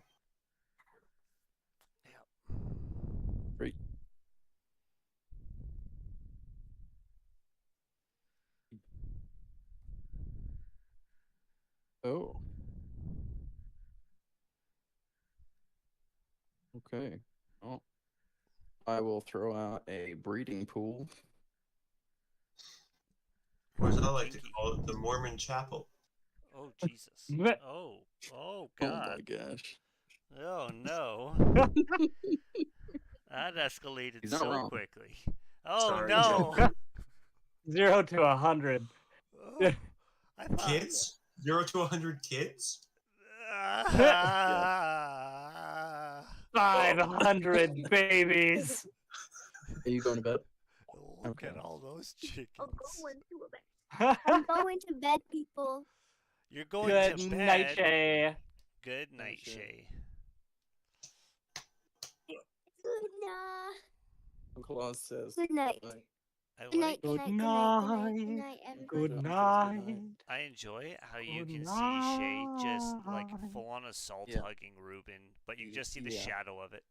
Yep. Great. Oh. Okay. Well, I will throw out a breeding pool. Or as I like to Kinky. call it, the Mormon Chapel. Oh, Jesus. Blech. Oh Oh God. my gosh. Oh, no. That escalated He's not so wrong. quickly. Oh, Sorry, no. 0 to 100. Oh, I thought... Kids? 0 to 100 kids? Ah. 500 babies. Are you going to bed? Look Okay. at all those chickens. I'm going to bed, people. You're going Good to night, bed. Shay. Good night, Night, Shay. Shay. Good night. Uncle Oz says. Good night. Like, I Good night. like. Good night. Good night. Good night, everybody. Good night. night. I enjoy how you Good can see Shay just like night. full on assault Yeah. hugging Ruben, but you just see the Yeah. shadow of it.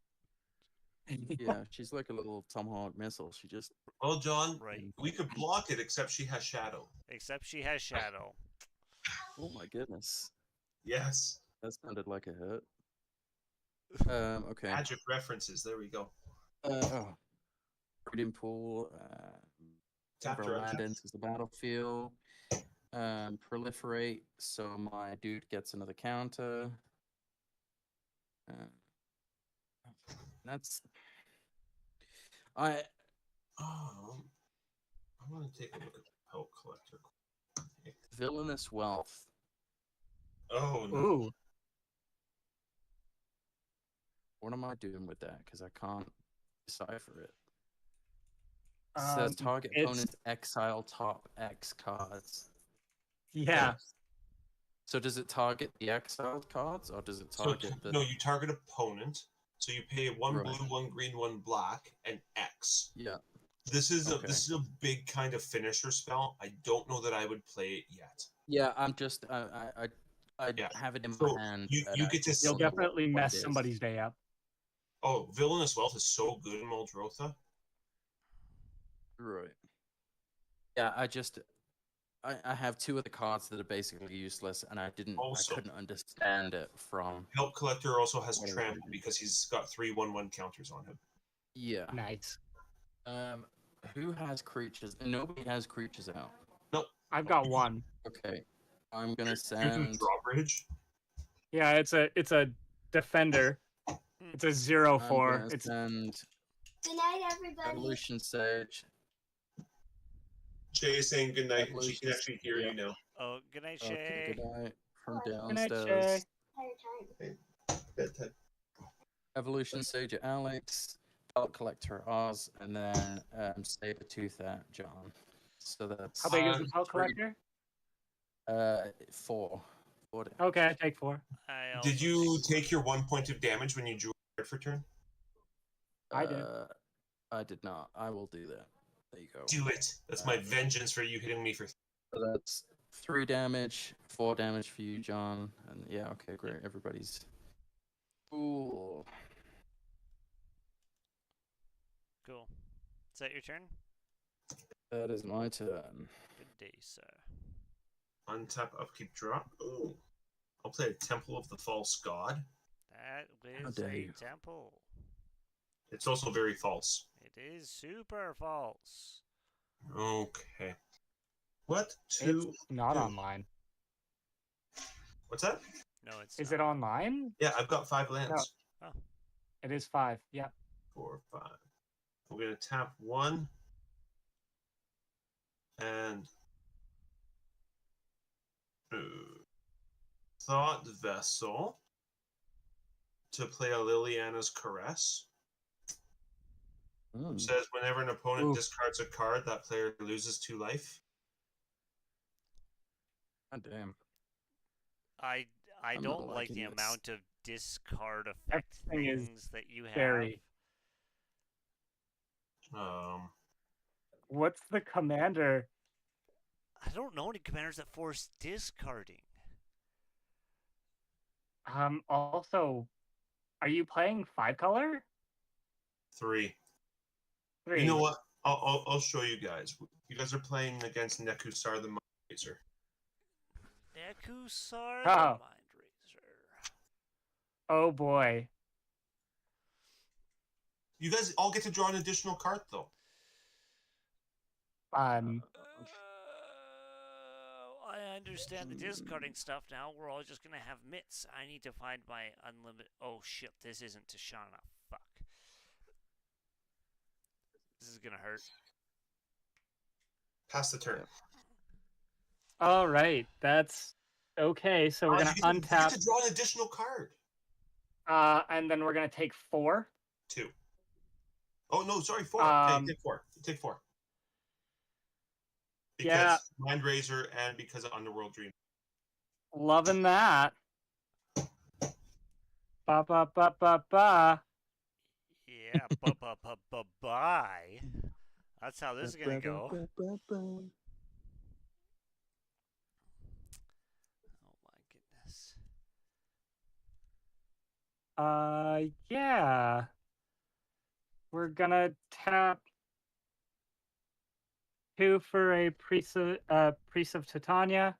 yeah, she's like a little tomahawk missile. She just Well, John, Right. we could block it, except she has shadow. Except she has shadow. oh my goodness. Yes. That sounded like a hurt. Okay. Magic references. There we go. Breeding pool. Tap Whenever to land untap. enters the battlefield. Proliferate, so my dude gets another counter. That's. I want to take a look at the Pelt Collector. Villainous Wealth. Oh, no. Ooh. What am I doing with that? Because I can't decipher it. It says target it's- opponent's exile top X cards. Yeah. So does it target the exiled cards, or does it So, target the? no, you target opponent. So you pay 1 Right. blue, 1 green, 1 black, and X. Yeah. This is Okay. this is a big kind of finisher spell. I don't know that I would play it yet. Yeah, I'm just I Yeah. have it in So my hand. you and you I get to just You'll don't know definitely what mess it is. somebody's day up. Oh, Villainous Wealth is so good in Muldrotha. Right. Yeah, I have 2 of the cards that are basically useless, and I Also- couldn't understand it from. Help Collector also has What are we Trample doing? because he's got 3/1/1 counters on him. Yeah. Nice. Who has creatures? Nobody has creatures out. I've got one. Okay. I'm gonna Using send. drawbridge. Yeah, it's a defender. It's a 0/4. I'm gonna It's send Good night, everybody. Evolution Sage. Jay is saying good night, and she can Evolution actually hear yeah. you now. Oh, good night, Okay, Shay. good night from Good night, downstairs. Shay. Bedtime. Evolution Sage at Alex, Dark Collector at Oz, and then Sabertooth at John. So that's How big is the Um, Pelt Collector? 4. 4 damage. Okay, I take 4. I also Did you take your 1 point of damage when you drew a card for turn? I did. I did not. I will do that. There you go. Do it. That's my vengeance for you hitting me for. So that's 3 damage, 4 damage for you, John, and yeah, okay, great. Everybody's cool. Cool. Is that your turn? That is my turn. Good day, sir. Untap, upkeep, drop. Ooh. I'll play a Temple of the False God. That is dare a you. temple. It's also very false. It is super false. Okay. What to It's not do? online. What's that? No, it's Is not. it online? Yeah, I've got 5 lands. It is 5. Yeah. 4, 5. I'm gonna tap 1 and Thought Vessel to play a Liliana's Caress. Mm. Says whenever an opponent Oof. discards a card, that player loses 2 life. God damn. I I'm don't not like the liking this. amount of discard effect thing is things that you have. Very. What's the commander? I don't know any commanders that force discarding. Also, are you playing 5 color? 3. 3. You know what? I'll show you guys. You guys are playing against Nekusar the Mind Razor. Nekusar Oh. the Mind Razor. Oh boy. You guys all get to draw an additional card though. I understand the discarding stuff now. We're all just gonna have mitts. I need to find my unlimited. Oh shit! This isn't Tashana. Fuck. This is gonna hurt. Pass the turn. All right, that's okay. So we're gonna you untap, get to draw an additional card. and then we're gonna take 4. 2. Oh no, sorry, 4. Okay, take 4. Take 4. Because Yeah. Mind Razor and because of Underworld Dream. Loving that. Ba ba ba ba ba. Yeah. Bye. That's how this is gonna go. Oh my goodness. Yeah. We're gonna tap 2 for a Priest of Titania.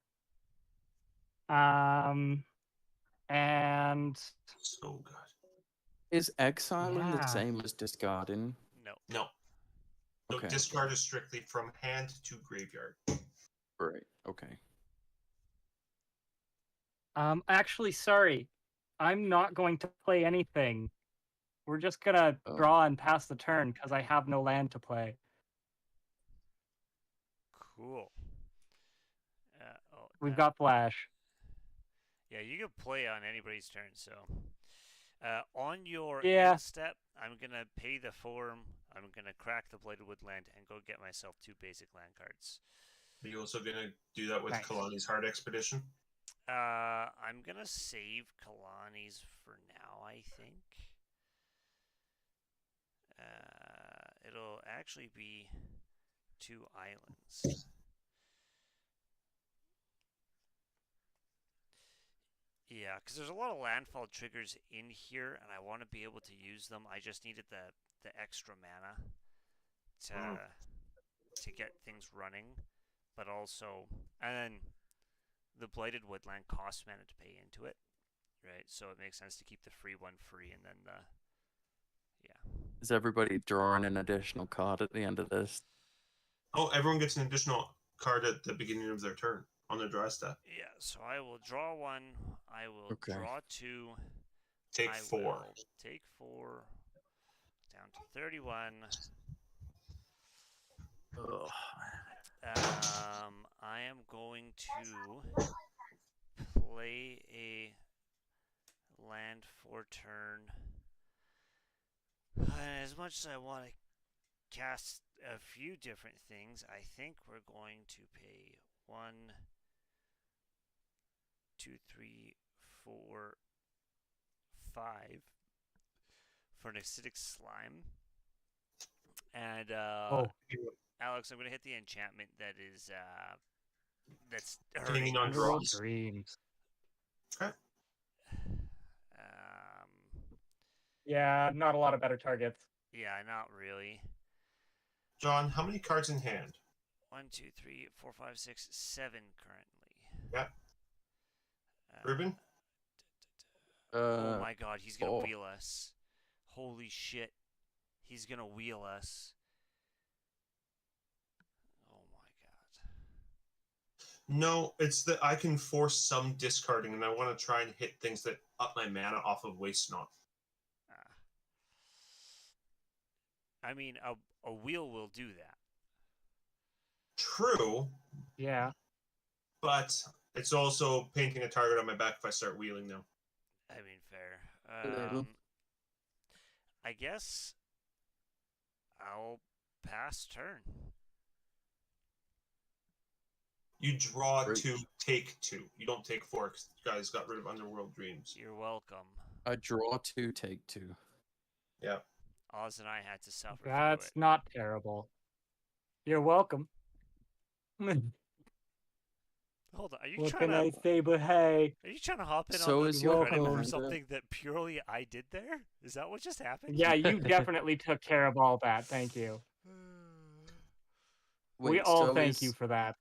And So good. Is exiling the Yeah. same as discarding? No. No. So Okay. discard is strictly from hand to graveyard. Right. Okay. actually, sorry. I'm not going to play anything. We're just gonna Oh. draw and pass the turn because I have no land to play. Cool. We've got Flash. Yeah, you can play on anybody's turn. So, on your Yeah. end step, I'm gonna pay the form. I'm gonna crack the Blighted Woodland and go get myself 2 basic land cards. Are you also gonna do that with Nice. Kalani's Heart Expedition? I'm gonna save Kalani's for now. I think. It'll actually be 2 islands. Yeah, because there's a lot of landfall triggers in here, and I want to be able to use them. I just needed the extra mana to get things running, but also, and then the Blighted Woodland costs mana to pay into it, right? So it makes sense to keep the free one free, and then yeah. Is everybody drawing an additional card at the end of this? Oh, everyone gets an additional card at the beginning of their turn on their draw step. Yeah, so I will draw one. I will Okay. draw two. Take I 4. will take 4. Down to 31. Ugh. I am going to play a land for turn. As much as I want to cast a few different things, I think we're going to pay 1, 2, 3, 4, 5 for an acidic slime. And Alex, I'm going to hit the enchantment that is that's Hanging hurting on us. draw. Underworld Dreams. Okay. Yeah, not a lot of better targets. Yeah, not really. John, how many cards in hand? 1, 2, 3, 4, 5, 6, 7 currently. Yeah. Ruben? Oh my god, he's gonna 4. wheel us. Holy shit. He's gonna wheel us. Oh my god. No, it's that I can force some discarding, and I want to try and hit things that up my mana off of Waste Not. I mean, a wheel will do that. True, Yeah. but it's also painting a target on my back if I start wheeling them. I mean, fair. Little. I guess I'll pass turn. You draw Great. 2, take 2. You don't take 4 because you guys got rid of Underworld Dreams. You're welcome. I draw 2, take 2. Yeah. Oz and I had to suffer through That's it. not terrible. You're welcome. Hold on, are you What trying can I to? say but hey? Are you trying to hop in So on is the your credit for commander. something that purely I did there? Is that what just happened? Yeah, you definitely took care of all that. Thank you. Wait, We all so thank you is for that.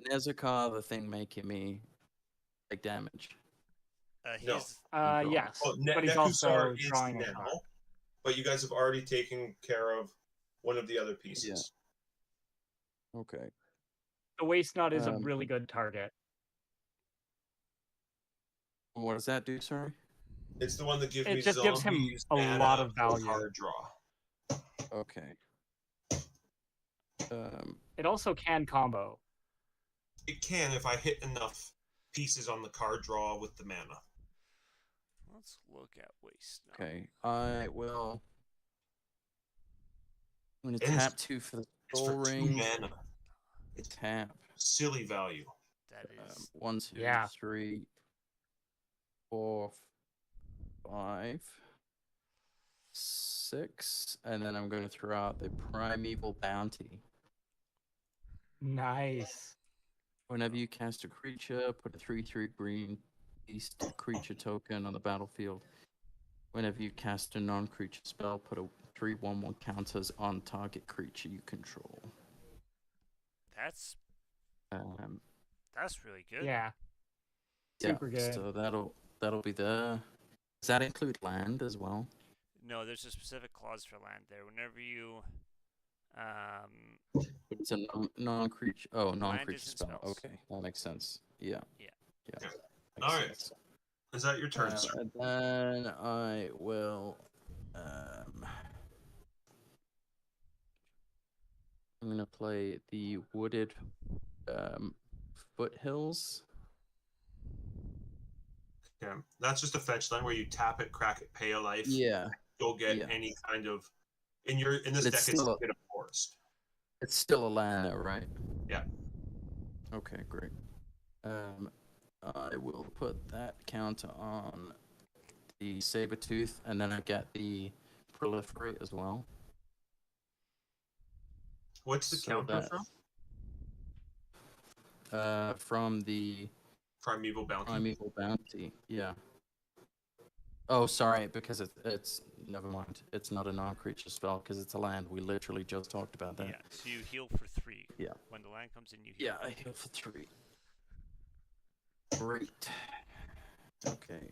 Nezuka the thing making me take damage? No. He's Yes. Oh, But he's Nekusar also is drawing a now, card. but you guys have already taken care of one of the other pieces. Okay. The Waste Knot is a Um, really good target. What does that do, sorry? It's the one that gives It me just gives him zombies, a mana, lot of or value. card draw. Okay. It also can combo. It can if I hit enough pieces on the card draw with the mana. Let's look at waste. Now. Okay. I will. I'm gonna And tap 2 for the It's soul for 2 ring. mana. Tap. Silly value. That is 1, 2, Yeah. 3, 4, 5, 6, and then I'm gonna throw out the Primeval Bounty. Nice. Whenever you cast a creature, put a 3/3 green beast creature token on the battlefield. Whenever you cast a non-creature spell, put a 3/1/1 counters on target creature you control. that's Um, really good. Yeah. yeah, Super good. so that'll be the. Does that include land as well? No, there's a specific clause for land there. Whenever you It's a non-creature. Oh, non-creature isn't spell. spells. Okay, that makes sense. Yeah. Yeah. Yeah. Makes All right. sense. Is that your turn, sir? And then I will. I'm gonna play the wooded foothills. Yeah. That's just a fetch line where you tap it, crack it, pay a life. Yeah, You'll get Yeah. any kind of. In this But deck, it's it's still a bit of forest. it's still a land, though, right? Yeah. Okay, great. I will put that counter on the Sabertooth, and then I get the Proliferate as well. What's the So counter that- from? From the Primeval Bounty. Primeval Bounty. Yeah. Oh, sorry, because it's never mind. It's not a non-creature spell because it's a land. We literally just talked about that. Yeah. So you heal for 3. Yeah. When the land comes in, you heal. Yeah, I heal for 3. Great. Okay.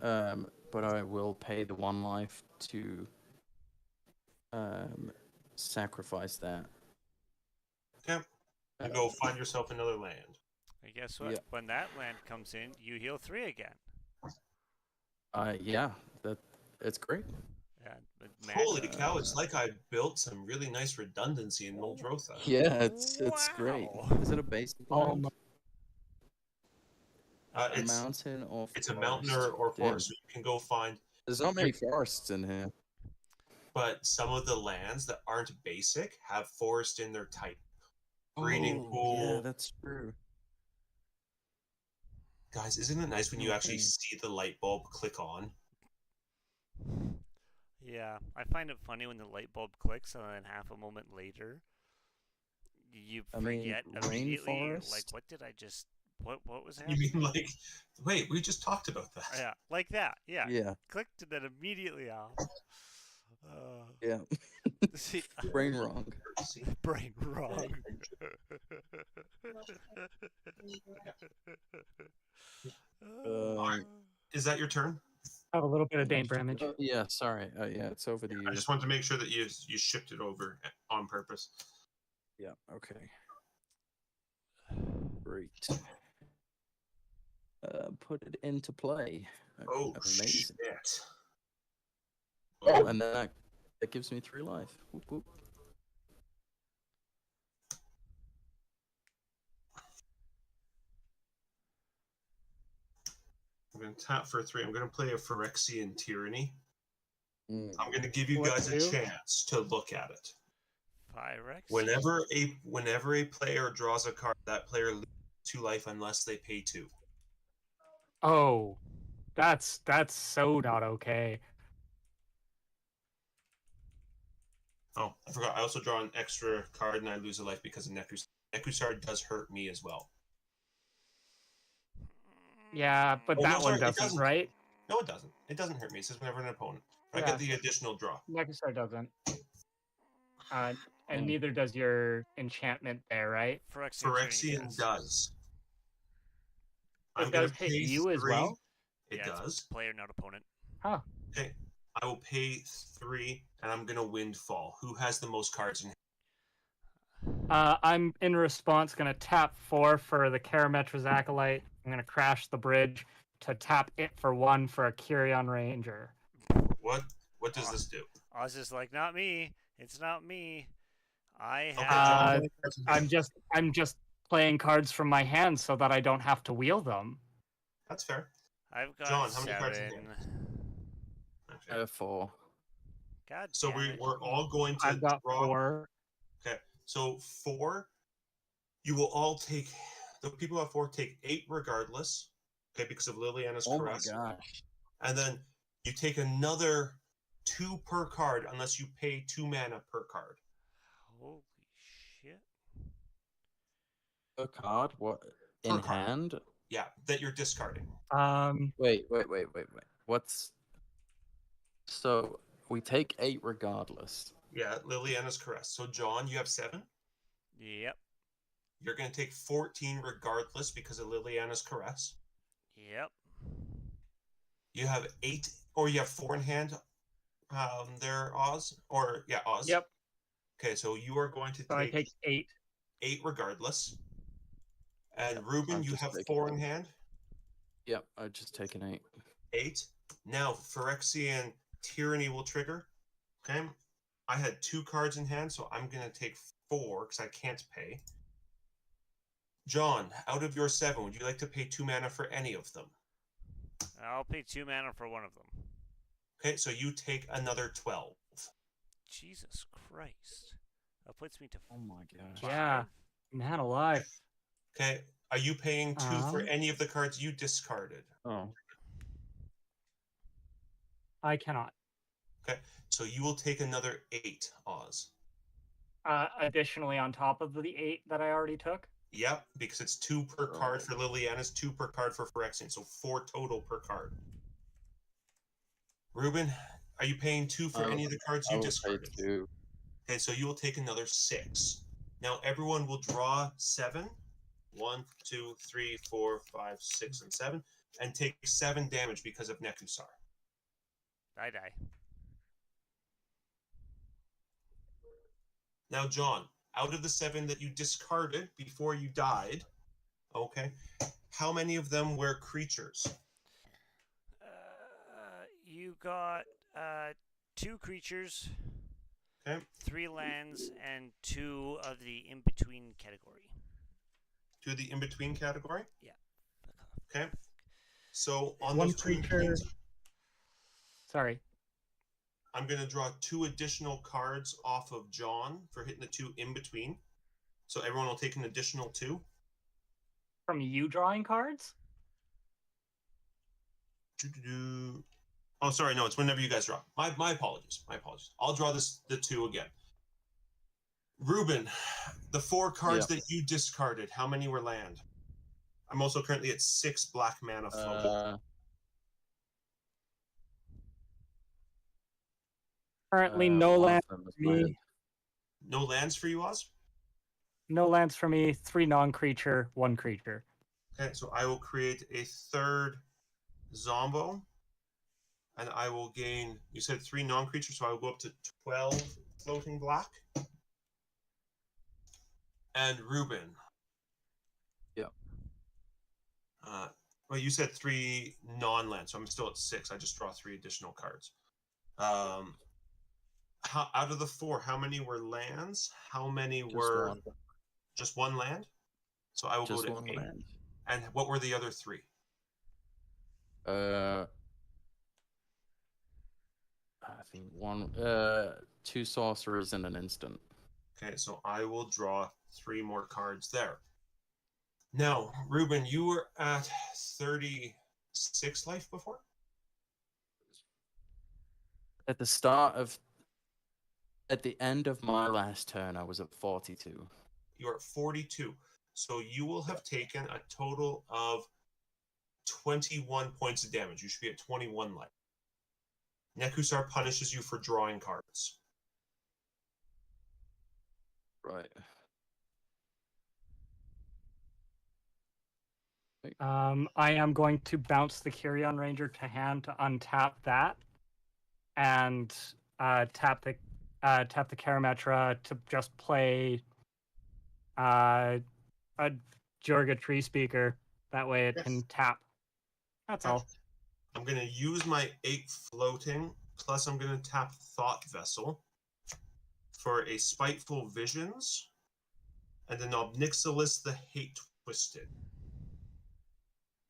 But I will pay the 1 life to sacrifice that. Okay. You go find yourself another land. And guess what? Yeah. When that land comes in, you heal 3 again. Yeah, it's great. But Holy magic. cow, it's like I built some really nice redundancy in Muldrotha. Yeah, it's great. Wow. Is it a basic Oh land? my- A It's mountain or it's a mountain or Damn. forest. So you can go find, There's not many forests in here. but some of the lands that aren't basic have forest in their type. Breeding Yeah, pool. that's true. Guys, isn't it nice when you actually Okay. see the light bulb click on? Yeah, I find it funny when the light bulb clicks and then half a moment later, you I mean, forget immediately. Like, rainforest? what did I just? What was You happening? mean like, wait, we just talked about that. Yeah, like that. Yeah, Yeah, clicked and then immediately off. yeah. See, Brain wrong. Courtesy. brain wrong. Um, Is that your turn? I have a little bit of Dane damage. Yeah, sorry. Yeah, it's over to you. I just wanted to make sure that you shipped it over on purpose. Yeah, okay. Great. Put it into play. Oh, Amazing. shit. Oh, and then that gives me 3 life. Whoop, whoop. I'm going to tap for 3. I'm going to play a Phyrexian Tyranny. Mm. I'm going to give you What guys a to do? chance to look at it. Pyrex. Whenever a player draws a card, that player loses 2 life unless they pay 2. Oh, that's so not okay. Oh, I forgot. I also draw an extra card and I lose a life because of Nekusar. Nekusar does hurt me as well. Yeah, but Oh, that no, one sorry, it doesn't, doesn't. right? No, it doesn't. It doesn't hurt me. It says whenever an opponent. I Yeah. get the additional draw. Nekusar doesn't. And Yeah. neither does your enchantment there, right? Phyrexian does. It I'm going does to hit pay you 3. as well? It Yeah, it's does. player, not opponent. Huh. Okay. I will pay 3 and I'm going to windfall. Who has the most cards in hand? I'm in response going to tap 4 for the Karametra's Acolyte. I'm going to crash the bridge to tap it for 1 for a Kyrion Ranger. What does this do? I was just like, not me. It's not me. I Okay, have. John. I'm just playing cards from my hand so that I don't have to wield them. That's fair. I've got John, how many cards in 7. hand? Okay. 4. God So damn it. we're all going to I've got draw. 4. Okay. So 4, you will all take. The people who have 4 take 8 regardless. Okay, because of Liliana's Oh my caress. gosh. And then you take another 2 per card unless you pay 2 mana per card. Holy shit. A card? What? Per In card. hand? Yeah, that you're discarding. Wait. What's... So, we take 8 regardless. Yeah, Liliana's caress. So John, you have 7. Yep. You're going to take 14 regardless because of Liliana's caress. Yep. You have 8, or you have 4 in hand. There, Oz, or yeah, Oz. Yep. Okay, so you are going to So I take 8. 8 regardless. And Yep, Ruben, I've you just have taken 4 8. in hand. Yep, I've just taken 8. 8. Now, Phyrexian Tyranny will trigger. Okay. I had 2 cards in hand, so I'm going to take 4 because I can't pay. John, out of your 7, would you like to pay 2 mana for any of them? I'll pay 2 mana for one of them. Okay, so you take another 12. Jesus Christ. That puts me to Oh my gosh. 5. Yeah. Man alive. Okay, are you paying 2 for Um. any of the cards you discarded? Oh. I cannot. Okay, so you will take another 8, Oz. Additionally, on top of the 8 that I already took. Yep, because it's 2 per card for Liliana's, 2 per card for Phyrexian, so 4 total per card. Ruben, are you paying 2 for any of the cards you I will pay discarded? 2. Okay, so you will take another 6. Now everyone will draw 7. 1, 2, 3, 4, 5, 6, and 7, and take 7 damage because of Nekusar. I die. Now, John, out of the 7 that you discarded before you died, okay, how many of them were creatures? You got 2 creatures, Okay, 3 lands, and 2 of the in-between category. 2 of the in-between category? Yeah. Okay. So on One those 2 creature. in-betweens, Sorry. I'm going to draw 2 additional cards off of John for hitting the 2 in-between. So everyone will take an additional 2. From you drawing cards? Oh, sorry, no, it's whenever you guys draw. My apologies. My apologies. I'll draw the 2 again. Ruben, the 4 cards that you discarded, how many were land? I'm also currently at 6 black mana floating. Currently, no one of lands them is for me. land. No lands for you, Oz? No lands for me. 3 non-creature, 1 creature. Okay, so I will create a 3rd Zombo. And I will gain, you said 3 non-creatures, so I will go up to 12 floating black. And Ruben. Yep. Well, you said 3 non-land, so I'm still at 6. I just draw 3 additional cards. Out of the 4, how many were lands? How many were One. just 1 land? So I will Just go to one 8. land. And what were the other 3? I think 2 sorcerers and an instant. Okay, so I will draw 3 more cards there. Now, Ruben, you were at 36 life before? At the end of my last turn, I was at 42. You're at 42. So you will have taken a total of 21 points of damage. You should be at 21 life. Nekusar punishes you for drawing cards. Right. I am going to bounce the Kyrion Ranger to hand to untap that, and tap the Karametra to just play a Jorga Tree Speaker. That way it can tap. That's all. I'm going to use my 8 floating, plus I'm going to tap Thought Vessel for a Spiteful Visions, and then Obnixilis the Hate Twisted.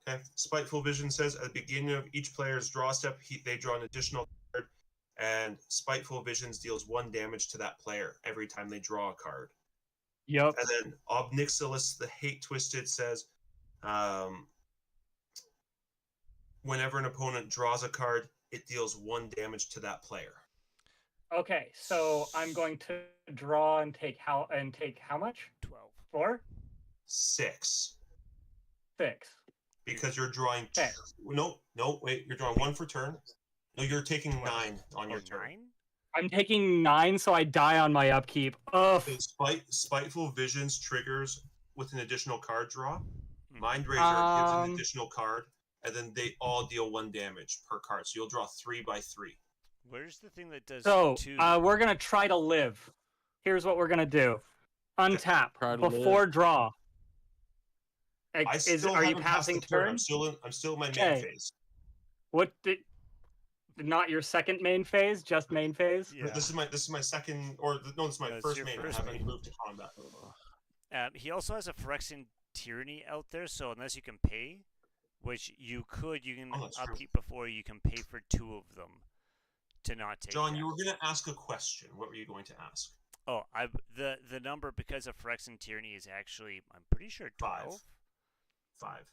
Okay, Spiteful Vision says at the beginning of each player's draw step, they draw an additional card, and Spiteful Visions deals 1 damage to that player every time they draw a card. Yep. And then Obnixilis the Hate Twisted says, whenever an opponent draws a card, it deals 1 damage to that player. Okay, so I'm going to draw and take how much? 12. 4? 6. 6. Because you're drawing. Okay. No, wait. You're drawing 1 for turn. No, you're taking 9 on your turn. 9? I'm taking 9, so I die on my upkeep. Ugh. Spiteful Visions triggers with an additional card draw. Mhm. Mind Razor gives an additional card, and then they all deal 1 damage per card. So you'll draw 3 by 3. Where's the thing that does So 2? we're gonna try to live. Here's what we're gonna do: untap Try to before live. draw. I still Are you haven't passed passing the turn. turn? I'm still in my main Okay. phase. What did? Not your second main phase, just main phase. Yeah. This is my second, or no, this is my No, it's first your main. first I haven't main. moved to combat. He also has a Phyrexian Tyranny out there, so unless you can pay, which you can that's true. upkeep before, you can pay for 2 of them to not take John, you were damage. going to ask a question. What were you going to ask? Oh, the number, because of Phyrexian Tyranny, is actually, I'm pretty sure 12. 5.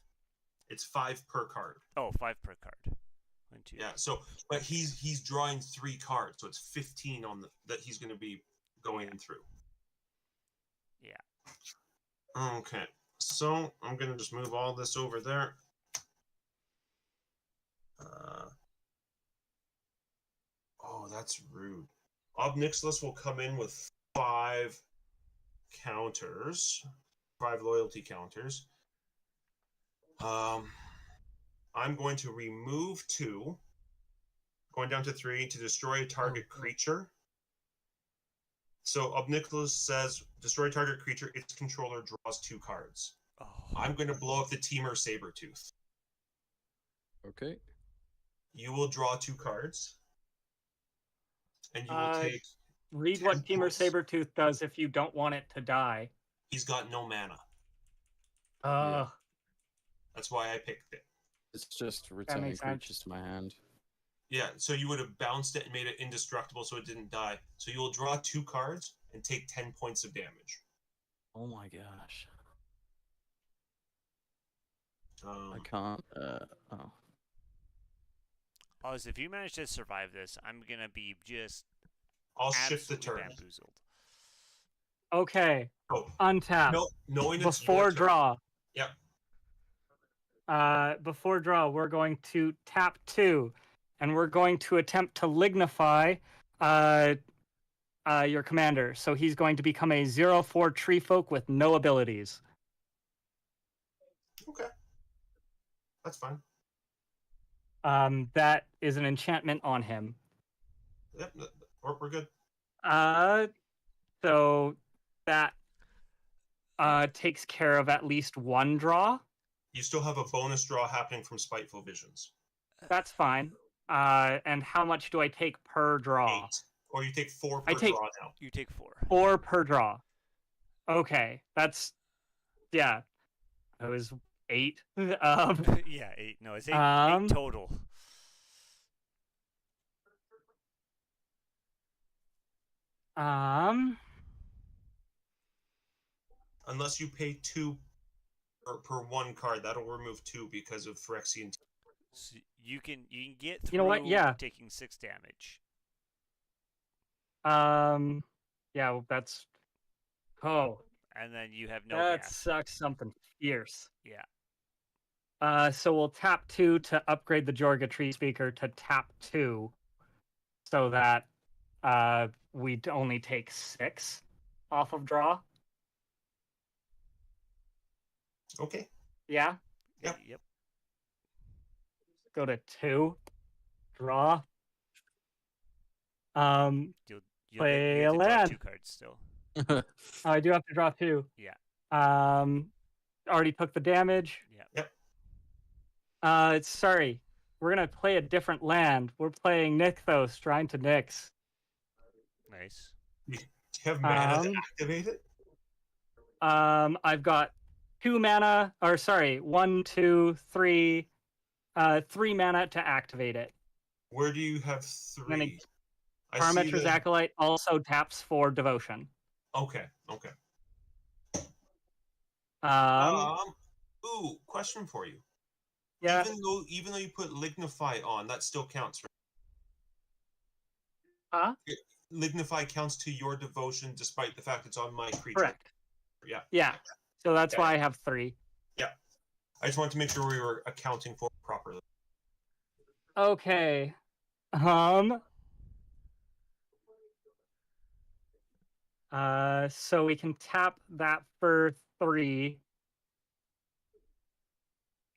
It's 5 per card. Oh, 5 per card. 1, 2. Yeah. So, but he's drawing 3 cards, so it's 15 on that he's going to be going through. Yeah. Okay. So I'm going to just move all this over there. Oh, that's rude. Obnixilis will come in with 5 counters, 5 loyalty counters. I'm going to remove 2, going down to 3 to destroy a target creature. So Obnicholas says, destroy target creature, its controller draws 2 cards. Oh. I'm going to blow up the Teamer Sabertooth. Okay. You will draw 2 cards. And you will take... Read 10 what Teamer points. Sabertooth does if you don't want it to die. He's got no mana. Uh, That's why I picked it. It's just returning makes sense. creatures to my hand. Yeah, so you would have bounced it and made it indestructible so it didn't die. So you will draw 2 cards and take 10 points of damage. Oh my gosh. I Um, can't. Oh. Oz, if you manage to survive this, I'm gonna be just I'll shift the absolutely turn. bamboozled. okay. Oh, Untap. no, knowing it's Before your turn. draw. Yep. Before draw, we're going to tap 2, and we're going to attempt to lignify your commander. So he's going to become a 0/4 tree folk with no abilities. Okay. That's fine. That is an enchantment on him. Yep, we're good. So that takes care of at least 1 draw. You still have a bonus draw happening from Spiteful Visions. That's fine. And how much do I take per draw? 8. Or you take 4 I per take- draw now. You take 4. 4 per draw. Okay, that's yeah. It was 8. Yeah, 8. No, it's 8, 8 Um, total. Unless you pay 2 per 1 card, that'll remove 2 because of Phyrexian. So you can get through You know what? Yeah. taking 6 damage. Yeah, well, that's And then you have no that gas. sucks something fierce. Yeah. So we'll tap 2 to upgrade the Jorga Tree Speaker to tap 2, so that we only take 6 off of draw. Okay. Yeah, Yep. Yep. go to 2, draw. You'll Play you have a to draw land. 2 cards still. I do have to draw 2. Yeah. Already took the damage. Yeah. Sorry, we're gonna play a different land. We're playing Nykthos, trying to Nyx. Nice. Do you have mana to activate it? I've got 2 mana, or sorry, 1, 2, 3, 3 mana to activate it. Where do you have Then 3? I see Parametra's the... Acolyte also taps for devotion. Okay. Um, Ooh, question for you. yeah. Even though you put Lignify on, that still counts, right? Huh? Lignify counts to your devotion despite the fact it's on my creature. Correct. Yeah. Yeah. So that's Okay. why I have 3. I just wanted to make sure we were accounting for it properly. Okay. So we can tap that for 3.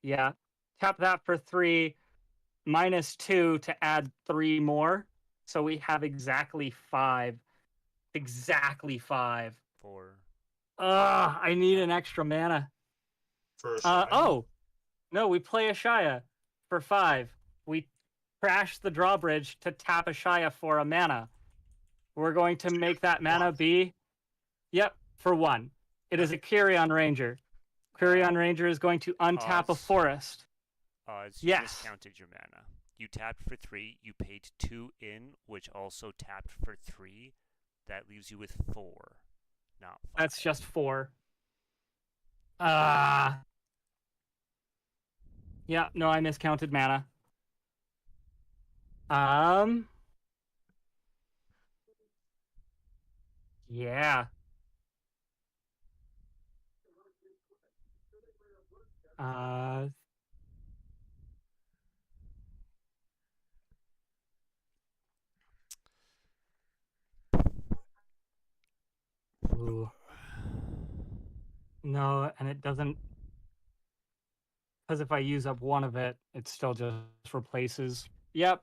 Yeah. Tap that for 3, -2 to add 3 more. So we have exactly 5. Exactly 5. 4. I need an extra mana. For a shot. No, we play a Shia for 5. We crash the drawbridge to tap a Shia for a mana. We're going to make that mana be, for 1. It is a Kyrion Ranger. Kyrion Ranger is going to untap a Oz. forest. Oz, you Yes. discounted your mana. You tapped for 3. You paid 2 in, which also tapped for 3. That leaves you with 4, not 5. That's just 4. Yeah, no, I miscounted mana. Yeah. Ooh. No, and it doesn't, because if I use up 1 of it, it still just replaces. Yep.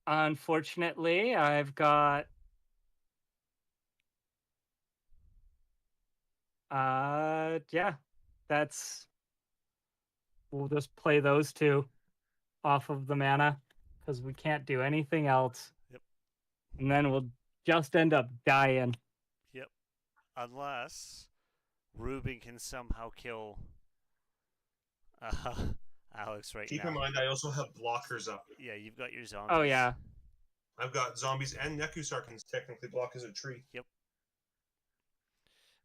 Unfortunately, I've got yeah, that's we'll just play those two off of the mana because we can't do anything else. Yep. And then we'll just end up dying. Yep. Unless Ruben can somehow kill uh, Alex right Keep now. in mind, I also have blockers up. Yeah, you've got your zombies. Oh yeah. I've got zombies, and Nekusar can technically block as a tree.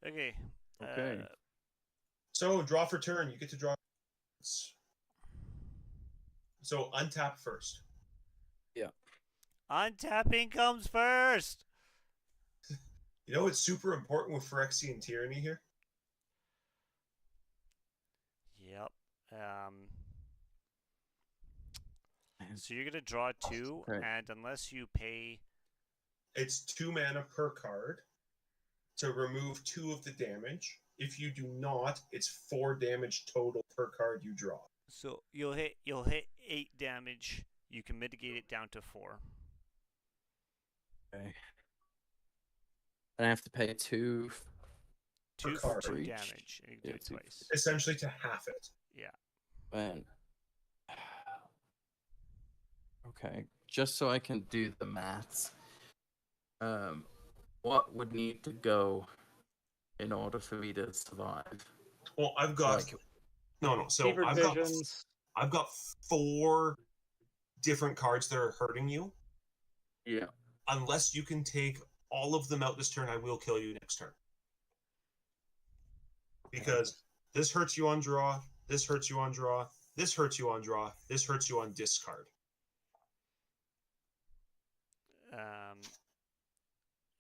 Okay. Okay. So, draw for turn. You get to draw. So, untap first. Untapping comes first. You know it's super important with Phyrexian Tyranny here? Yep. So you're gonna draw 2, Okay. and unless you pay, It's 2 mana per card to remove 2 of the damage. If you do not, it's 4 damage total per card you draw. so you'll hit 8 damage. You can mitigate it down to 4. Okay. And I have to pay 2. 2 Per for card. 2 For each. damage. And you can Yeah, do it 2 twice. Essentially to half it. Yeah. Man. Okay. Just so I can do the maths. What would need to go in order for me to survive? Well, I've got Like, no. So Fevered I've got visions. 4 different cards that are hurting you. yeah. Unless you can take all of them out this turn, I will kill you next turn. Because this hurts you on draw, this hurts you on draw, this hurts you on draw, this hurts you on discard.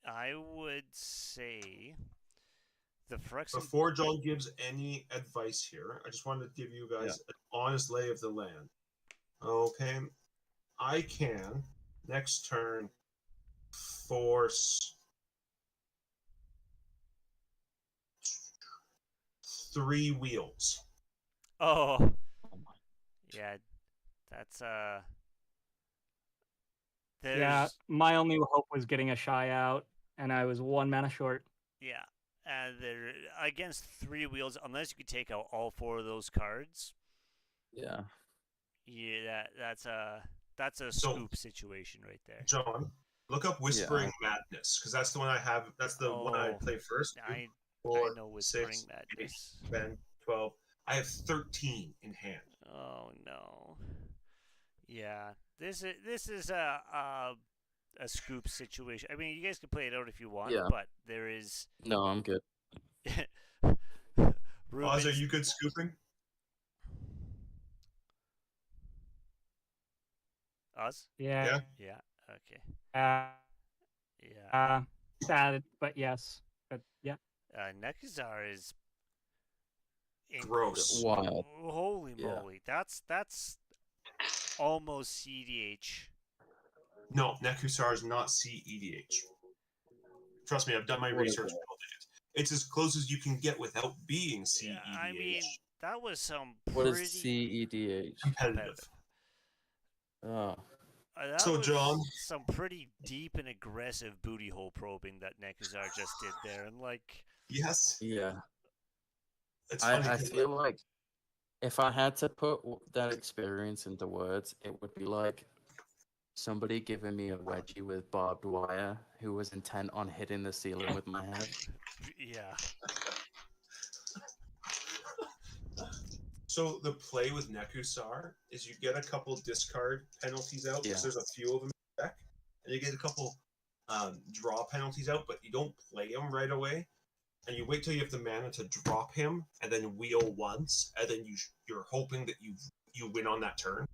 I would say the Phyrexian. Before John gives any advice here, I just wanted to give you guys an honest lay of the land. Okay, I can next turn force 3 wheels. Oh. Oh my. Yeah. That's Yeah, There's my only hope was getting a shy out, and I was 1 mana short. yeah. And there against 3 wheels, unless you could take out all 4 of those cards. Yeah. Yeah, that's a So- scoop situation right there. John, look up Whispering Madness, because that's the one I have. That's the one I Oh, play first. I 4, know Whispering 6, 8, Madness. 10, 12. I have 13 in hand. Oh no. Yeah, this is a scoop situation. I mean, you guys can play it out if you want, Yeah. but there is No, I'm good. Oz, are Ruben's- you good scooping? Us? Yeah. Yeah. Okay. Uh, Yeah. sad, but yes. But yeah. Nekazar is Gross. Wild. Holy Yeah. moly, that's almost CDH. No, Nekusar is not CEDH. Trust me, I've done my What is research it? building it. It's as close as you can get without being CEDH. Yeah, I mean, that was some What pretty is CEDH? competitive. Oh. that So, was John- some pretty deep and aggressive booty hole probing that Nekazar just did there, and like, Yes, Yeah. it's funny. I 'cause, feel like if I had to put that experience into words, it would be like somebody giving me a wedgie with barbed wire who was intent on hitting the ceiling with my head. yeah, So the play with Nekusar is you get a couple discard penalties out because Yeah. there's a few of them in the deck, and you get a couple draw penalties out, but you don't play them right away, and you wait till you have the mana to drop him, and then wheel once, and then you're hoping that you win on that turn.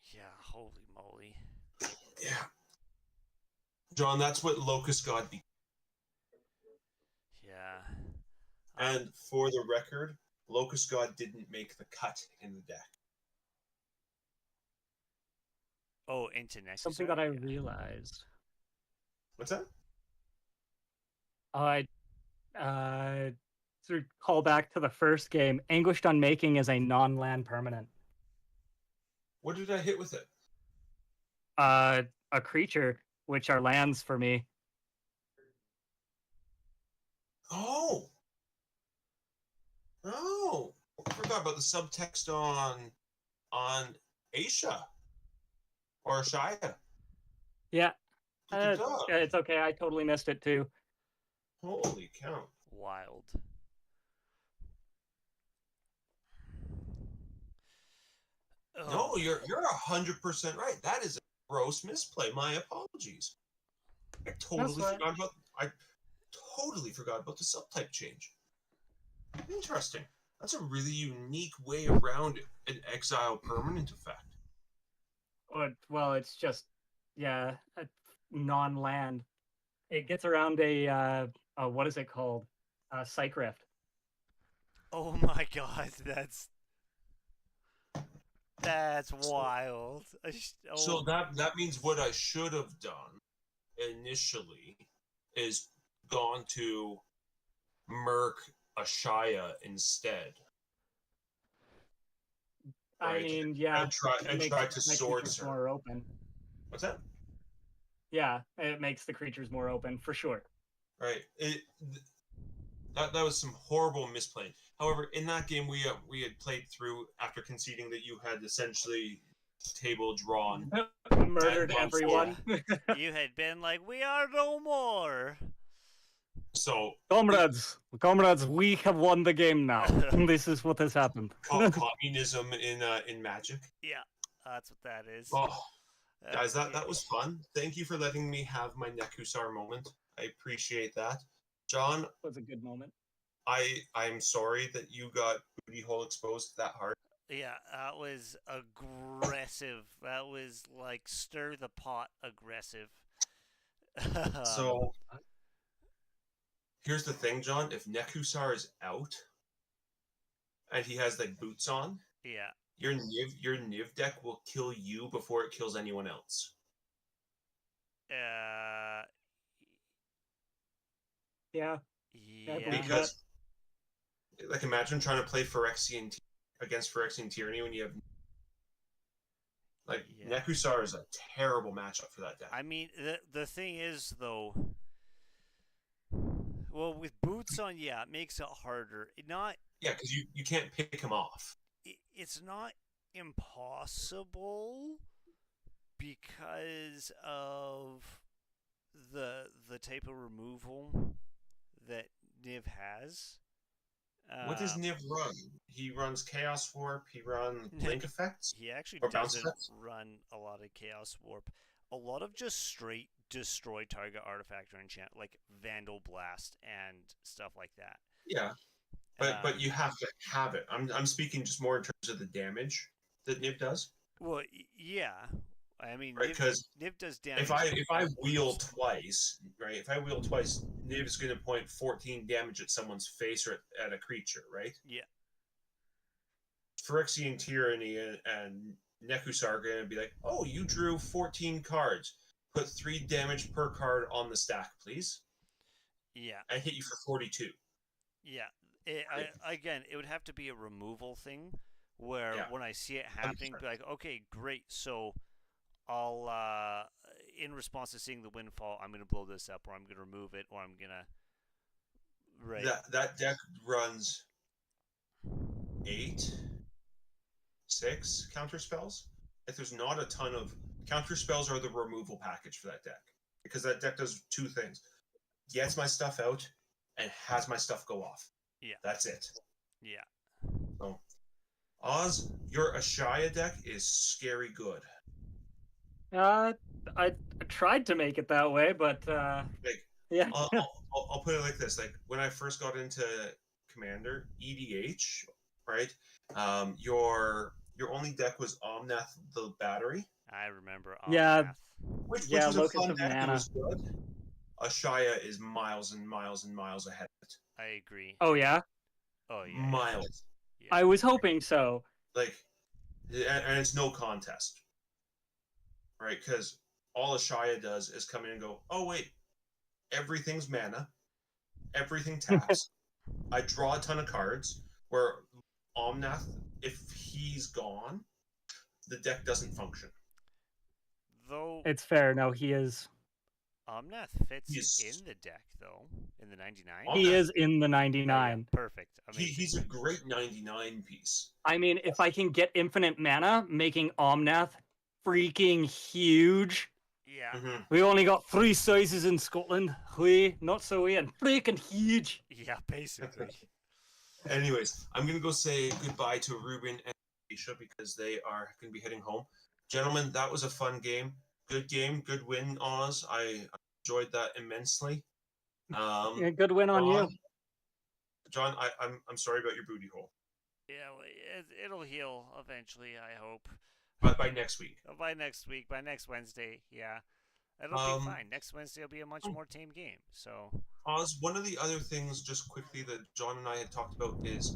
yeah. Holy moly. Yeah, John, that's what Locust God be. Yeah. And for the record, Locust God didn't make the cut in the deck. Oh, into Nekazar. Something that I Yeah. realized. What's that? I sort of call back to the first game. Anguished Unmaking is a non-land permanent. What did I hit with it? A creature, which are lands for me. Oh. Oh. I forgot about the subtext on Aisha or Shia. Yeah, Da-da-da. it's okay. I totally missed it too. Holy cow. Wild. No, Oh. you're 100% right. That is a gross misplay. My apologies. I totally fine. forgot about the subtype change. Interesting. That's a really unique way around an exile permanent effect. Well, it's just a non-land. It gets around a what is it called? Psych rift. Oh my god, that's wild. So that means what I should have done initially is gone to Merc Ashaya instead. I Right? mean, yeah, I tried to sword creatures serve. more open. What's that? Yeah, it makes the creatures more open for sure. Right. That was some horrible misplaying. However, in that game we had played through after conceding that you had essentially table drawn. Murdered And everyone. You had been like, we are no more. So Comrades, we have won the game now. This is what has happened. communism in Magic. Yeah, that's what that is. Oh, guys, that was fun. Thank you for letting me have my Nekusar moment. I appreciate that. John, Was a good moment. I'm sorry that you got booty hole exposed that hard. Yeah, that was aggressive. That was like stir the pot aggressive. So here's the thing, John. If Nekusar is out and he has like boots on, yeah. your Niv deck will kill you before it kills anyone else. Yeah. Because like imagine trying to play Phyrexian against Phyrexian Tyranny when you have Nekusar is a terrible matchup for that deck. I mean, the thing is though, well, with boots on, yeah, it makes it harder. Because you can't pick him off. It's not impossible because of the type of removal that Niv has. What does Niv run? He runs Chaos Warp. He runs Blink Effects. He actually doesn't run a lot of Chaos Warp. A lot of just straight destroy target artifact or enchant, like Vandal Blast and stuff like that. Yeah, but you have to have it. I'm speaking just more in terms of the damage that Niv does. Well, yeah. I mean, right? Because Niv does damage. If I wheel twice, right? If I wheel twice, Niv is going to point 14 damage at someone's face or at a creature, right? Yeah. Phyrexian Tyranny and Nekusar are going to be like, oh, you drew 14 cards. Put 3 damage per card on the stack, please. Yeah. I hit you for 42. Yeah. Again, it would have to be a removal thing where when I see it happening, be like, okay, great. So I'll, in response to seeing the windfall, I'm going to blow this up, or I'm going to remove it, or I'm going to. Right. That deck runs 6 counter spells. If there's not a ton of counter spells, are the removal package for that deck, because that deck does 2 things: gets my stuff out and has my stuff go off. Yeah, that's it. Yeah. So, Oz, your Ashaya deck is scary good. I tried to make it that way, but yeah. I'll put it like this: like when I first got into Commander, EDH, right? Your only deck was Omnath the Battery. I remember Omnath. Yeah. Which was a fun deck. It was good. Ashaya is miles and miles and miles ahead of it. I agree. Oh yeah. Oh yeah. Miles. Yeah. I was hoping so. Like, and it's no contest, right? Because all Ashaya does is come in and go, oh wait, everything's mana, everything taps. I draw a ton of cards. Where Omnath, if he's gone, the deck doesn't function. Though It's fair. No, he is. Omnath fits He's- in the deck, though, in the 99. Omnath- He is in the Yeah, yeah, 99. perfect. Amazing. He's a great 99 piece. I mean, if I can get infinite mana, making Omnath freaking huge. Yeah, Mhm. We only got 3 sizes in Scotland. We, not so we, and freaking huge. yeah, basically. Anyways, I'm gonna go say goodbye to Ruben and Aisha because they are gonna be heading home. Gentlemen, that was a fun game. Good win, Oz. I enjoyed that immensely. Yeah, good win on you. John, I'm sorry about your booty hole. Yeah, well, it'll heal eventually, I hope. By next week. By next week, by next Wednesday, yeah. It'll be fine. Next Wednesday will be a much more tame game, so... Oz, one of the other things, just quickly, that John and I had talked about is